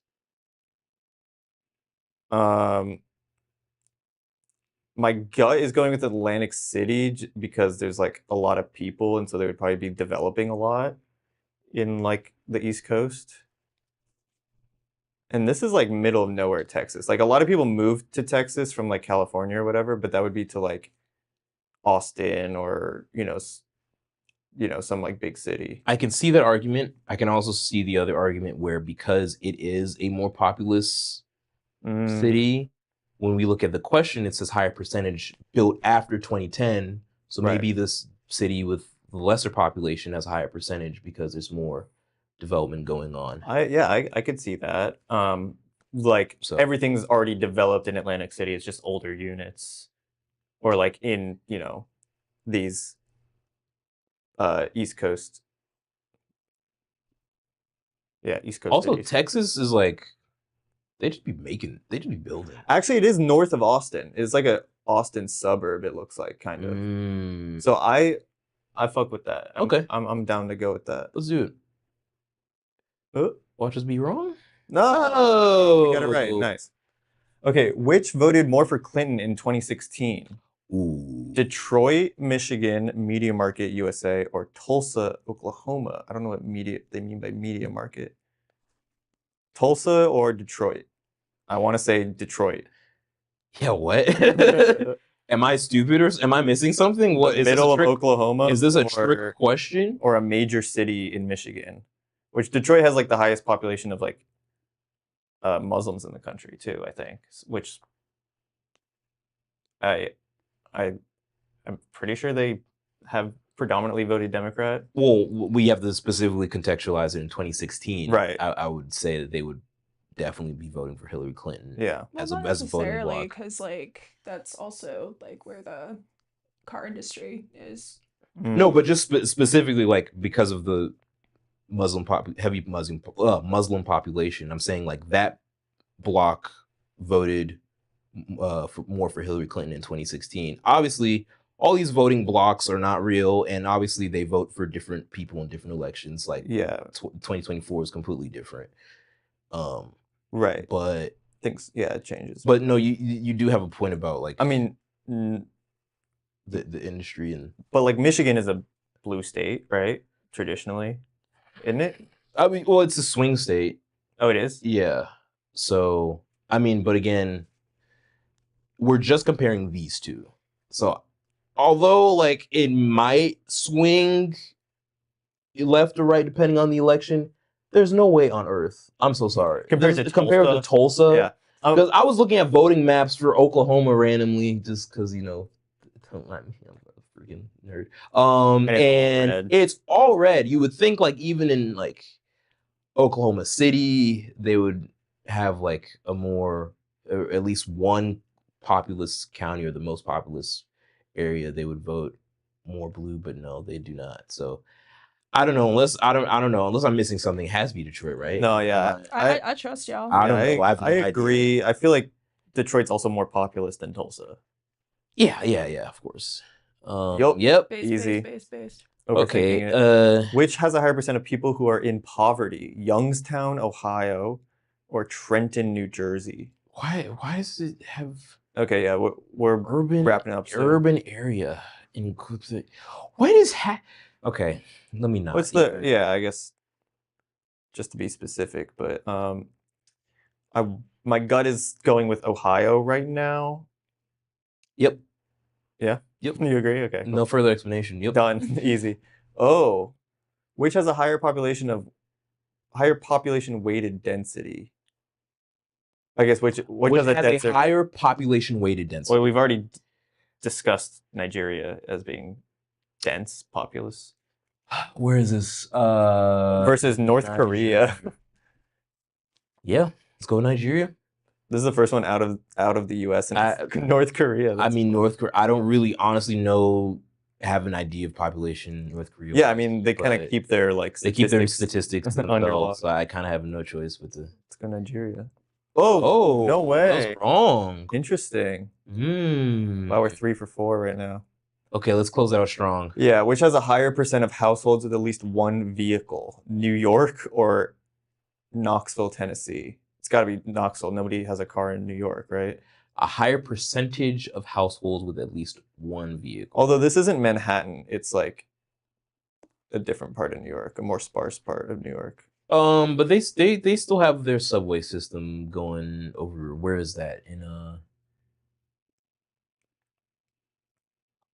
My gut is going with Atlantic City because there's like a lot of people, and so they would probably be developing a lot in like the East Coast. And this is like middle of nowhere, Texas. Like a lot of people moved to Texas from like California or whatever, but that would be to like Austin or some like big city. I can see that argument. I can also see the other argument where because it is a more populous city, when we look at the question, it says higher percentage built after 2010. So maybe this city with the lesser population has a higher percentage because there's more development going on. I could see that. Everything's already developed in Atlantic City. It's just older units, or like in these East Coast. Yeah, East Coast. Also, cities. Texas is like they just be building. Actually, it is north of Austin. It's like a Austin suburb. It looks like kind of. So I fuck with that. I'm down to go with that. Let's do it. Watch us be wrong? No! We got it right. Nice. Okay, which voted more for Clinton in 2016? Ooh. Detroit, Michigan, Media Market, USA, or Tulsa, Oklahoma? I don't know what they mean by Media Market. Tulsa or Detroit? I want to say Detroit. Yeah, what? Am I stupid or am I missing something? What The is this middle a of trick? Oklahoma? Is this a or- trick question? Or a major city in Michigan, which Detroit has like the highest population of like Muslims in the country too, I think. Which I'm pretty sure they have predominantly voted Democrat. Well, we have to specifically contextualize it in 2016. Right. I would say that they would definitely be voting for Hillary Clinton. Yeah. As Well, a not as a voting necessarily, bloc. because like that's also like where the car industry is. No, but just specifically like because of the heavy Muslim population. I'm saying like that bloc voted more for Hillary Clinton in 2016. Obviously, all these voting blocks are not real, and obviously they vote for different people in different elections. Like 2024 is completely different. Right. But things it changes. But no, you do have a point about like I mean the industry and but like Michigan is a blue state, right? Traditionally, isn't it? I mean, well, it's a swing state. Oh, it is? Yeah. So, I mean, but again, we're just comparing these two. So, although like it might swing left or right depending on the election, there's no way on earth. I'm so sorry. Compared to Tulsa. Yeah. Because I was looking at voting maps for Oklahoma randomly, just because don't mind me, I'm a freaking nerd. And it's all red. You would think like even in like Oklahoma City, they would have like a more, or at least one populous county or the most populous area, they would vote more blue, but no, they do not. So I don't know, unless I'm missing something. It has to be Detroit, right? No, yeah. I trust y'all. I don't know. I agree. I feel like Detroit's also more populous than Tulsa. Yeah, of course. Yep. Based, Easy. Based. Okay. Overthinking it. Which has a higher percent of people who are in poverty? Youngstown, Ohio, or Trenton, New Jersey? Why does it have? Okay, yeah, we're urban wrapping up. Soon. Urban area includes it. What is Okay, let me not. What's the? Yeah, I guess just to be specific, but my gut is going with Ohio right now. Yep. Yeah. Yep. You agree? Okay. Cool. No further explanation. Yep. Done. Easy. Oh, which has a higher population weighted density? I guess which has a higher population weighted density? Well, we've already discussed Nigeria as being dense, populous. Where is this? Versus North Korea. Yeah, let's go Nigeria. This is the first one out of the U.S. and North Korea. I mean, North Korea. I don't really honestly have an idea of population in North Korea. Yeah, I mean, they kind of keep their statistics to themselves, so I kind of have no choice but to. Let's go Nigeria. Oh, no way. That was wrong. Interesting. Wow, we're 3 for 4 right now. Okay, let's close that out strong. Yeah, which has a higher percent of households with at least one vehicle? New York or Knoxville, Tennessee? It's got to be Knoxville. Nobody has a car in New York, right? A higher percentage of households with at least one vehicle. Although this isn't Manhattan, it's like a different part of New York, a more sparse part of New York. But they still have their subway system going over. Where is that in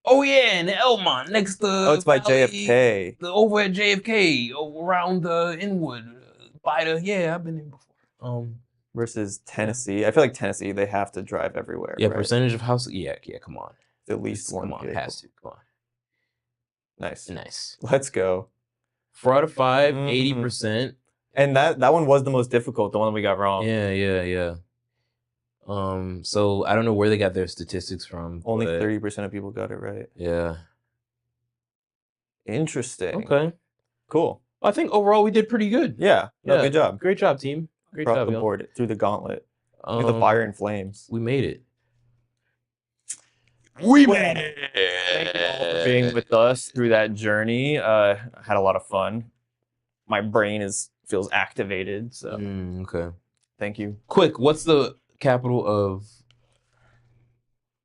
Oh yeah, in Elmont, next to. Oh, it's by JFK. Over at JFK, around the Inwood, by the. Yeah, I've been there before. Versus Tennessee, I feel like Tennessee they have to drive everywhere. Yeah, right? Percentage of house. Yeah, come on. At least one. Come on, vehicle. has to. Come on. Nice. Let's go. 4 out of 5, 80%. And that one was the most difficult, the one we got wrong. Yeah. So I don't know where they got their statistics from. Only 30% of people got it right. Yeah. Interesting. Okay. Cool. I think overall we did pretty good. Yeah. No, good job. Great job, team. Great Across job, the y'all. board, through the gauntlet, through the fire and flames. We made it. We made it. Thank you all for being with us through that journey. Had a lot of fun. My brain feels activated. So okay. Thank you. Quick, what's the capital of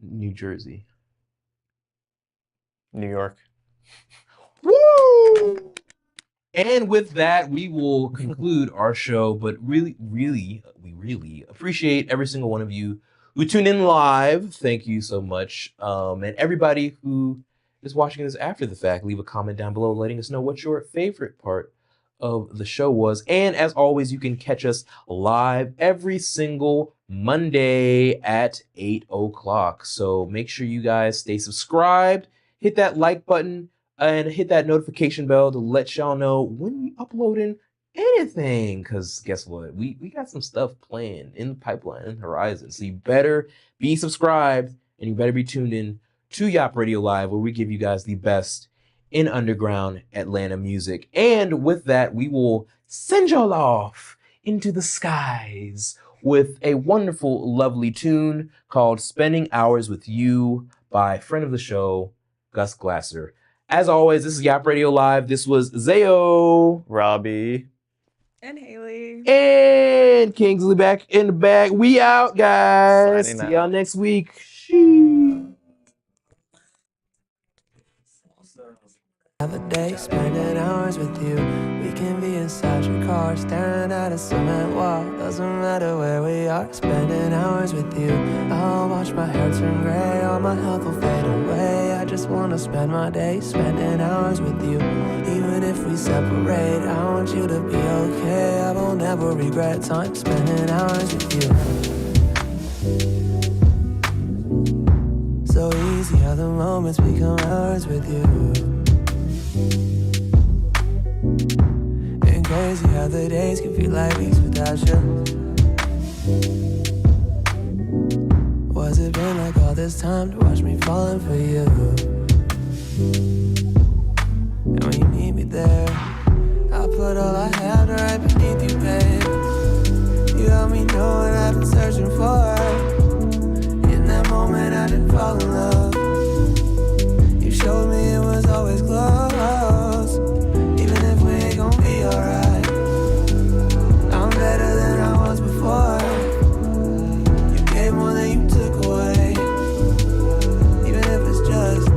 New Jersey? New York. Woo! And with that, we will conclude our show. But really, we really appreciate every single one of you who tuned in live, thank you so much. And everybody who is watching this after the fact, leave a comment down below letting us know what your favorite part of the show was. And as always, you can catch us live every single Monday at 8 o'clock. So make sure you guys stay subscribed, hit that like button, and hit that notification bell to let y'all know when we uploading anything. Because guess what? We got some stuff planned in the pipeline and horizon. So you better be subscribed and you better be tuned in to YAWP Radio Live, where we give you guys the best in underground Atlanta music. And with that, we will send y'all off into the skies with a wonderful, lovely tune called Spending Hours With You by friend of the show, Gus Glasser. As always, this is YAWP Radio Live. This was ZayOH, Robby, and Haley, and Kingsley back in the bag. We out, guys. Signing See y'all out. next week. Have a day spending hours with you. We can be inside your car, staring at a cement wall. Doesn't matter where we are, spending hours with you. I'll watch my hair turn gray, all my health will fade away. I just wanna spend my day spending hours with you. Even if we separate, I want you to be okay. I will never regret time spending hours with you. So easy how the moments become hours with you. And crazy how the days can feel like weeks without you. What's it been like all this time to watch me falling for you? And when you need me there, I'll put all I have right beneath you, babe. You help me know what I've been searching for. In that moment I didn't fall in love. You showed me it was always close. Even if we ain't gon' be alright, I'm better than I was before. You gave more than you took away. Even if it's just a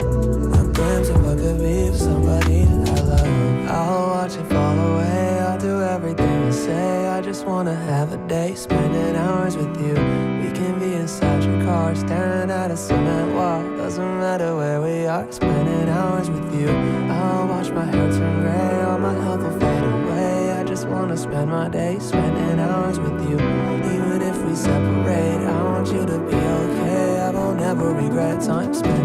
glimpse of what could be for somebody that I love. I'll watch it fall away, I'll do everything you say. I just wanna have a day spending hours with you. We can be inside your car, staring at a cement wall. Doesn't matter where we are, spending hours with you. I'll watch my hair turn gray, all my health will fade away. I just wanna spend my day spending hours with you. Even if we separate, I want you to be okay. I will never regret time spent